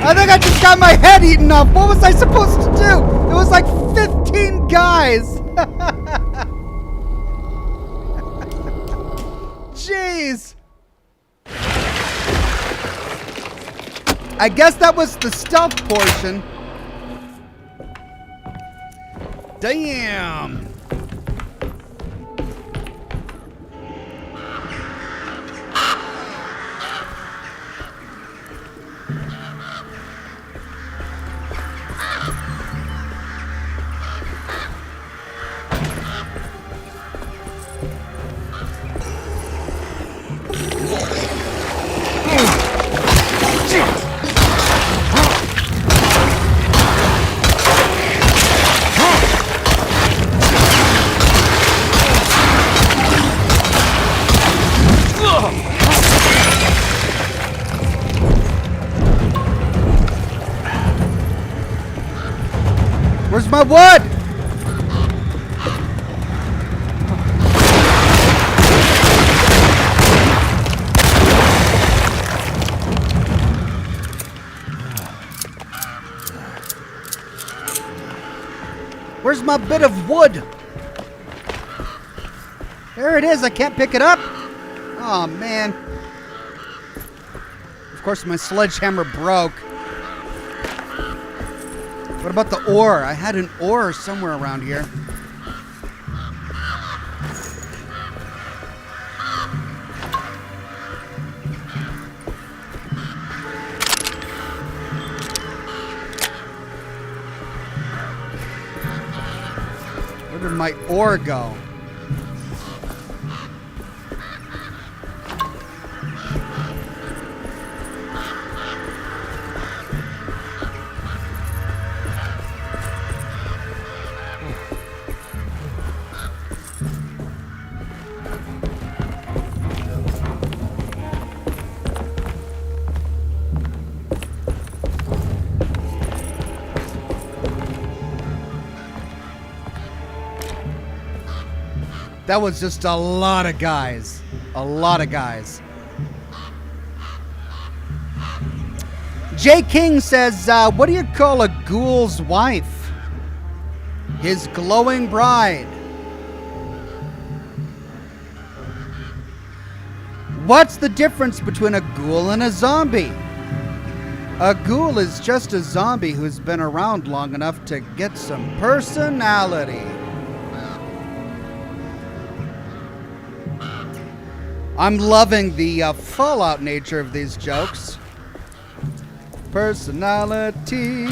I think I just got my head eaten up. What was I supposed to do? It was like 15 guys. Jeez. I guess that was the stealth portion. Damn. Where's my wood? Where's my bit of wood? There it is. I can't pick it up. Oh, man. Of course, my sledgehammer broke. What about the ore? I had an ore somewhere around here. Where did my ore go? That was just a lot of guys. A lot of guys. Jay King says, what do you call a ghoul's wife? His glowing bride. What's the difference between a ghoul and a zombie? A ghoul is just a zombie who's been around long enough to get some personality. I'm loving the Fallout nature of these jokes. Personality.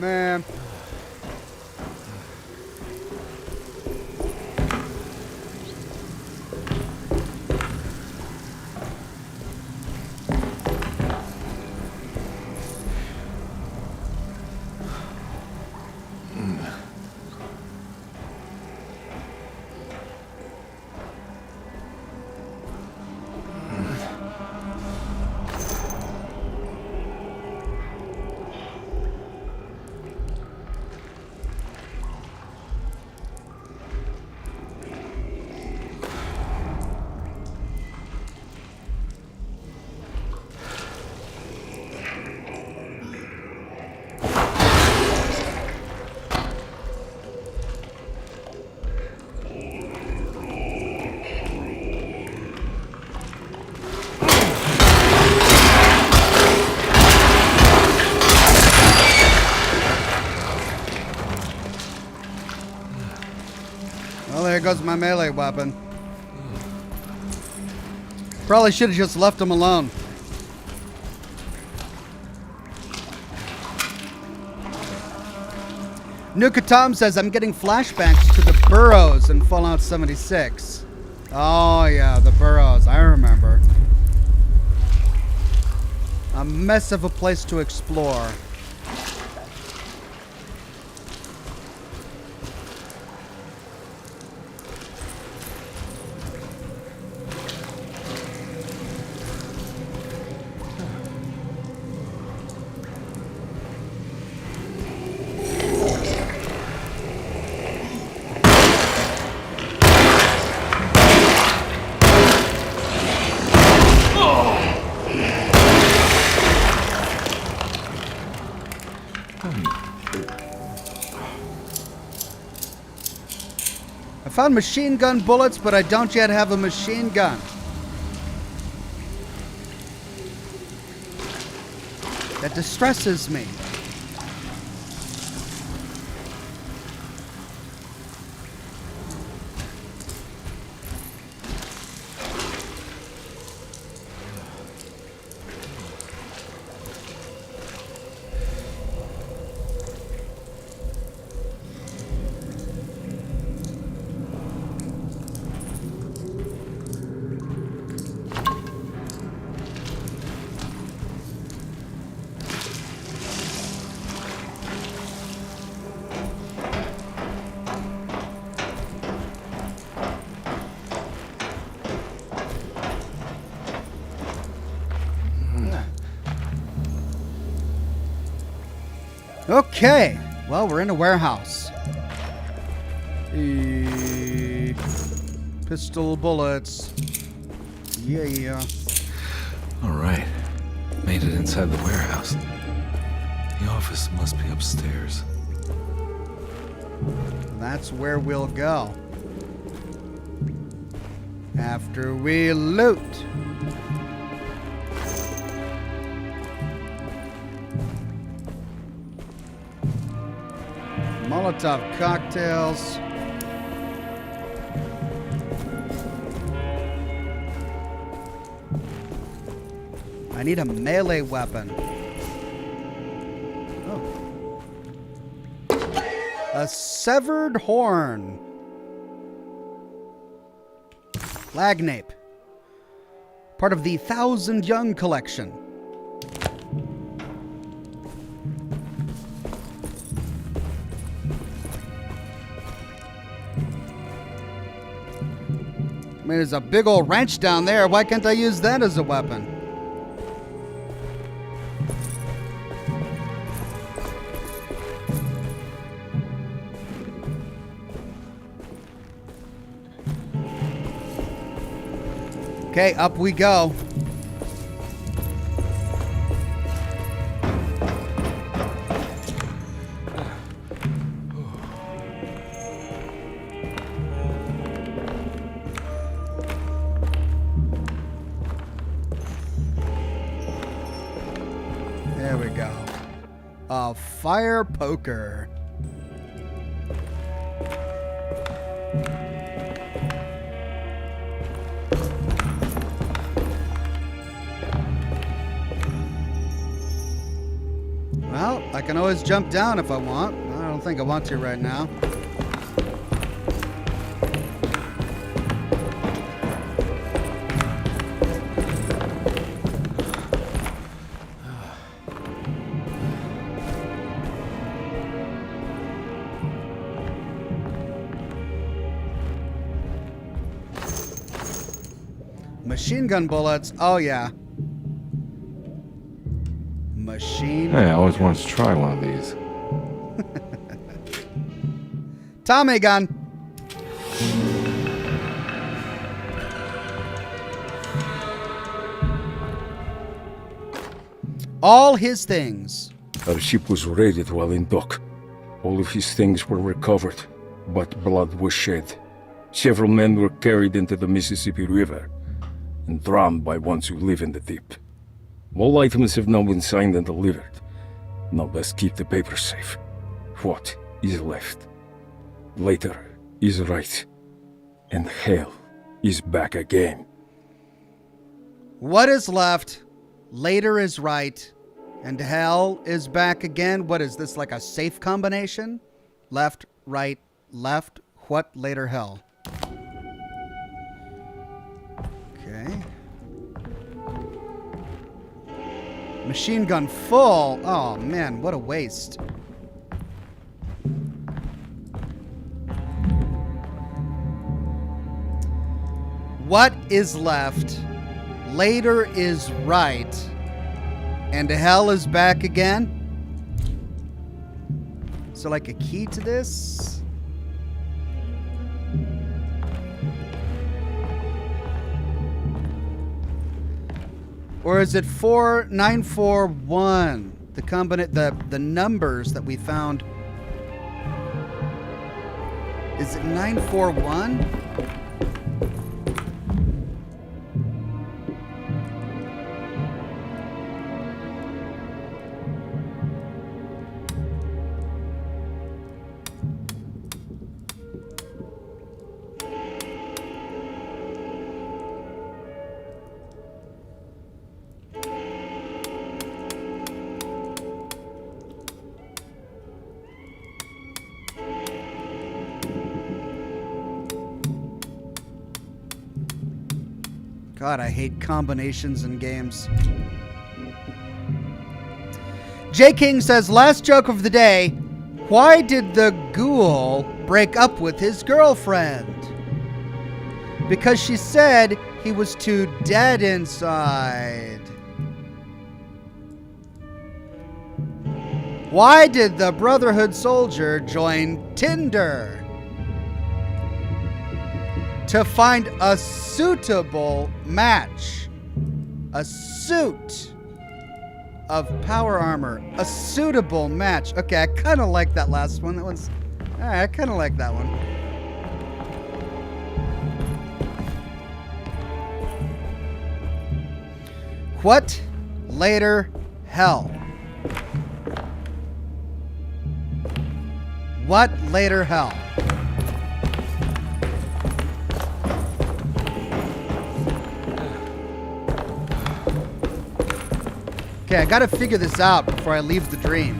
Man. Well, there goes my melee weapon. Probably should have just left him alone. Nuka Tom says, I'm getting flashbacks to the burrows in Fallout 76. Oh yeah, the burrows. I remember. A mess of a place to explore. I found machine gun bullets, but I don't yet have a machine gun. That distresses me. Okay, well, we're in a warehouse. Pistol bullets. Yeah. All right. Made it inside the warehouse. The office must be upstairs. That's where we'll go. After we loot. Molotov cocktails. I need a melee weapon. Oh. A severed horn. Lagnape. Part of the 1,000 Young collection. I mean, there's a big old wrench down there. Why can't I use that as a weapon? Okay, up we go. There we go. A fire poker. Well, I can always jump down if I want. I don't think I want to right now. Machine gun bullets. Oh, yeah. Machine. Hey, I always wanted to try one of these. Tommy gun. All his things. Our ship was raided while in dock. All of his things were recovered, but blood was shed. Several men were carried into the Mississippi River and drowned by ones who live in the deep. All items have now been signed and delivered. Now let's keep the papers safe. What is left? Later is right. And hell is back again. What is left? Later is right. And hell is back again. What is this, like a safe combination? Left, right, left. What? Later, hell. Okay. Machine gun full. Oh, man, what a waste. What is left? Later is right. And hell is back again? Is there like a key to this? Or is it 4941? The numbers that we found. Is it 941? God, I hate combinations in games. J. King says, last joke of the day. Why did the ghoul break up with his girlfriend? Because she said he was too dead inside. Why did the Brotherhood soldier join Tinder? To find a suitable match. A suit of power armor. A suitable match. Okay, I kind of like that last one. That one's... Alright, I kind of like that one. What later hell? What later hell? Okay, I gotta figure this out before I leave the dream.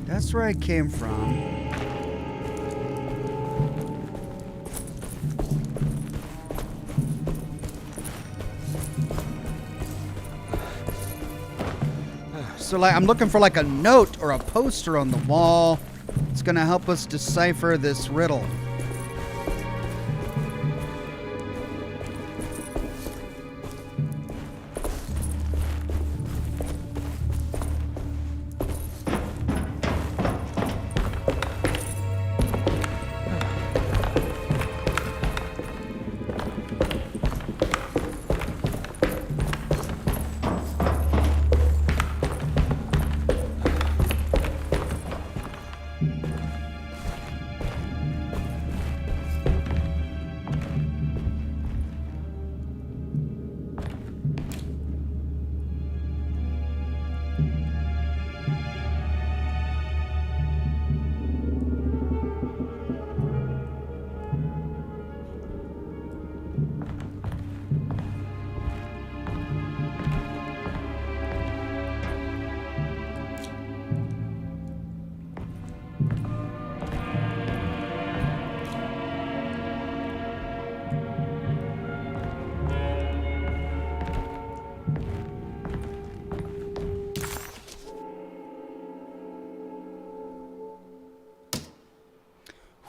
That's where I came from. So like I'm looking for like a note or a poster on the wall. It's gonna help us decipher this riddle.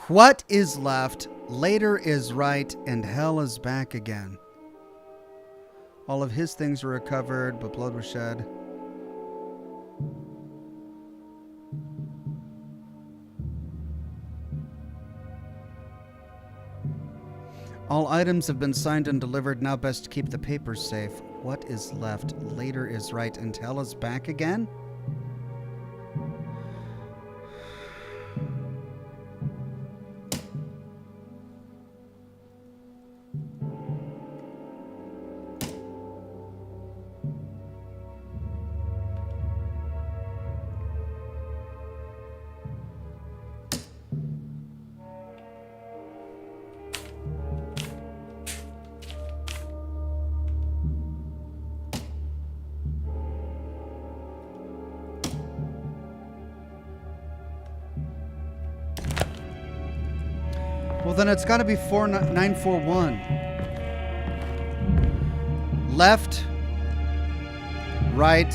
What is left, later is right, and hell is back again. All of his things were recovered, but blood was shed. All items have been signed and delivered. Now best keep the papers safe. What is left, later is right, and hell is back again? Well, then it's got to be 4941. Left, right.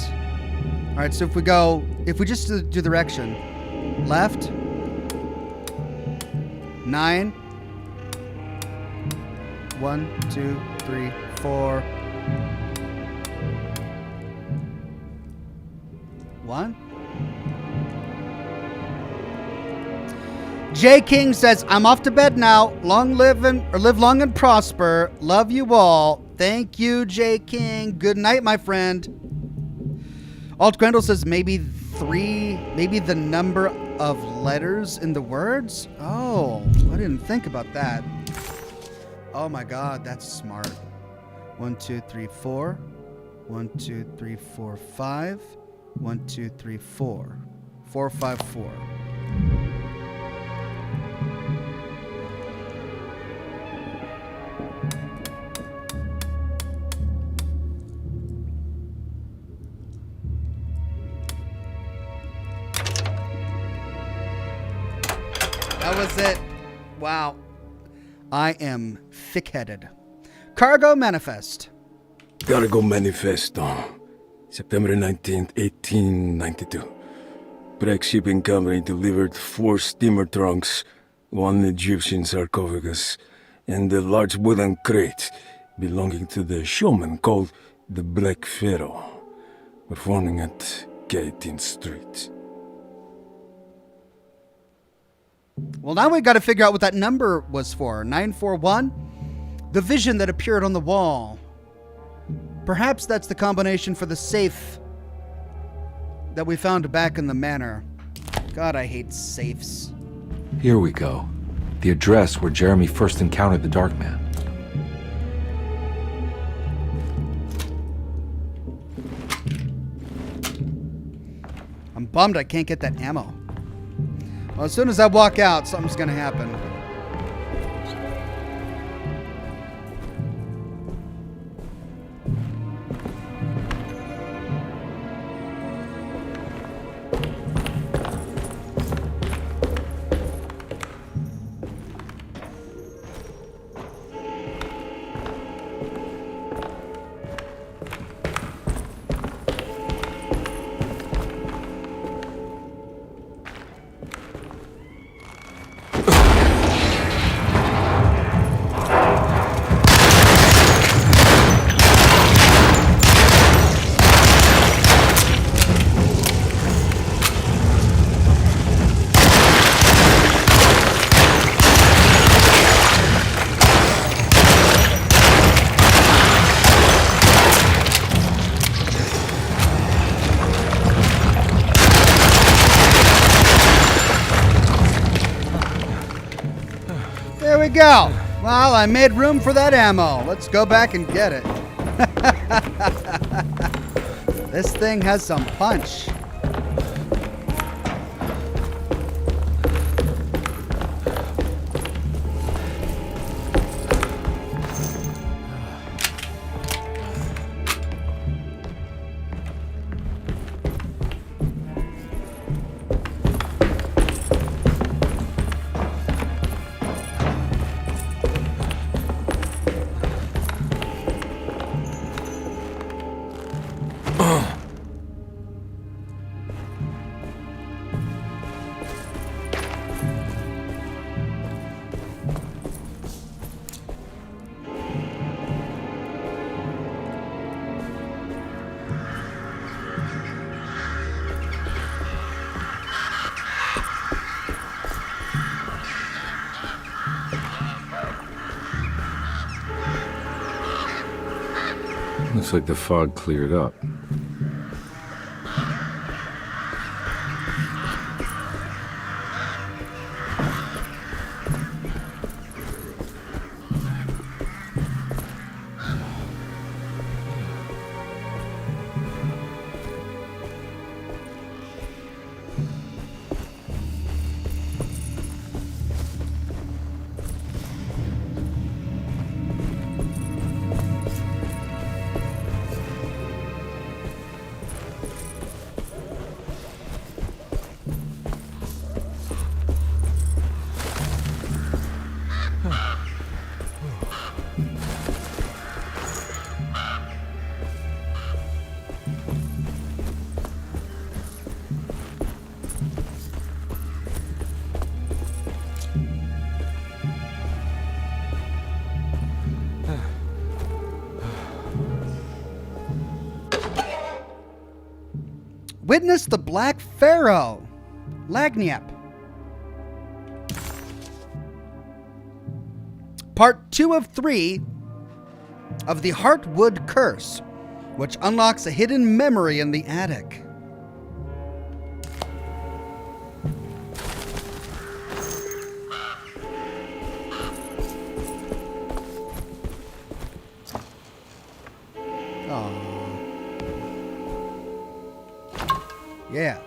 All right, so if we just do direction, left, 9, 1, 2, 3, 4, 1. J. King says, I'm off to bed now. Live long and prosper. Love you all. Thank you, J. King. Good night, my friend. Alt Grendel says maybe 3, maybe the number of letters in the words. Oh, I didn't think about that. Oh my God, that's smart. 1, 2, 3, 4. 1, 2, 3, 4, 5. 1, 2, 3, 4. 4, 5, 4. That was it. Wow. I am thick-headed. Cargo Manifest. Cargo Manifest on September 19th, 1892. Breck Shipping Company delivered 4 steamer trunks, 1 Egyptian sarcophagus, and a large wooden crate belonging to the showman called the Black Pharaoh, performing at 18th Street. Well, now we got to figure out what that number was for. 941? The vision that appeared on the wall. Perhaps that's the combination for the safe that we found back in the manor. God, I hate safes. Here we go. The address where Jeremy first encountered the Dark Man. bummed I can't get that ammo. Well, as soon as I walk out, something's gonna happen. There we go. Well, I made room for that ammo. Let's go back and get it. This thing has some punch. Looks like the fog cleared up. Witness the Black Pharaoh. Lagniappe. Part 2 of 3 of the Heartwood Curse, which unlocks a hidden memory in the attic. Yeah.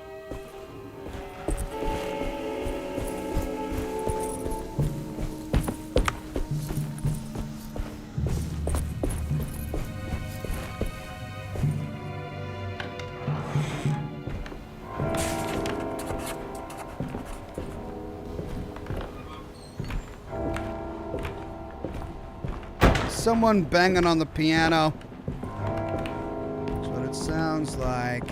Someone banging on the piano. That's what it sounds like.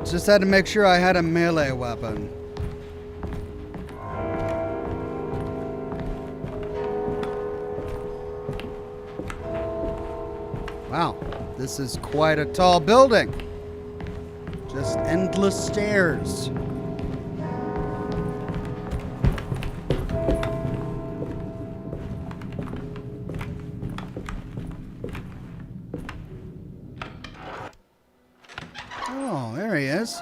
Just had to make sure I had a melee weapon. Wow, this is quite a tall building. Just endless stairs. Oh, there he is.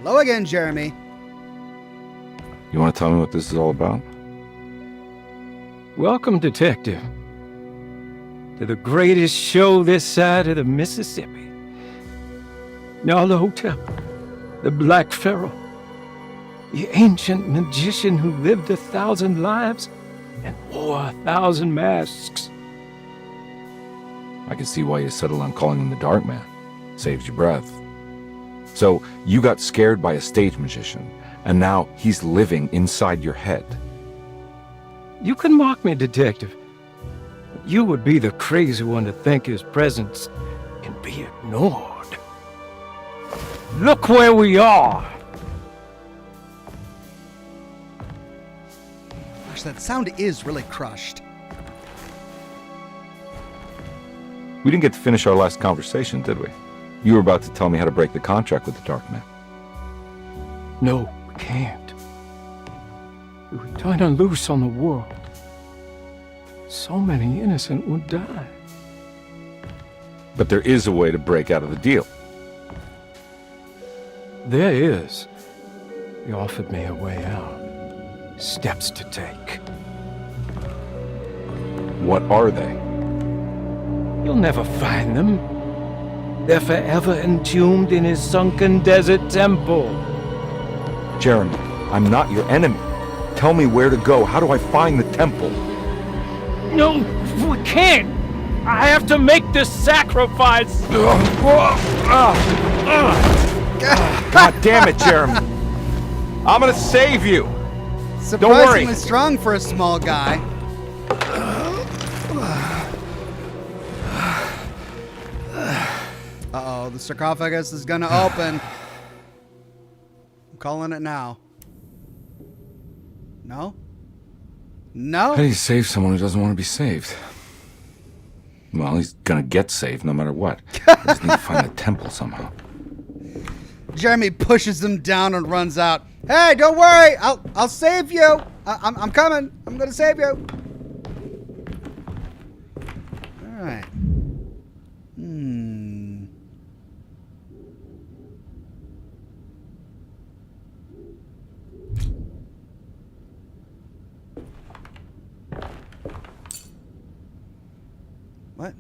Hello again, Jeremy. You want to tell me what this is all about? Welcome, Detective, to the greatest show this side of the Mississippi. Now the hotel, the Black Pharaoh, the ancient magician who lived 1,000 lives and wore 1,000 masks. I can see why you settled on calling him the Dark Man. Saves your breath. So, you got scared by a stage magician, and now he's living inside your head. You can mock me, Detective, but you would be the crazy one to think his presence can be ignored. Look where we are! Gosh, that sound is really crushed. We didn't get to finish our last conversation, did we? You were about to tell me how to break the contract with the Dark Man. No, we can't. We would turn her loose on the world. So many innocent would die. But there is a way to break out of the deal. There is. He offered me a way out. Steps to take. What are they? You'll never find them. They're forever entombed in his sunken desert temple. Jeremy, I'm not your enemy. Tell me where to go. How do I find the temple? No, we can't. I have to make this sacrifice. God damn it, Jeremy. I'm gonna save you. Surprisingly worry. strong for a small guy. Uh-oh, the sarcophagus is gonna open. I'm calling it now. No? No? How do you save someone who doesn't want to be saved? Well, he's gonna get saved no matter what. I just need to find the temple somehow. Jeremy pushes him down and runs out. Hey, don't worry. I'll save you. I'm coming. I'm gonna save you. All right. What?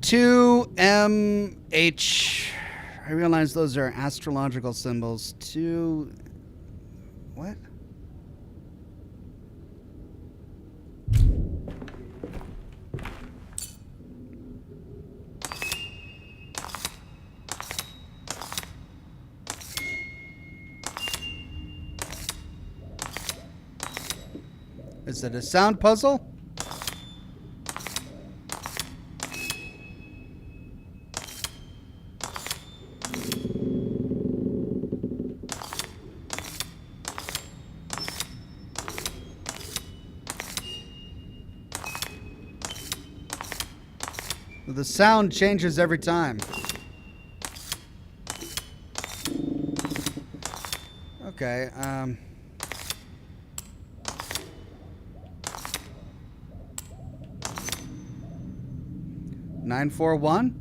$2MH. I realize those are astrological symbols. What? Is it a sound puzzle? The sound changes every time. Okay, 941.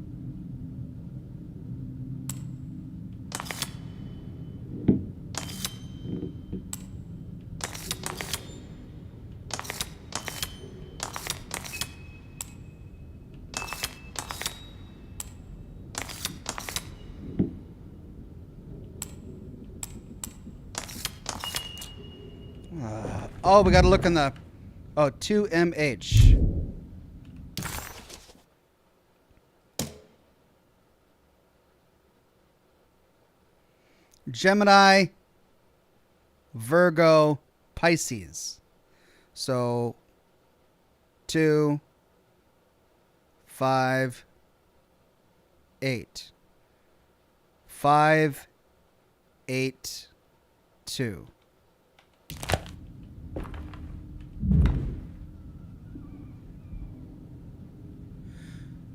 Oh, we got to look in the... Oh, 2MH. Gemini, Virgo, Pisces. So 2, 5, 8. 5, 8, 2.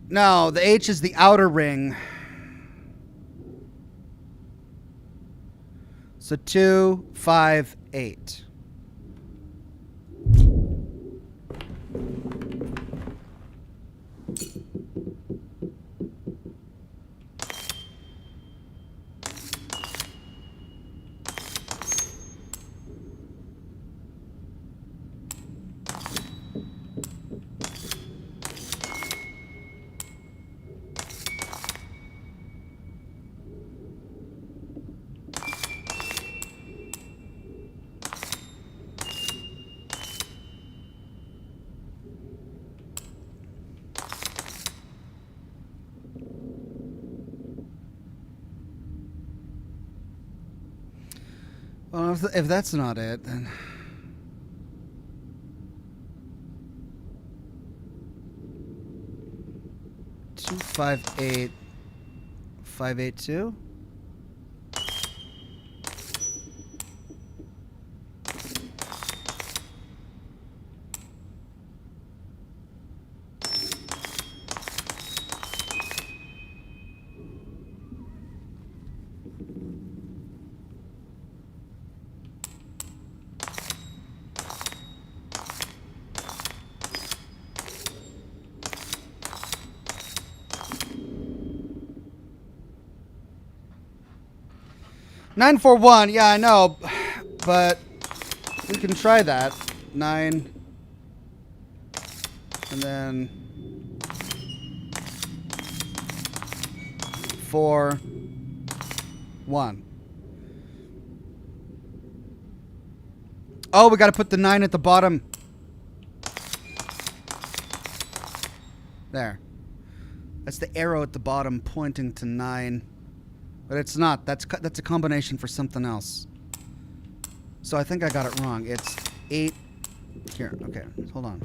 No, the H is the outer ring. So 2, 5, 8. Well, if that's not it, then... Two, 5, 8, 5, 8, 2? Nine, 4, 1. Yeah, I know, but we can try that. 9, and then 4, 1. Oh, we got to put the 9 at the bottom. There. That's the arrow at the bottom pointing to 9. But it's not. That's a combination for something else. So I think I got it wrong. It's 8. Here, okay. Hold on.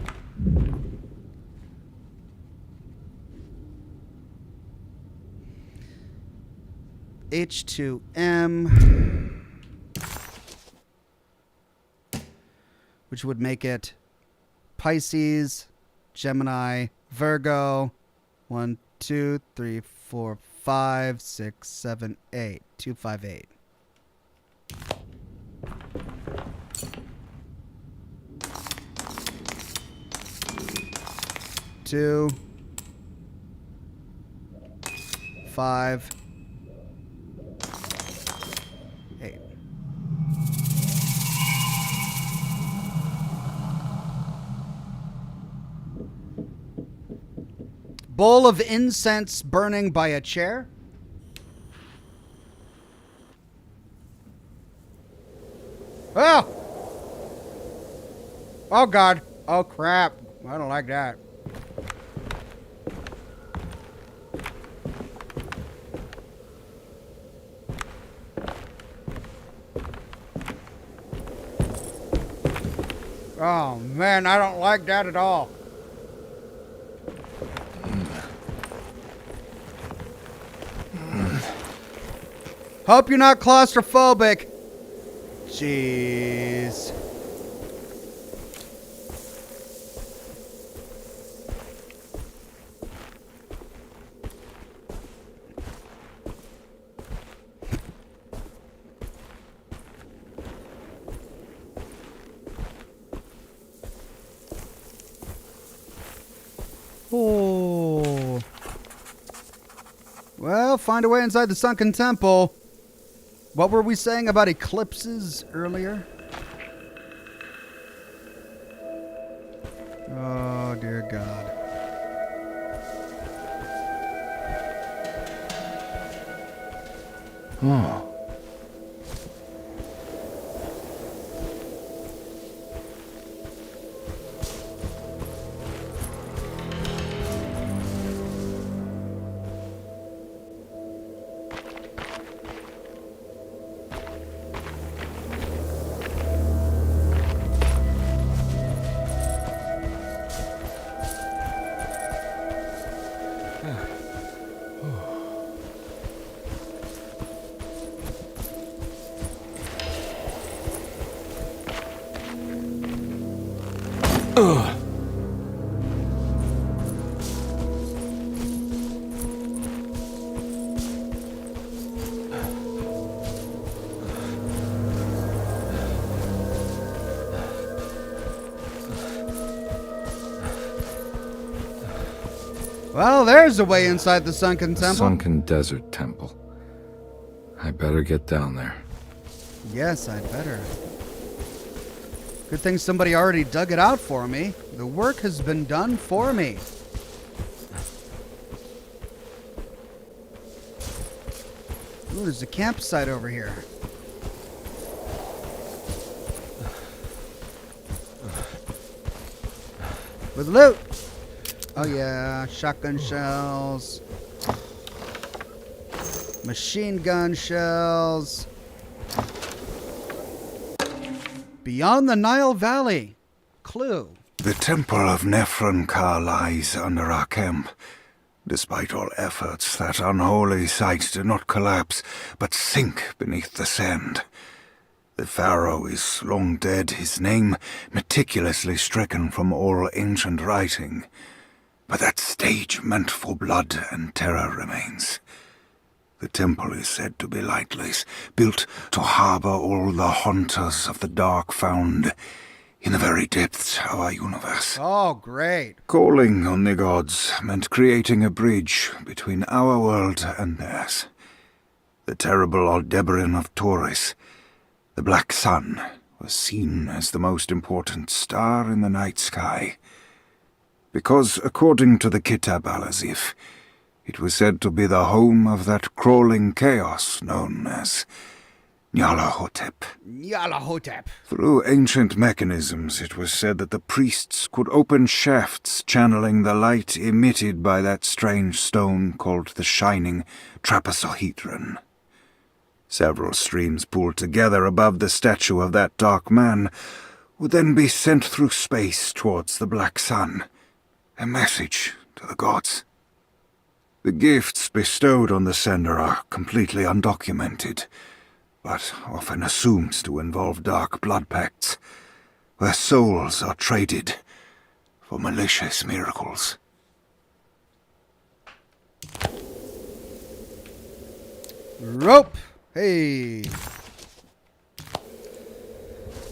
H2M, which would make it Pisces, Gemini, Virgo. 1, 2, 3, 4, 5, 6, 7, 8. 2, 5, 8. Two, 5, 8. Bowl of incense burning by a chair. Oh! Oh, God. Oh, crap. I don't like that. Oh, man, I don't like that at all. Hope you're not claustrophobic. Jeez. Oh. Well, find a way inside the Sunken Temple. What were we saying about eclipses earlier? Oh, dear God. Oh. Well, there's a way inside the Sunken Temple. Sunken Desert Temple. I better get down there. Yes, I'd better. Good thing somebody already dug it out for me. The work has been done for me. Ooh, there's a campsite over here. With loot. Oh yeah, shotgun shells. Machine gun shells. Beyond the Nile Valley. Clue. The Temple of Nephron-Ka lies under our camp. Despite all efforts, that unholy site did not collapse, but sink beneath the sand. The pharaoh is long dead, his name meticulously stricken from all ancient writing. But that stage meant for blood and terror remains. The temple is said to be lightless, built to harbor all the haunters of the dark found in the very depths of our universe. Oh, great. Calling on the gods meant creating a bridge between our world and theirs. The terrible Aldebaran of Taurus, the Black Sun, was seen as the most important star in the night sky. Because, according to the Kitab al-Azif, it was said to be the home of that crawling chaos known as Nyarlathotep. Nyarlathotep. Through ancient mechanisms, it was said that the priests could open shafts channeling the light emitted by that strange stone called the Shining Trapezohedron. Several streams pooled together above the statue of that dark man would then be sent through space towards the Black Sun, a message to the gods. The gifts bestowed on the sender are completely undocumented, but often assumed to involve dark blood pacts, where souls are traded for malicious miracles. Rope. Hey.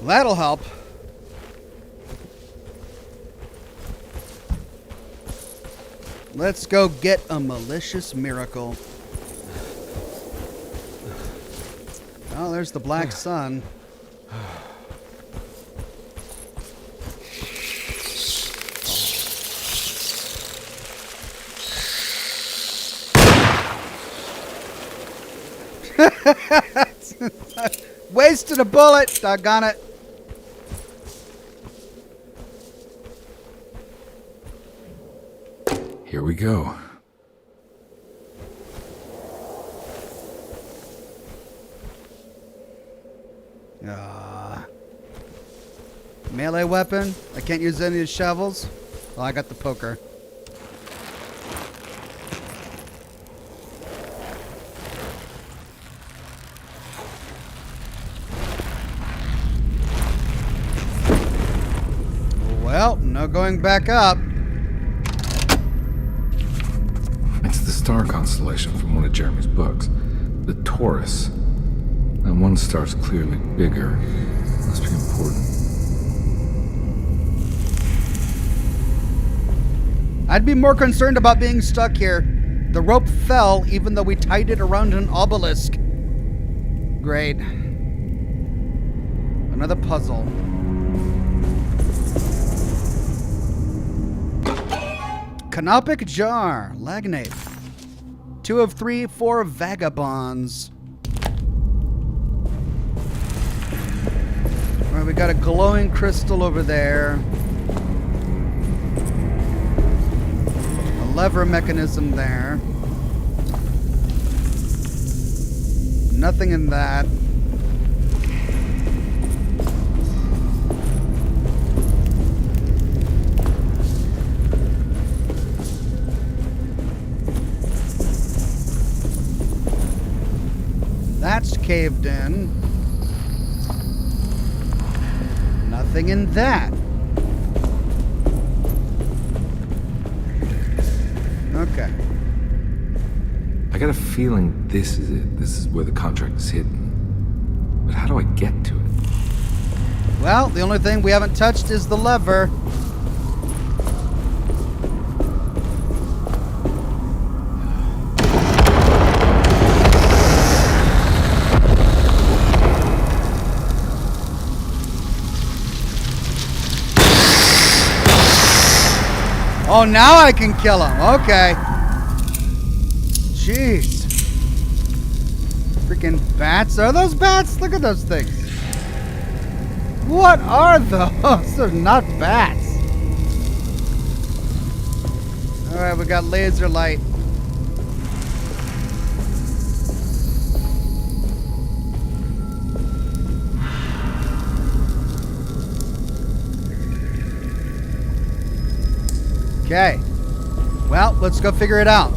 That'll help. Let's go get a malicious miracle. Oh, there's the Black Sun. Wasted a bullet, doggone it. Here we go. Melee weapon? I can't use any of the shovels? Well, I got the poker. Well, no going back up. It's the star constellation from one of Jeremy's books. The Taurus. That one star's clearly bigger. Must be important. I'd be more concerned about being stuck here. The rope fell even though we tied it around an obelisk. Great. Another puzzle. Canopic jar. Lagnate. 2 of 3, 4 vagabonds. Alright, we got a glowing crystal over there. A lever mechanism there. Nothing in that. That's caved in. Nothing in that. Okay. I got a feeling this is it. This is where the contract is hidden. But how do I get to it? Well, the only thing we haven't touched is the lever. Oh, now I can kill him. Okay. Jeez. Freaking bats. Are those bats? Look at those things. What are those? They're not bats. Alright, we got laser light. Okay. Well, let's go figure it out.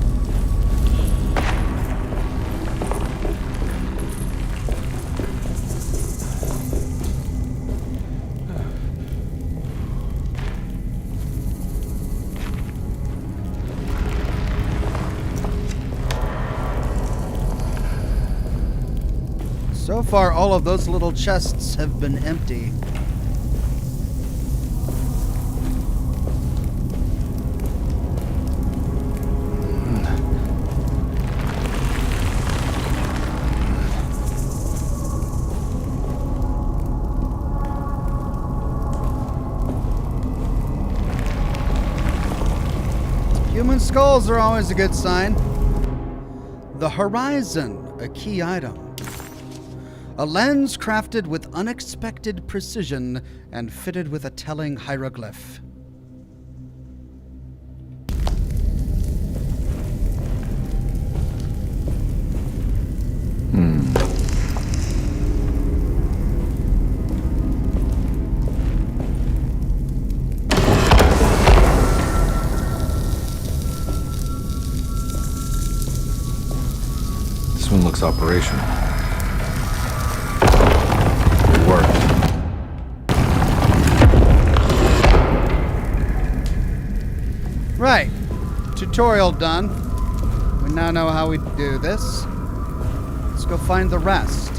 So far, all of those little chests have been empty. Human skulls are always a good sign. The horizon, a key item. A lens crafted with unexpected precision and fitted with a telling hieroglyph. This one looks operational. It worked. Right. Tutorial done. We now know how we do this. Let's go find the rest.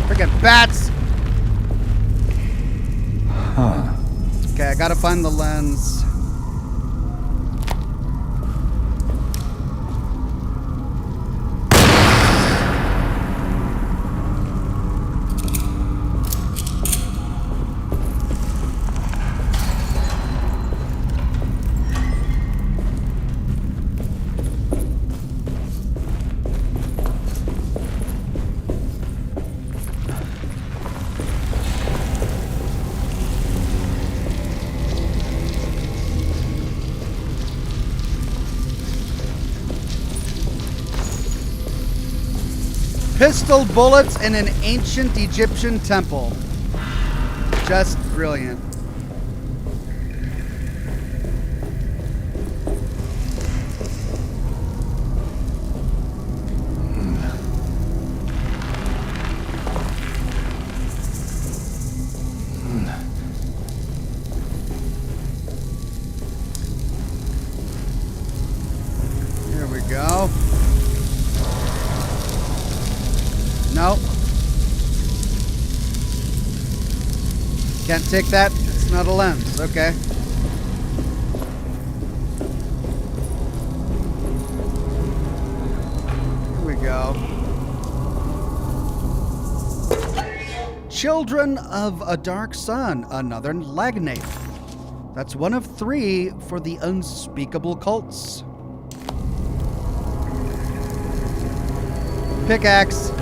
Freaking bats! Huh. Okay, I gotta find the lens. Pistol bullets in an ancient Egyptian temple. Just brilliant. Here we go. Nope. Can't take that. It's not a lens. Okay. Here we go. Children of a Dark Sun, another Lagnate. That's one of 3 for the unspeakable cults. Pickaxe.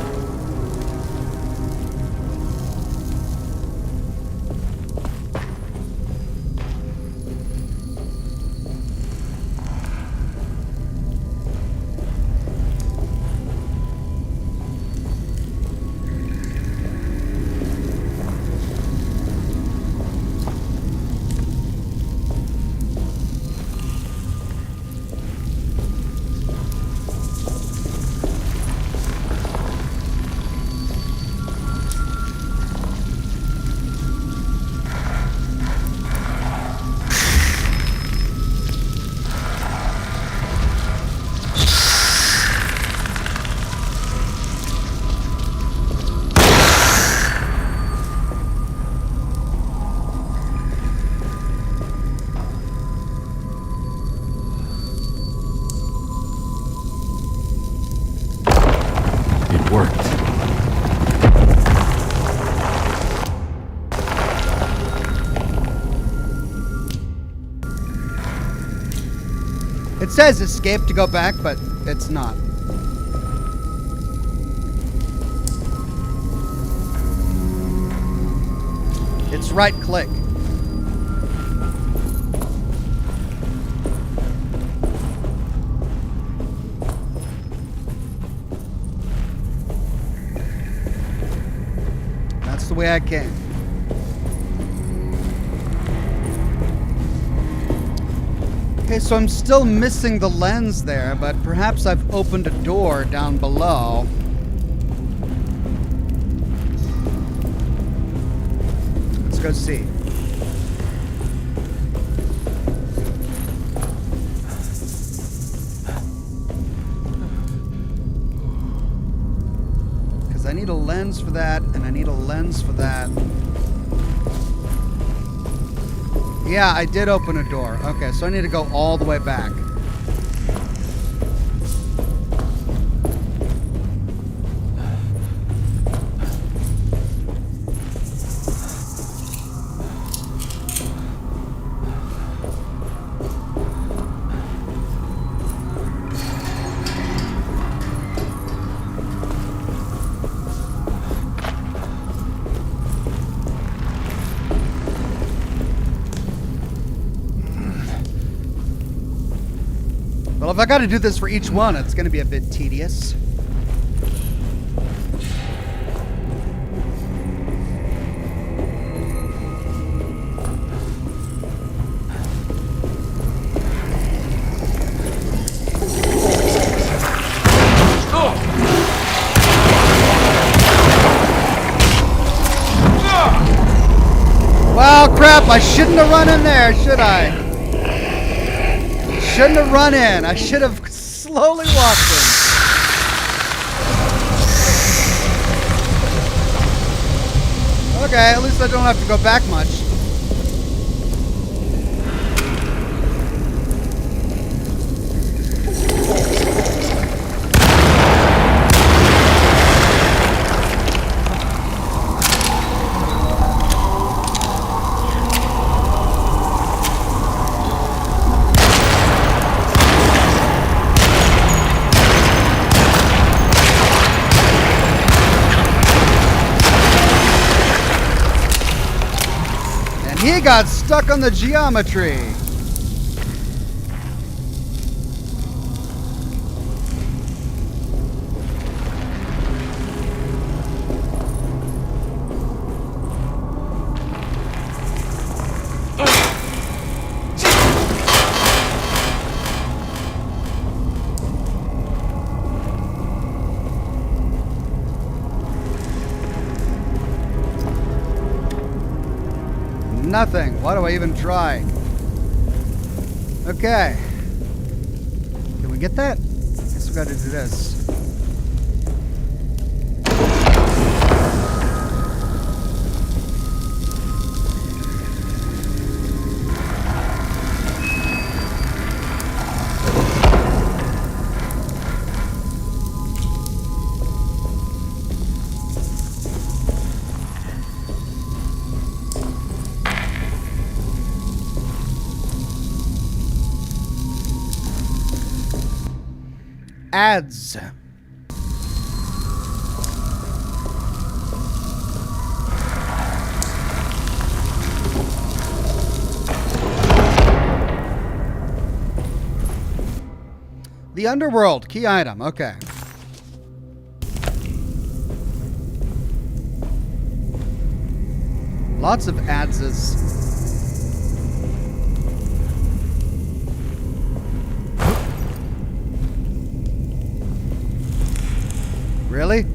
It says escape to go back, but it's not. It's right click. That's the way I came. Okay, so I'm still missing the lens there, but perhaps I've opened a door down below. Let's go see. Because I need a lens for that, and I need a lens for that. Yeah, I did open a door. Okay, so I need to go all the way back. Well, if I got to do this for each one, it's going to be a bit tedious. Well, crap, I shouldn't have run in there, should I? Shouldn't have run in. I should have slowly walked in. Okay, at least I don't have to go back much. He got stuck on the geometry. Nothing. Why do I even try? Okay. Can we get that? Guess we gotta do this. Ads. The underworld, key item, okay. Lots of adses. Really?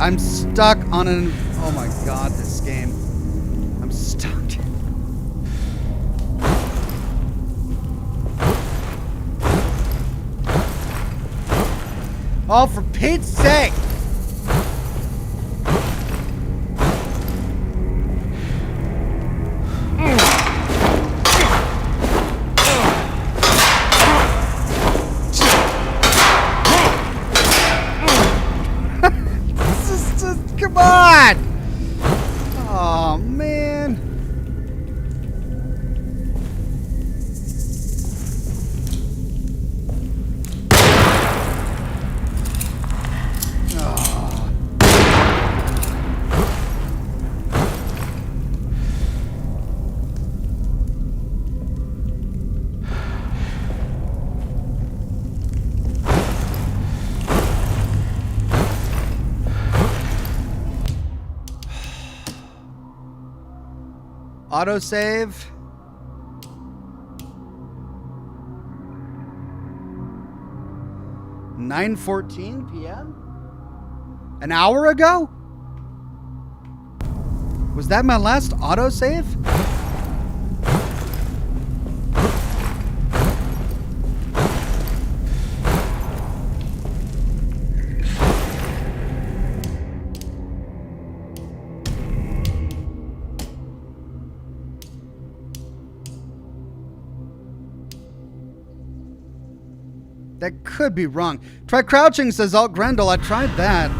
I'm stuck on an... Oh my god, this game. I'm stuck. Oh, for Pete's sake! Come on! Oh, man. Autosave. (9:14 p.m.) An hour ago? Was that my last autosave? That could be wrong. Try crouching, says Alt Grendel. I tried that.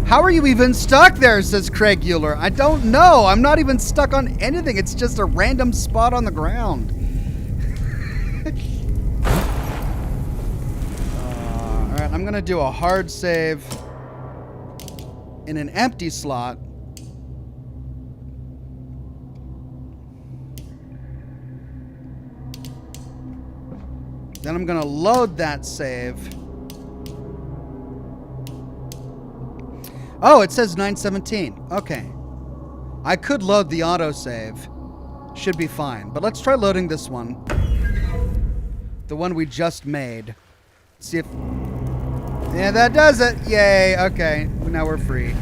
How are you even stuck there, says Craig Euler. I don't know. I'm not even stuck on anything. It's just a random spot on the ground. Alright, I'm going to do a hard save in an empty slot. Then I'm going to load that save. Oh, it says 9:17. Okay. I could load the autosave. Should be fine. But let's try loading this one. The one we just made. See if... Yeah, that does it. Yay. Okay. Now we're free.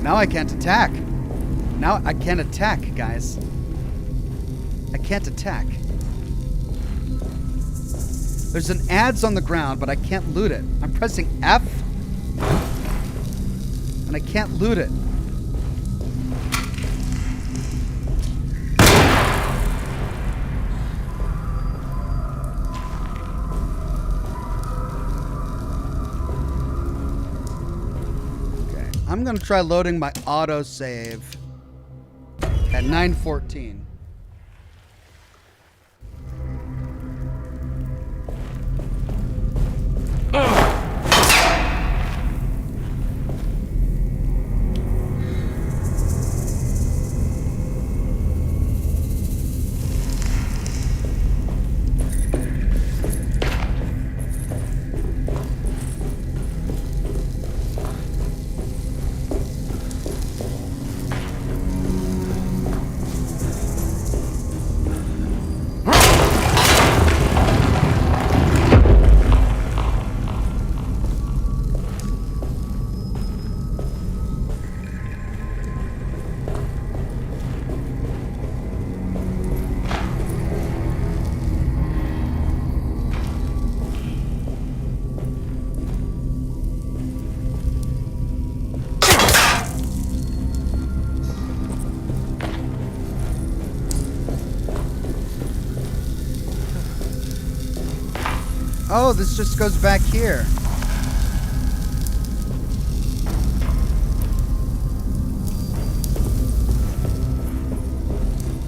Now I can't attack. Now I can't attack, guys. I can't attack. There's an ads on the ground, but I can't loot it. I'm pressing F, and I can't loot it. I'm going to try loading my autosave at 9:14. Oh, this just goes back here.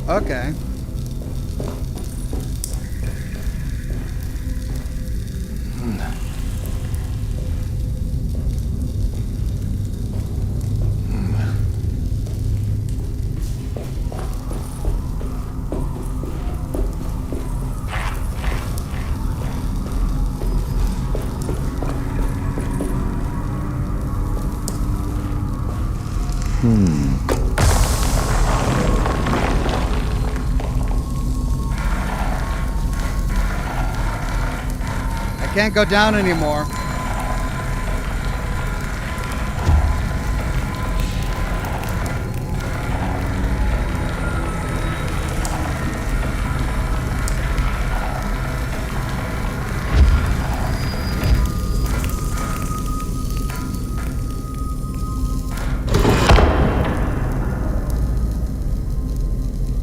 Okay. I can't go down anymore.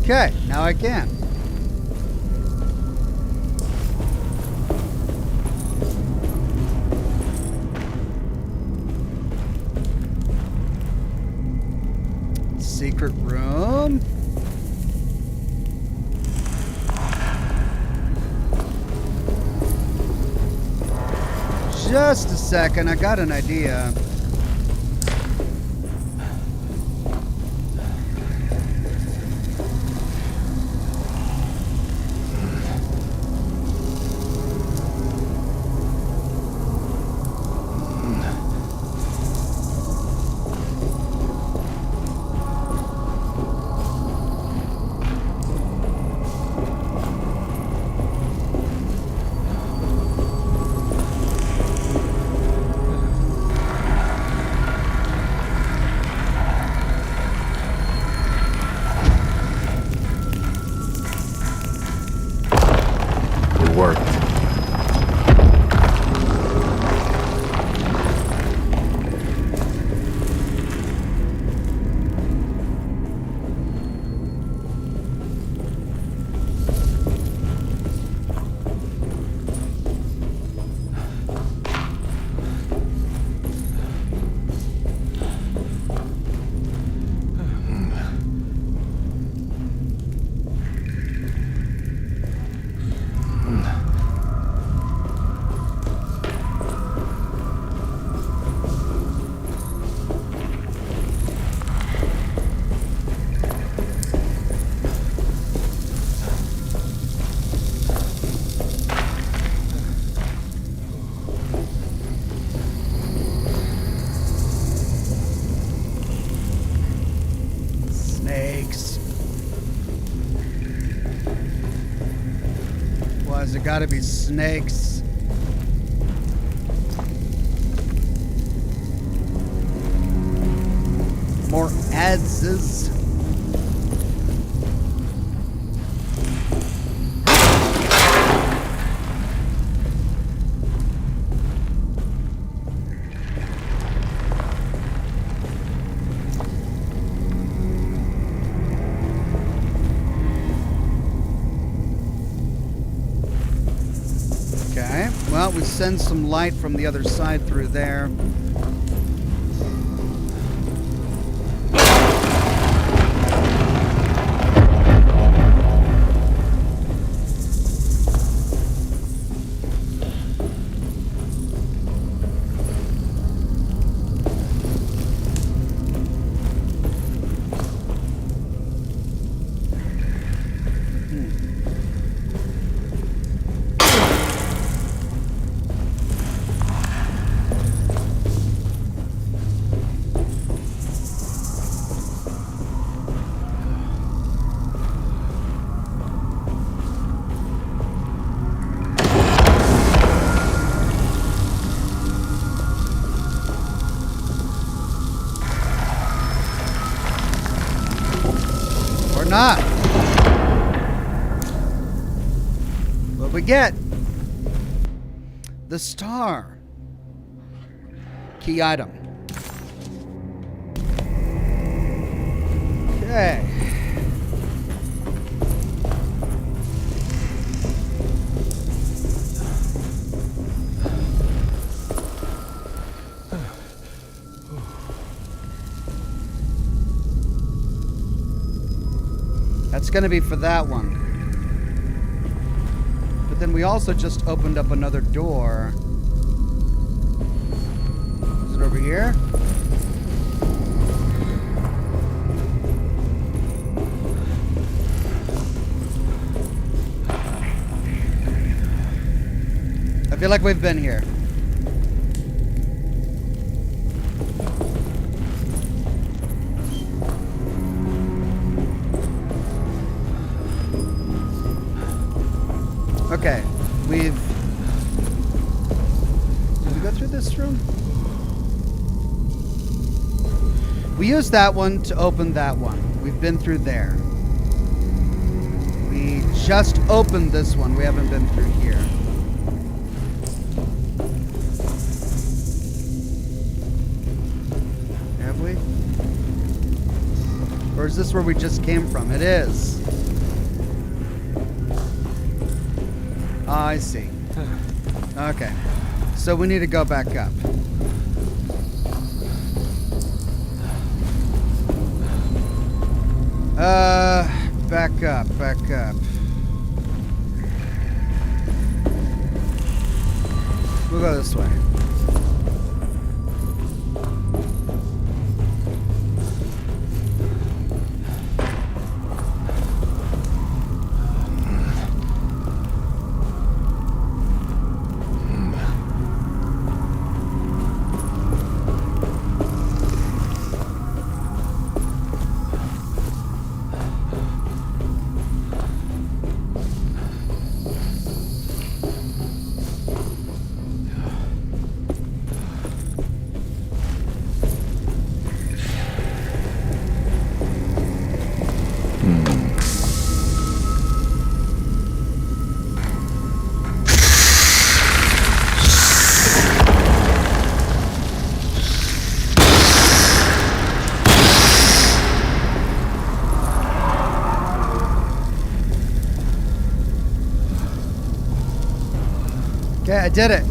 Okay, now I can. Secret room. Just a second, I got an idea. Worked. Snakes. Why has there gotta be snakes? More adzes. Okay, well, we send some light from the other side through there. Not. What we get? The star. Key item. Okay. That's going to be for that one. But then we also just opened up another door. Is it over here? I feel like we've been here. Okay, did we go through this room? We used that one to open that one. We've been through there. We just opened this one. We haven't been through here. Have we? Or is this where we just came from? It is. I see. Okay. So we need to go back up. Back up, back up. We'll go this way. Okay, I did it.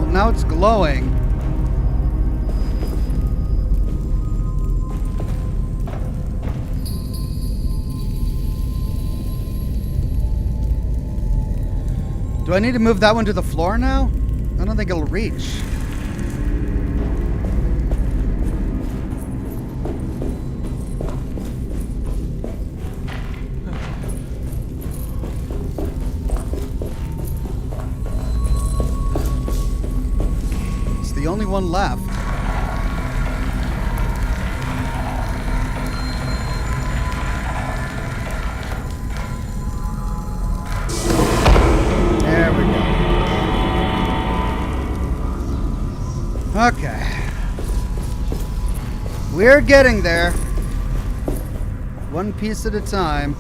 Now it's glowing. Do I need to move that one to the floor now? I don't think it'll reach. The only one left. There we go. Okay. We're getting there. One piece at a time.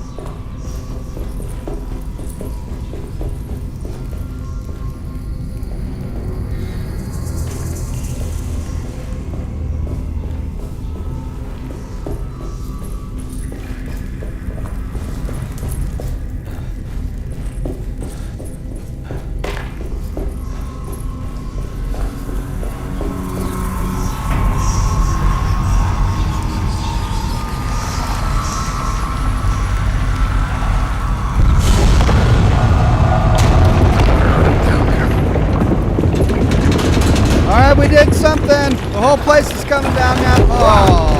We did something. The whole place is coming down now. Oh.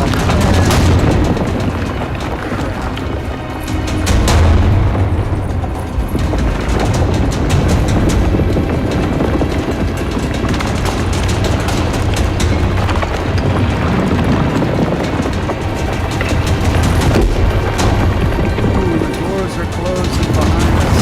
Ooh, the doors are closing behind us.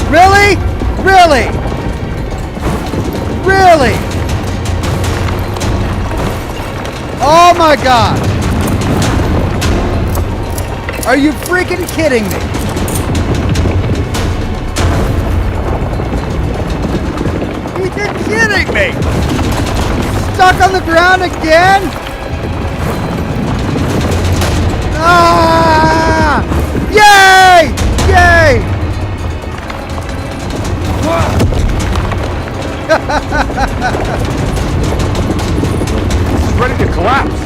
Really? Really? Really? Oh my God. Are you freaking kidding me? You're kidding me! Stuck on the ground again? Ah! Yay! Yay! It's ready to collapse.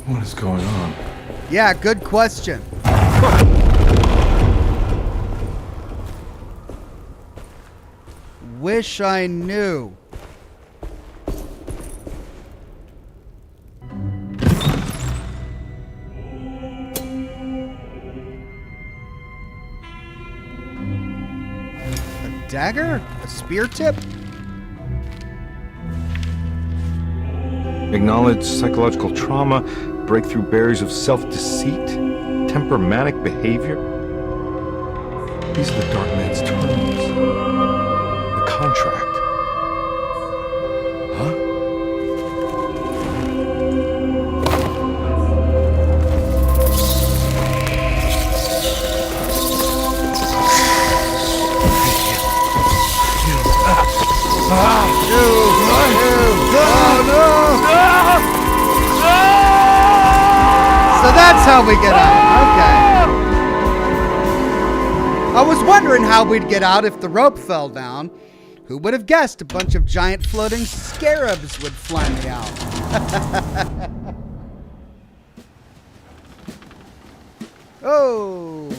What is going on? Yeah, good question. Wish I knew. A dagger? A spear tip? Acknowledge psychological trauma, breakthrough barriers of self-deceit, temperamentic behavior. These are the Dark Man's terms. The contract. Huh? So that's how we get out. Okay. I was wondering how we'd get out if the rope fell down. Who would have guessed a bunch of giant floating scarabs would fly me out? Oh.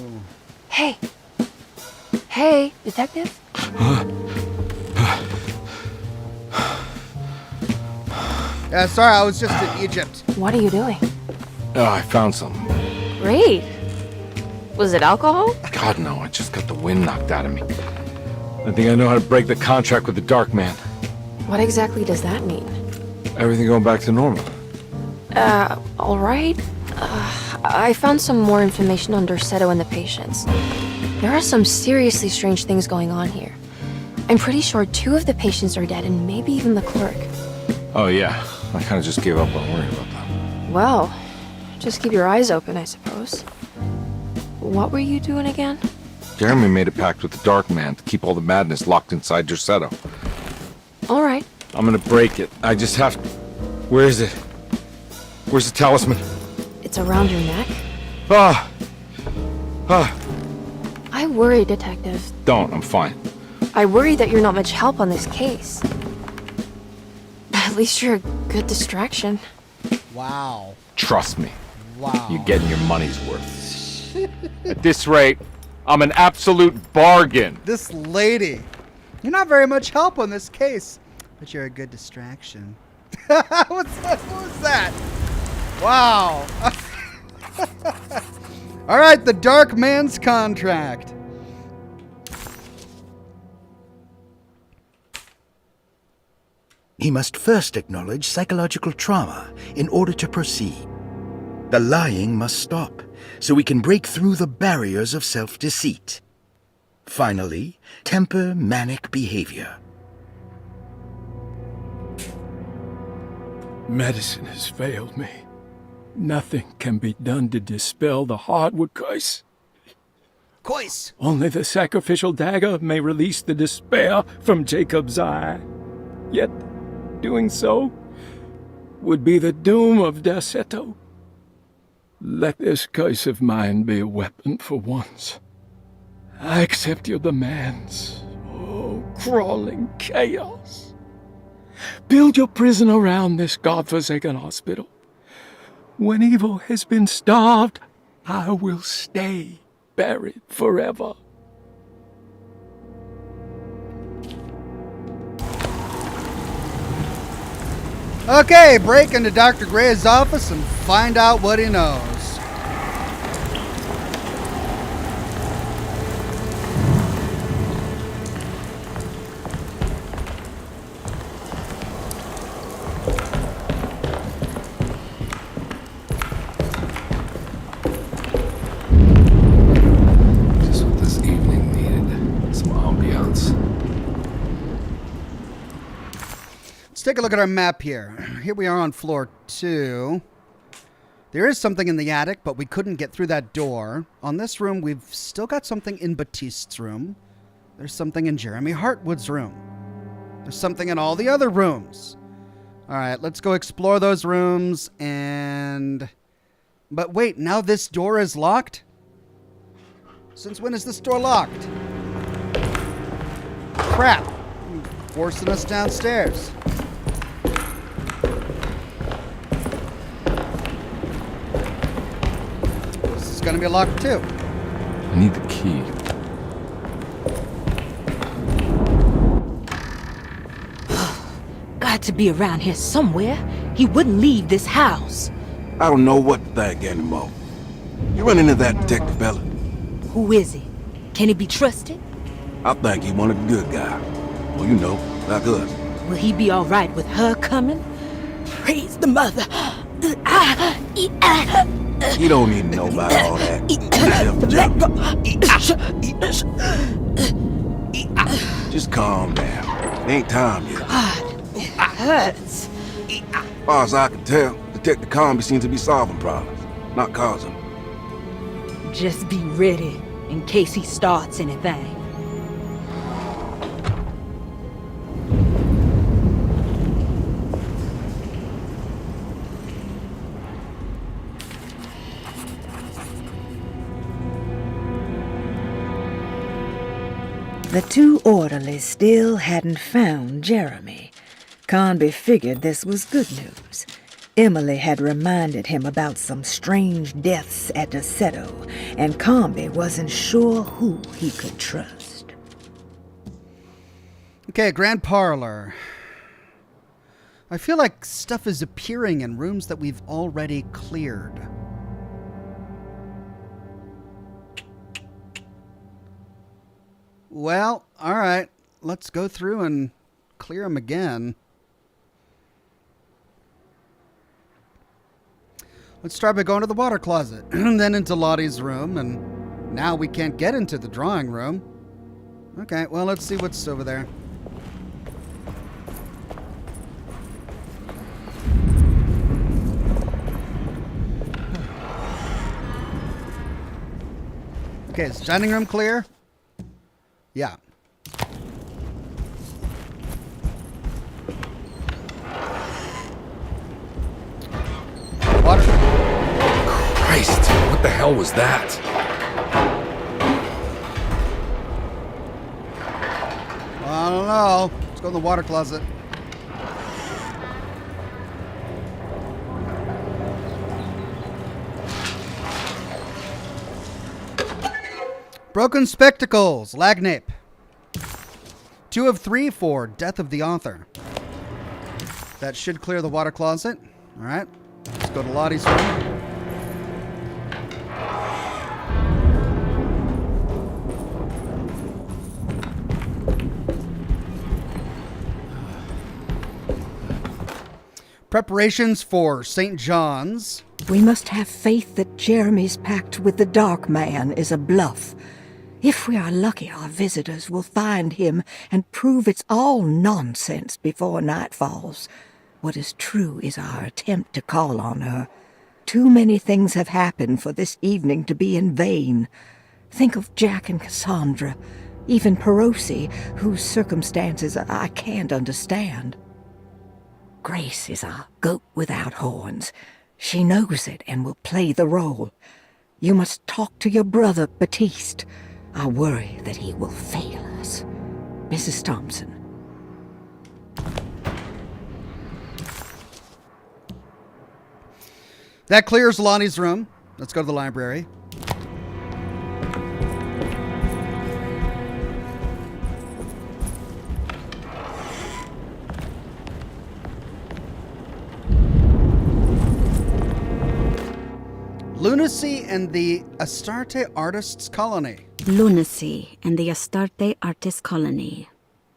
Hey. Hey, detective? Sorry, I was just in Egypt. What are you doing? Oh, I found something. Great. Was it alcohol? God, no, I just got the wind knocked out of me. I think I know how to break the contract with the Dark Man. What exactly does that mean? Everything going back to normal. All right. I found some more information on Dorsetto and the patients. There are some seriously strange things going on here. I'm pretty sure 2 of the patients are dead and maybe even the clerk. Oh, yeah. I kind of just gave up on worrying about that. Well, just keep your eyes open, I suppose. What were you doing again? Jeremy made a pact with the Dark Man to keep all the madness locked inside Dorsetto. All right. I'm gonna break it. I just have to... Where is it? Where's the talisman? It's around your neck? Ah! Ah! I worry, Detective. Don't. I'm fine. I worry that you're not much help on this case. At least you're a good distraction. Wow. Trust me. Wow. You're getting your money's worth. At this rate, I'm an absolute bargain. This lady. You're not very much help on this case, but you're a good distraction. What's that? What was that? Wow. All right, the Dark Man's contract. He must first acknowledge psychological trauma in order to proceed. The lying must stop, so we can break through the barriers of self-deceit. Finally, temper manic behavior. Medicine has failed me. Nothing can be done to dispel the hardwood curse. Cois. Only the sacrificial dagger may release the despair from Jacob's eye. Yet, doing so would be the doom of Dorsetto. Let this curse of mine be a weapon for once. I accept your demands. Oh, crawling chaos. Build your prison around this godforsaken hospital. When evil has been starved, I will stay buried forever. Okay, break into Dr. Gray's office and find out what he knows. take a look at our map here. Here we are on floor 2. There is something in the attic, but we couldn't get through that door. On this room, we've still got something in Batiste's room. There's something in Jeremy Hartwood's room. There's something in all the other rooms. All right, let's go explore those rooms and... But wait, now this door is locked? Since when is this door locked? Crap. Forcing us downstairs. This is gonna be locked too. I need the key. Got to be around here somewhere. He wouldn't leave this house. I don't know what to think anymore. You run into that detective fella? Who is he? Can he be trusted? I think he one of the good guys. Well, you know, like us. Will he be all right with her coming? Praise the mother. You don't need to know about all that. Just calm down. Ain't time yet. It hurts. As far as I can tell, Detective Comby seems to be solving problems, not causing them. Just be ready in case he starts anything. The two orderlies still hadn't found Jeremy. Conby figured this was good news. Emily had reminded him about some strange deaths at Deseto, and Conby wasn't sure who he could trust. Okay, Grand Parlor. I feel like stuff is appearing in rooms that we've already cleared. Well, alright. Let's go through and clear them again. Let's start by going to the water closet, and then into Lottie's room, and now we can't get into the drawing room. Okay, well, let's see what's over there. Okay, is the dining room clear? Yeah. Water. Christ, what the hell was that? I don't know. Let's go in the water closet. Broken spectacles, Lagnape. 2 of 3 for death of the author. That should clear the water closet. All right, let's go to Lottie's room. Preparations for St. John's. We must have faith that Jeremy's pact with the Dark Man is a bluff. If we are lucky, our visitors will find him and prove it's all nonsense before night falls. What is true is our attempt to call on her. Too many things have happened for this evening to be in vain. Think of Jack and Cassandra, even Perosi, whose circumstances I can't understand. Grace is a goat without horns. She knows it and will play the role. You must talk to your brother, Batiste. I worry that he will fail us. Mrs. Thompson. That clears Lonnie's room. Let's go to the library. Lunacy and the Astarte Artists Colony. Lunacy and the Astarte Artists Colony,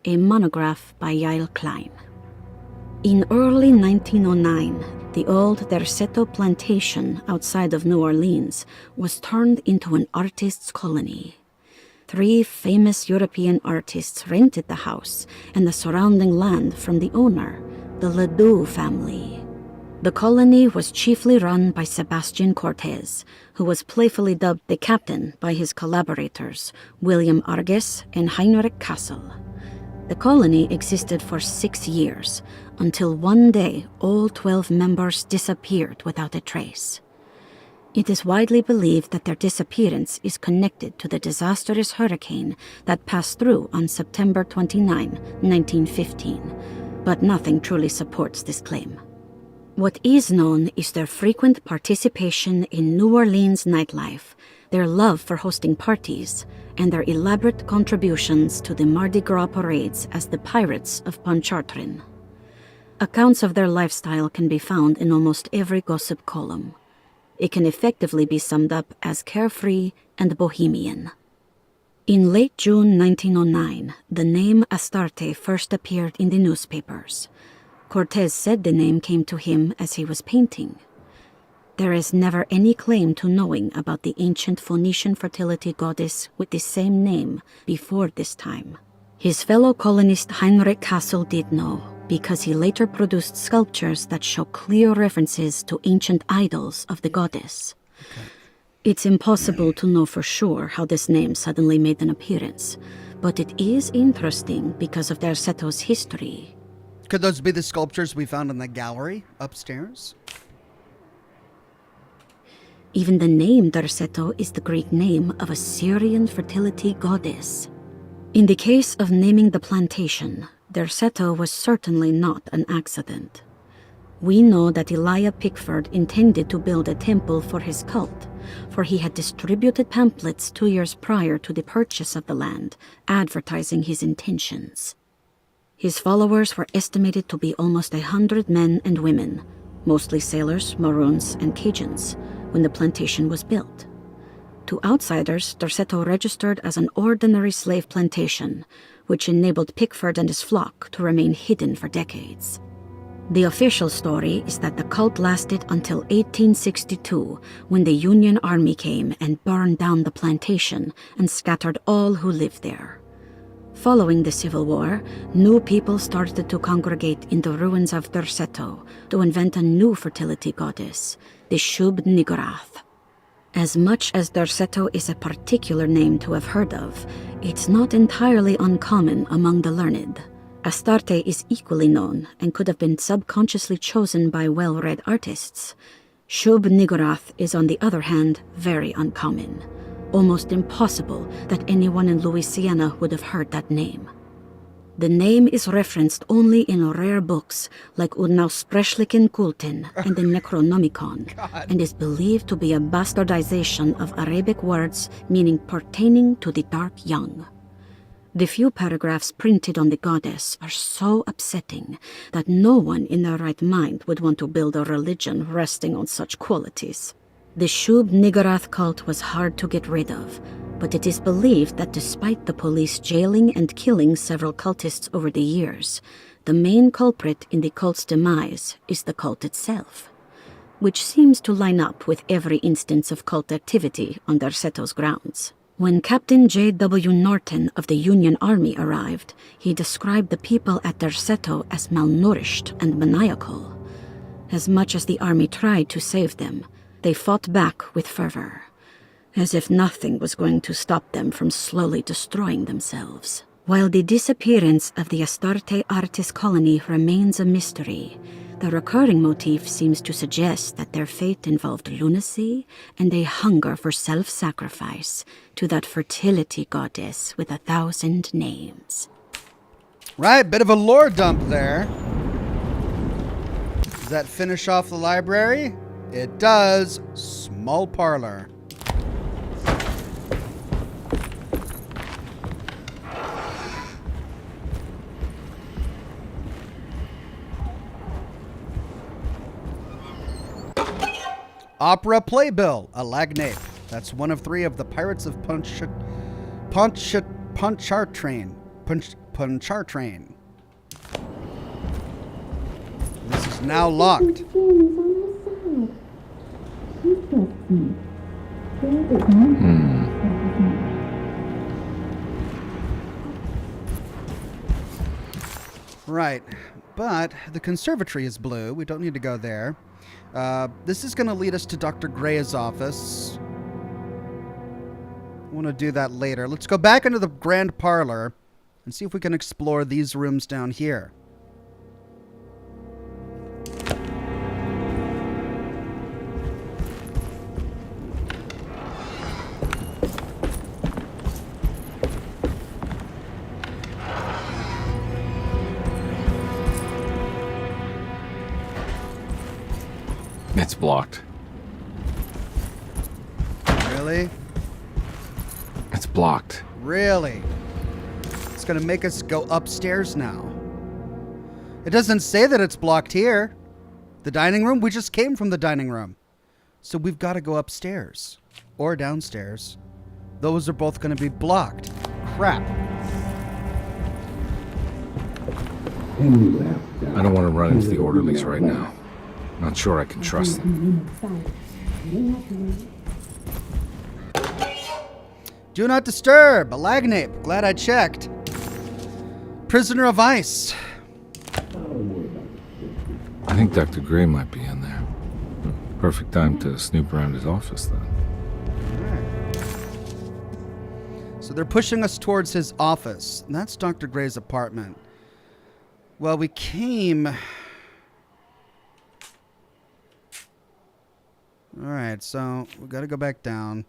a monograph by Yael Klein. In early 1909, the old Derceto plantation outside of New Orleans was turned into an artists' colony. 3 famous European artists rented the house and the surrounding land from the owner, the Ledoux family. The colony was chiefly run by Sebastian Cortez, who was playfully dubbed the captain by his collaborators, William Arges and Heinrich Kassel. The colony existed for 6 years, until one day all 12 members disappeared without a trace. It is widely believed that their disappearance is connected to the disastrous hurricane that passed through on September 29, 1915, but nothing truly supports this claim. What is known is their frequent participation in New Orleans nightlife, their love for hosting parties, and their elaborate contributions to the Mardi Gras parades as the Pirates of Pontchartrain. Accounts of their lifestyle can be found in almost every gossip column. It can effectively be summed up as carefree and bohemian. In late June 1909, the name Astarte first appeared in the newspapers. Cortez said the name came to him as he was painting. There is never any claim to knowing about the ancient Phoenician fertility goddess with the same name before this time. His fellow colonist Heinrich Kassel did know, because he later produced sculptures that show clear references to ancient idols of the goddess. Okay. It's impossible to know for sure how this name suddenly made an appearance, but it is interesting because of Derceto's history. Could those be the sculptures we found in the gallery upstairs? Even the name Derceto is the Greek name of a Syrian fertility goddess. In the case of naming the plantation, Derceto was certainly not an accident. We know that Elijah Pickford intended to build a temple for his cult, for he had distributed pamphlets 2 years prior to the purchase of the land, advertising his intentions. His followers were estimated to be almost 100 men and women, mostly sailors, Maroons, and Cajuns, when the plantation was built. To outsiders, Derceto registered as an ordinary slave plantation, which enabled Pickford and his flock to remain hidden for decades. The official story is that the cult lasted until 1862, when the Union Army came and burned down the plantation and scattered all who lived there. Following the Civil War, new people started to congregate in the ruins of Derceto to invent a new fertility goddess, the Shub-Niggurath. As much as Derceto is a particular name to have heard of, it's not entirely uncommon among the learned. Astarte is equally known and could have been subconsciously chosen by well-read artists. Shub-Niggurath is, on the other hand, very uncommon. Almost impossible that anyone in Louisiana would have heard that name. The name is referenced only in rare books like Unaussprechlichen Kulten and the Necronomicon, and is believed to be a bastardization of Arabic words meaning pertaining to the dark young. The few paragraphs printed on the goddess are so upsetting that no one in their right mind would want to build a religion resting on such qualities. The Shub-Niggurath cult was hard to get rid of, but it is believed that despite the police jailing and killing several cultists over the years, the main culprit in the cult's demise is the cult itself, which seems to line up with every instance of cult activity on Derceto's grounds. When Captain J.W. Norton of the Union Army arrived, he described the people at Derceto as malnourished and maniacal. As much as the army tried to save them, they fought back with fervor, as if nothing was going to stop them from slowly destroying themselves. While the disappearance of the Astarte artist colony remains a mystery, the recurring motif seems to suggest that their fate involved lunacy and a hunger for self-sacrifice to that fertility goddess with 1,000 names. Right, bit of a lore dump there. Does that finish off the library? It does. Small parlor. Opera playbill, a Lagnate. That's one of 3 of the Pirates of Pontchartrain. Pontchartrain. This is now locked. Right. But the conservatory is blue. We don't need to go there. This is going to lead us to Dr. Gray's office. I want to do that later. Let's go back into the grand parlor and see if we can explore these rooms down here. It's blocked. Really? It's blocked. Really? It's going to make us go upstairs now. It doesn't say that it's blocked here. The dining room? We just came from the dining room. So we've got to go upstairs. Or downstairs. Those are both going to be blocked. Crap. I don't want to run into the orderlies right now. Not sure I can trust them. Do not disturb. A lagnape. Glad I checked. Prisoner of ice. I think Dr. Gray might be in there. Perfect time to snoop around his office, then. So they're pushing us towards his office. And that's Dr. Gray's apartment. Well, we came... Alright, so we got to go back down.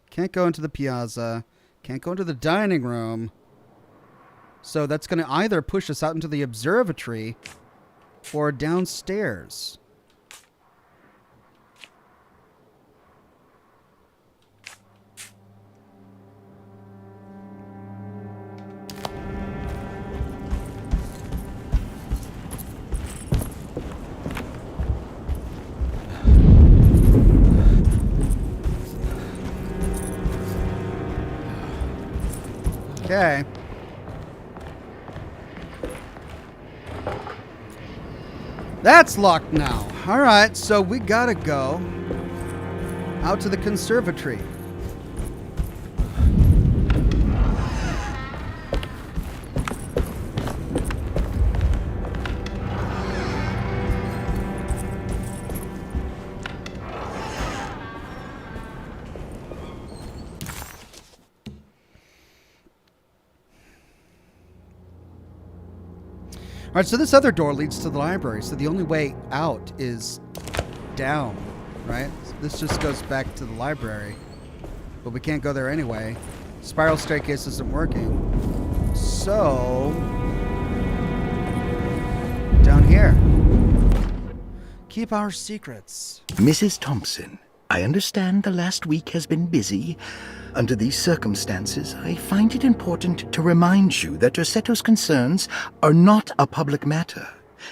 Can't go into the piazza. Can't go into the dining room. So that's going to either push us out into the observatory or downstairs. Okay. That's locked now. All right, so we gotta go out to the conservatory. All right, so this other door leads to the library, so the only way out is down, right? So this just goes back to the library, but we can't go there anyway. Spiral staircase isn't working. So, down here. Keep our secrets. Mrs. Thompson, I understand the last week has been busy. Under these circumstances, I find it important to remind you that Dorsetto's concerns are not a public matter,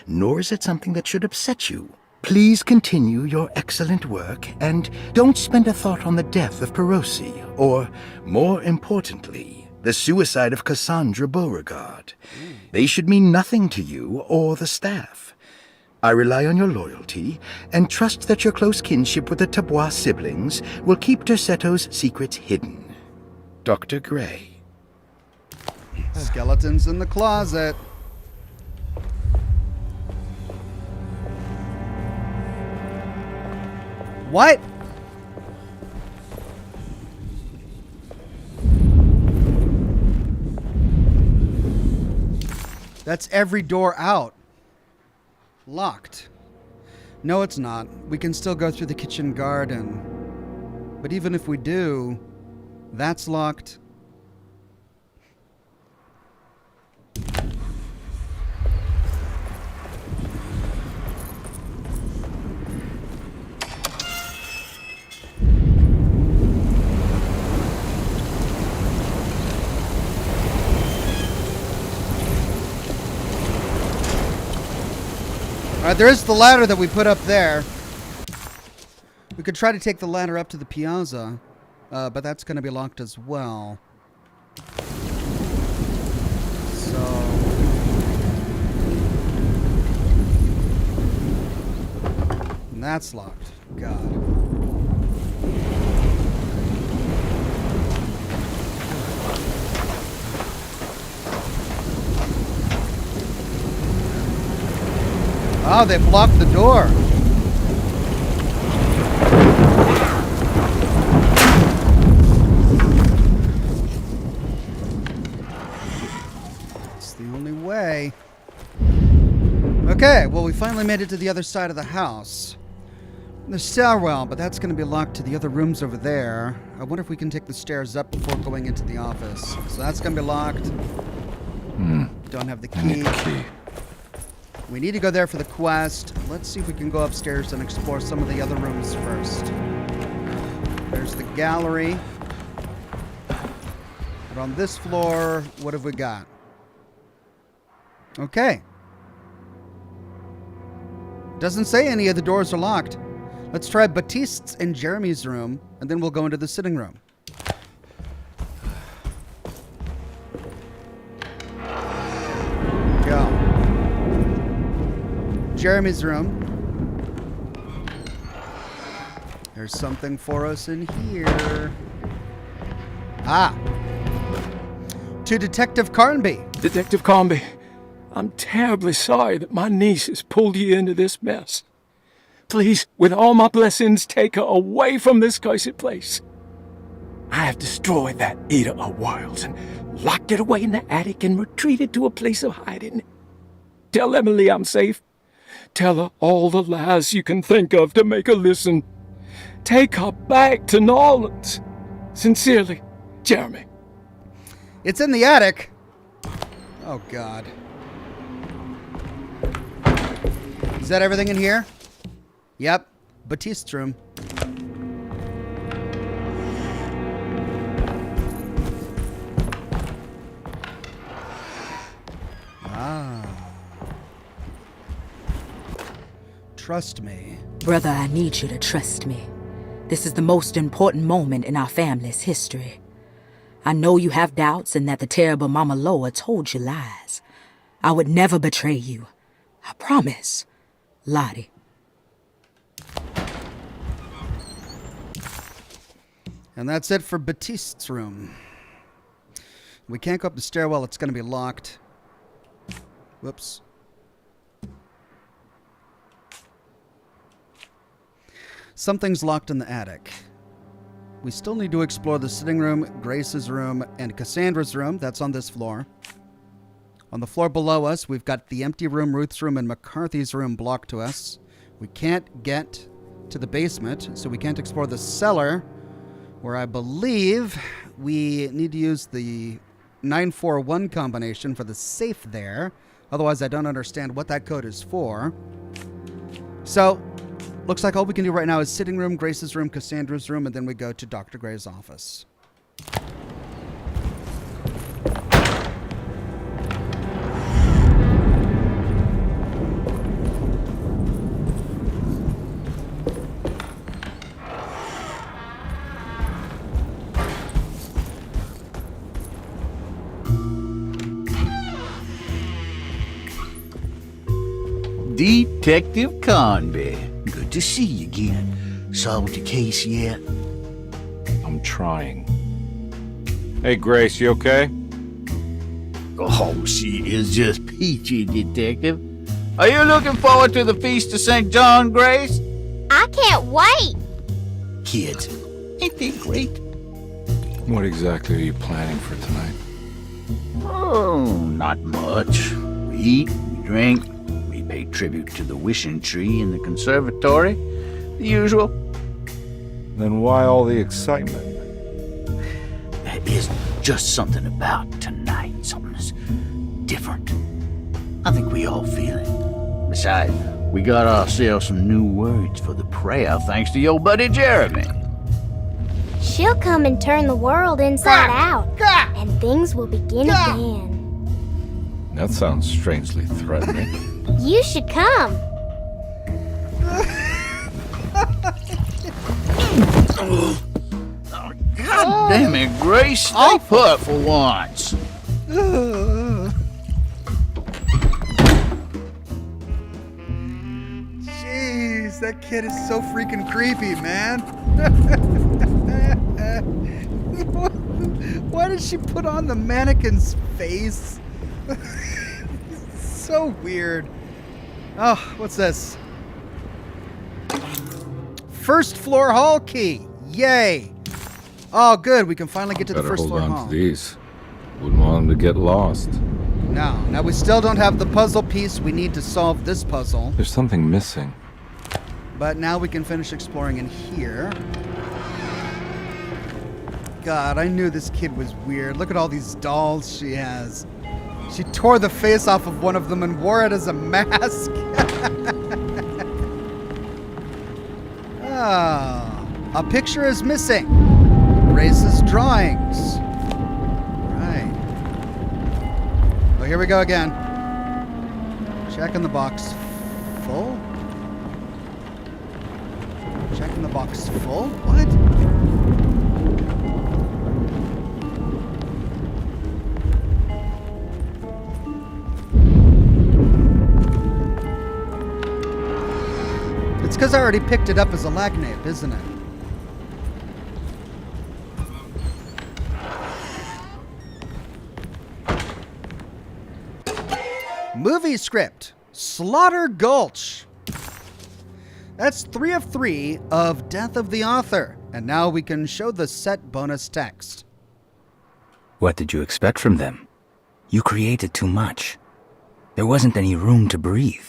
nor is it something that should upset you. Please continue your excellent work, and don't spend a thought on the death of Perosi, or, more importantly, the suicide of Cassandra Beauregard. They should mean nothing to you or the staff. I rely on your loyalty, and trust that your close kinship with the Tabois siblings will keep Dorsetto's secrets hidden. Dr. Gray. Skeletons in the closet. What? That's every door out. Locked. No, it's not. We can still go through the kitchen garden. But even if we do, that's locked. All right, there is the ladder that we put up there. We could try to take the ladder up to the piazza, but that's going to be locked as well. So... and that's locked. God. Oh, they blocked the door. It's the only way. Okay, well, we finally made it to the other side of the house. The stairwell, but that's going to be locked to the other rooms over there. I wonder if we can take the stairs up before going into the office. So that's going to be locked. Don't have the key. I need the key. We need to go there for the quest. Let's see if we can go upstairs and explore some of the other rooms first. There's the gallery. But on this floor, what have we got? Okay. Doesn't say any of the doors are locked. Let's try Baptiste's and Jeremy's room, and then we'll go into the sitting room. Go. Jeremy's room. There's something for us in here. Ah. To Detective Carnby. Detective Carnby, I'm terribly sorry that my niece has pulled you into this mess. Please, with all my blessings, take her away from this cursed place. I have destroyed that eater of worlds and locked it away in the attic and retreated to a place of hiding. Tell Emily I'm safe. Tell her all the lies you can think of to make her listen. Take her back to New Orleans. Sincerely, Jeremy. It's in the attic. Oh, God. Is that everything in here? Yep. Baptiste's room. Ah. Trust me. Brother, I need you to trust me. This is the most important moment in our family's history. I know you have doubts and that the terrible Mama Loa told you lies. I would never betray you. I promise. Lottie. And that's it for Baptiste's room. We can't go up the stairwell. It's going to be locked. Whoops. Something's locked in the attic. We still need to explore the sitting room, Grace's room, and Cassandra's room. That's on this floor. On the floor below us, we've got the empty room, Ruth's room, and McCarthy's room blocked to us. We can't get to the basement, so we can't explore the cellar, where I believe we need to use the 941 combination for the safe there. Otherwise, I don't understand what that code is for. So, looks like all we can do right now is sitting room, Grace's room, Cassandra's room, and then we go to Dr. Gray's office. Detective Carnby. Good to see you again. Solved your case yet? I'm trying. Hey, Grace, you okay? Oh, she is just peachy, Detective. Are you looking forward to the Feast of St. John, Grace? I can't wait. Kids, ain't they great? What exactly are you planning for tonight? Oh, not much. We eat, we drink, we pay tribute to the wishing tree in the conservatory. The usual. Then why all the excitement? There is just something about tonight. Something's different. I think we all feel it. Besides, we got ourselves some new words for the prayer thanks to your buddy Jeremy. She'll come and turn the world inside out, and things will begin again. That sounds strangely threatening. You should come. God damn it, Grace. Stay put for once. Jeez, that kid is so freaking creepy, man. Why did she put on the mannequin's face? So weird. Oh, what's this? First floor hall key. Yay. Oh, good. We can finally get to the Better first hold floor on hall. to these. Wouldn't want them to get lost. No. Now we still don't have the puzzle piece. We need to solve this puzzle. There's something missing. But now we can finish exploring in here. God, I knew this kid was weird. Look at all these dolls she has. She tore the face off of one of them and wore it as a mask. Oh, a picture is missing. Grace's drawings. Right. Oh, here we go again. Checking the box full. Checking the box full? What? It's because I already picked it up as a lagnape, isn't it? Movie script. Slaughter Gulch. That's 3 of 3 of Death of the Author. And now we can show the set bonus text. What did you expect from them? You created too much. There wasn't any room to breathe.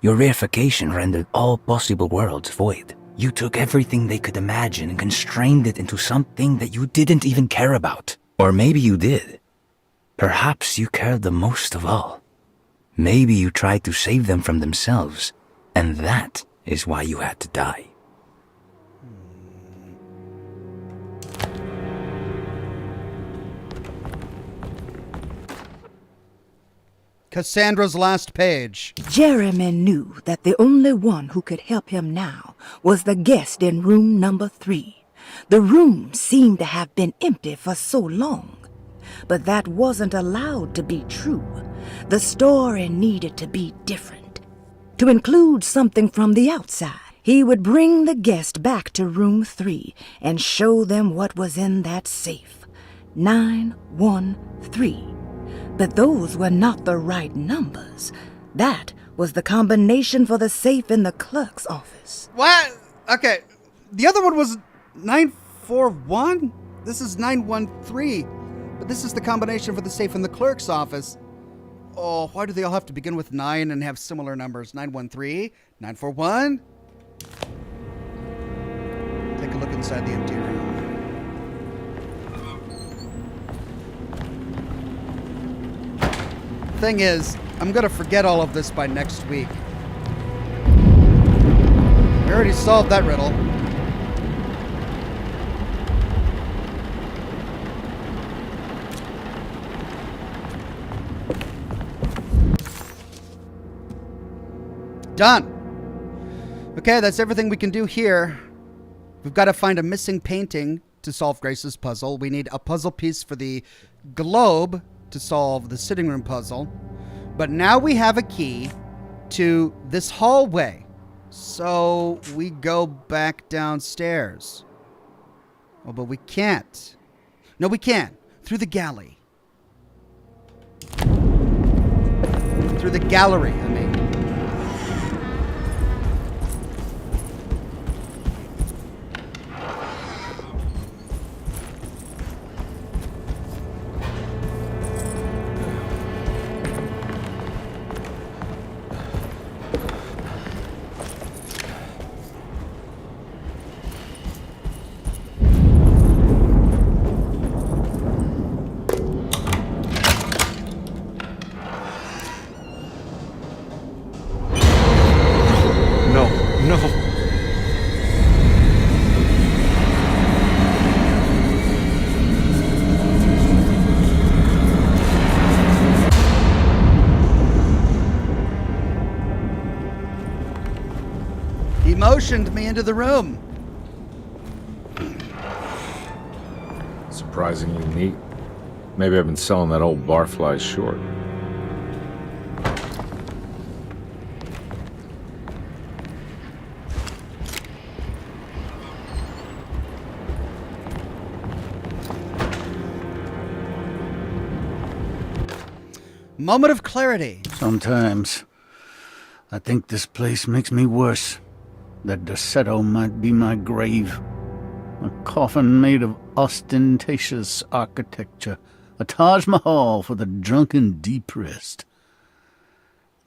Your reification rendered all possible worlds void. You took everything they could imagine and constrained it into something that you didn't even care about. Or maybe you did. Perhaps you cared the most of all. Maybe you tried to save them from themselves, and that is why you had to die. Cassandra's last page. Jeremy knew that the only one who could help him now was the guest in room number 3. The room seemed to have been empty for so long. But that wasn't allowed to be true. The story needed to be different. To include something from the outside, he would bring the guest back to room 3 and show them what was in that safe. 913. But those were not the right numbers. That was the combination for the safe in the clerk's office. What? Okay. The other one was 941? This is 913. But this is the combination for the safe in the clerk's office. Oh, why do they all have to begin with 9 and have similar numbers? 913? 941? Take a look inside the empty room. Thing is, I'm gonna forget all of this by next week. We already solved that riddle. Done. Okay, that's everything we can do here. We've got to find a missing painting to solve Grace's puzzle. We need a puzzle piece for the globe to solve the sitting room puzzle. But now we have a key to this hallway. So we go back downstairs. Oh, but we can't. No, we can. Through the galley. Through the gallery, I mean. He motioned me into the room. Surprisingly neat. Maybe I've been selling that old barfly short. Moment of clarity. Sometimes I think this place makes me worse. That Derceto might be my grave. A coffin made of ostentatious architecture. A Taj Mahal for the drunken depressed.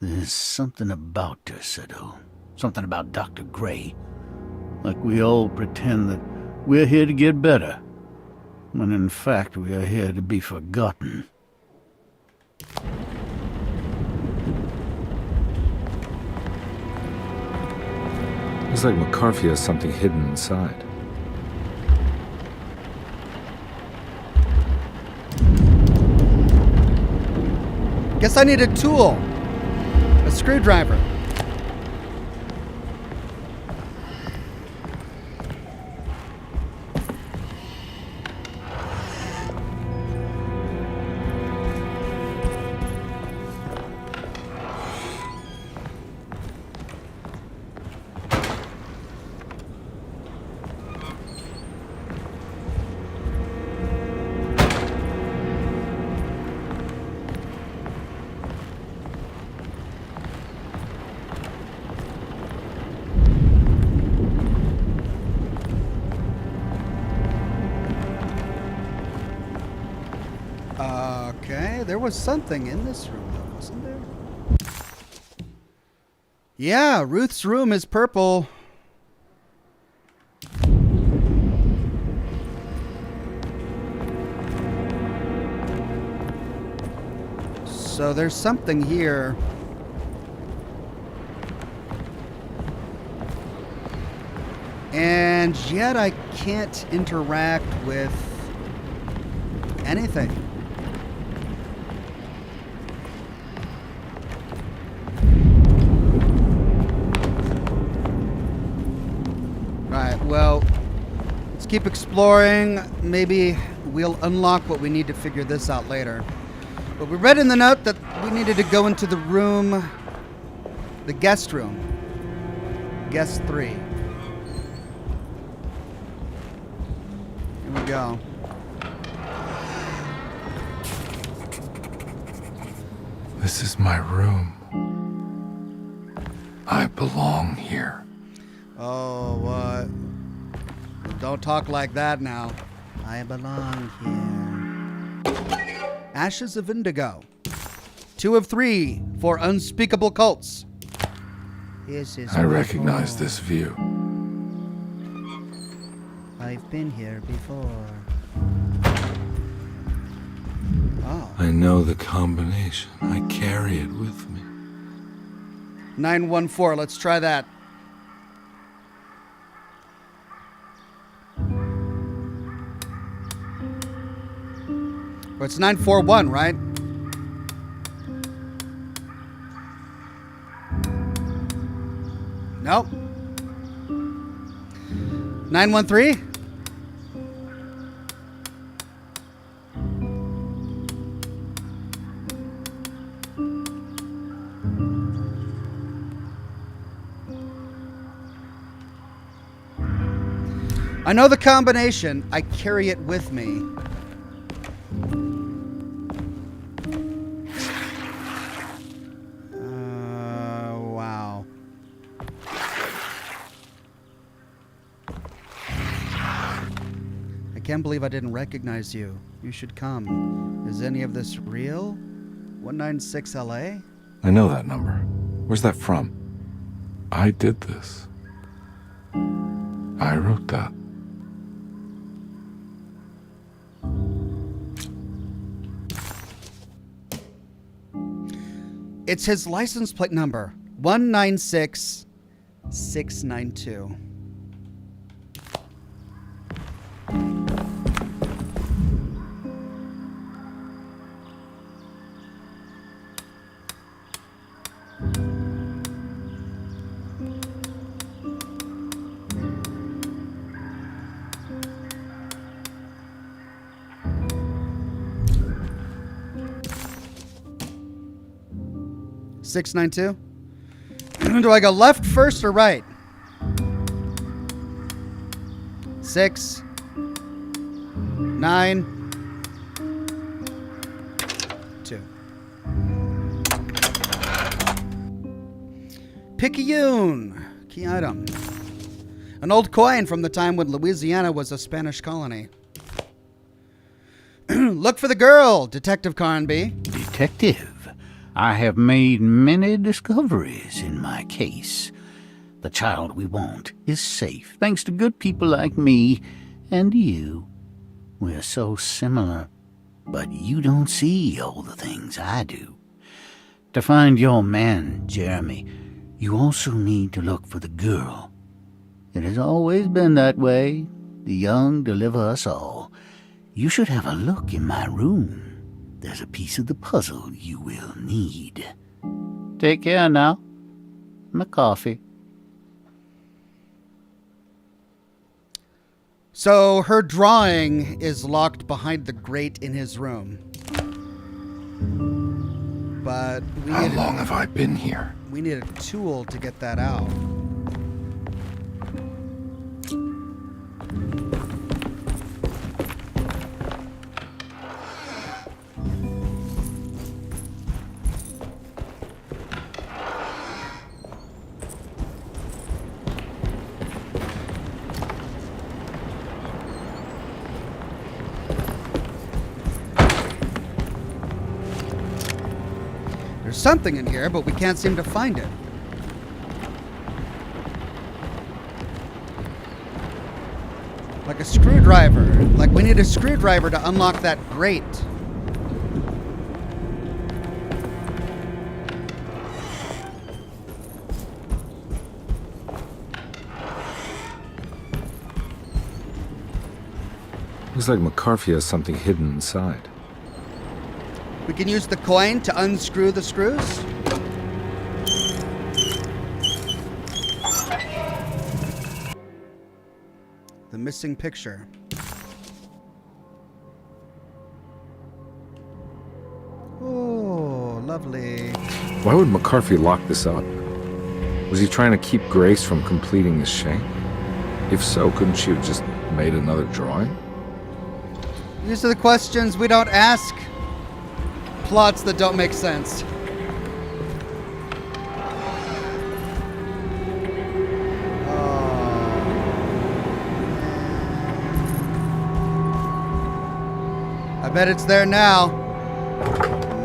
There's something about Derceto. Something about Dr. Gray. Like we all pretend that we're here to get better, when in fact we are here to be forgotten. Looks like McCarthy has something hidden inside. Guess I need a tool. A screwdriver. Okay, there was something in this room, though, wasn't there? Yeah, Ruth's room is purple. So there's something here. And yet I can't interact with anything. Right, well, let's keep exploring. Maybe we'll unlock what we need to figure this out later. But we read in the note that we needed to go into the room, the guest room. Guest 3. Here we go. This is my room. I belong here. Oh, what? Don't talk like that now. I belong here. Ashes of Indigo. 2 of 3 for unspeakable cults. I recognize this view. I've been here before. Oh. I know the combination. I carry it with me. 914. Let's try that. Well, it's 941, right? Nope. 913? I know the combination. I carry it with me. Wow. I can't believe I didn't recognize you. You should come. Is any of this real? 196 LA? I know that number. Where's that from? I did this. I wrote that. It's his license plate number. 196692. Six, 9, 2. Do I go left first or right? 6, 9, 2. Picayune. Key item. An old coin from the time when Louisiana was a Spanish colony. Look for the girl, Detective Carnby. Detective, I have made many discoveries in my case. The child we want is safe, thanks to good people like me and you. We're so similar, but you don't see all the things I do. To find your man, Jeremy, you also need to look for the girl. It has always been that way. The young deliver us all. You should have a look in my room. There's a piece of the puzzle you will need. Take care now. My coffee. So her drawing is locked behind the grate in his room. But How long have I been here? We need a tool to get that out. There's something in here, but we can't seem to find it. Like a screwdriver. Like we need a screwdriver to unlock that grate. Looks like McCarthy has something hidden inside. We can use the coin to unscrew the screws. The missing picture. Oh, lovely. Why would McCarthy lock this up? Was he trying to keep Grace from completing his shank? If so, couldn't she have just made another drawing? These are the questions we don't ask. Plots that don't make sense. I bet it's there now.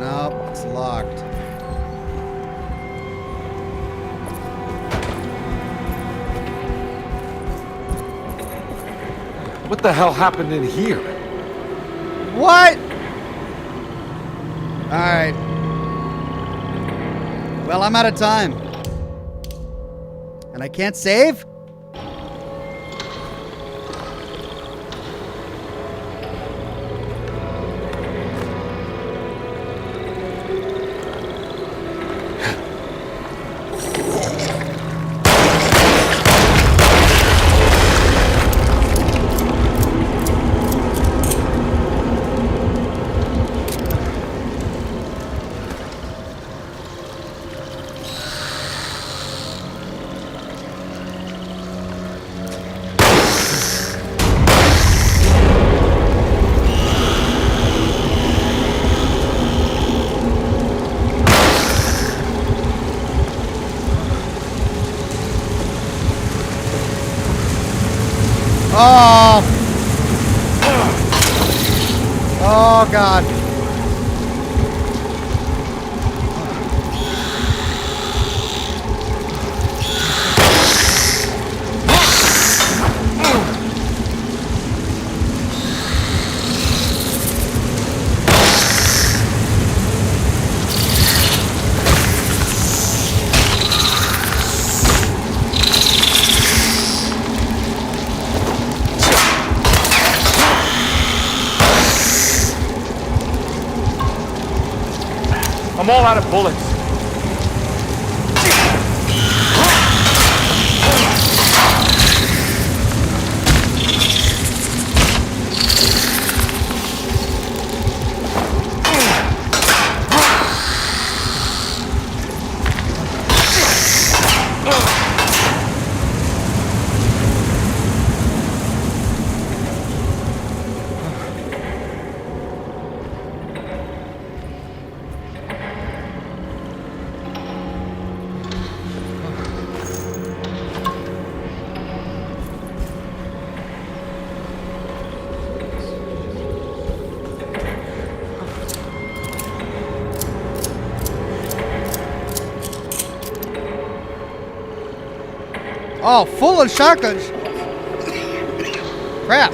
Nope, it's locked. What the hell happened in here? What? Alright. Well, I'm out of time. And I can't save? Oh! Oh, God. I'm all out of bullets. Oh, full of shotguns. Crap.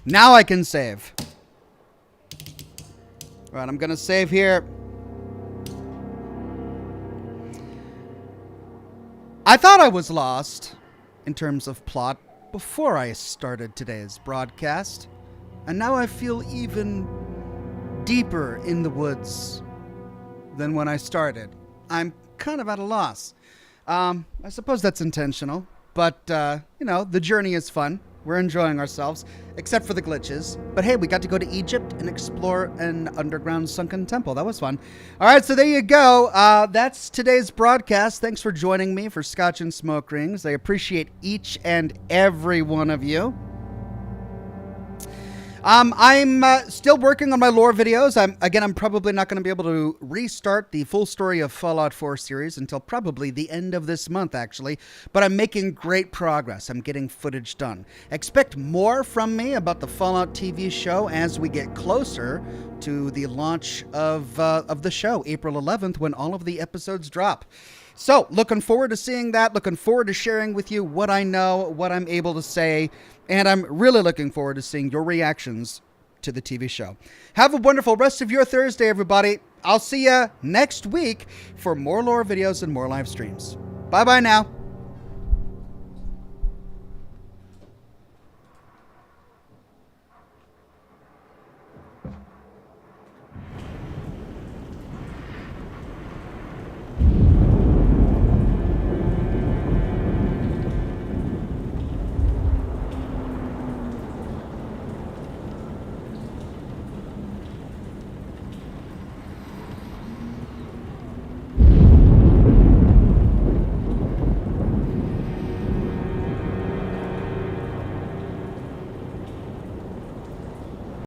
Now I can save. All right, I'm going to save here. I thought I was lost in terms of plot before I started today's broadcast, and now I feel even deeper in the woods than when I started. I'm kind of at a loss. I suppose that's intentional, but, the journey is fun. We're enjoying ourselves, except for the glitches. But hey, we got to go to Egypt and explore an underground sunken temple. That was fun. All right, so there you go. That's today's broadcast. Thanks for joining me for Scotch and Smoke Rings. I appreciate each and every one of you. I'm still working on my lore videos. I'm probably not going to be able to restart the full story of Fallout 4 series until probably the end of this month, actually. But I'm making great progress. I'm getting footage done. Expect more from me about the Fallout TV show as we get closer to the launch of the show, April 11th, when all of the episodes drop. So, looking forward to seeing that, looking forward to sharing with you what I know, what I'm able to say, and I'm really looking forward to seeing your reactions to the TV show. Have a wonderful rest of your Thursday, everybody. I'll see you next week for more lore videos and more live streams. Bye-bye now.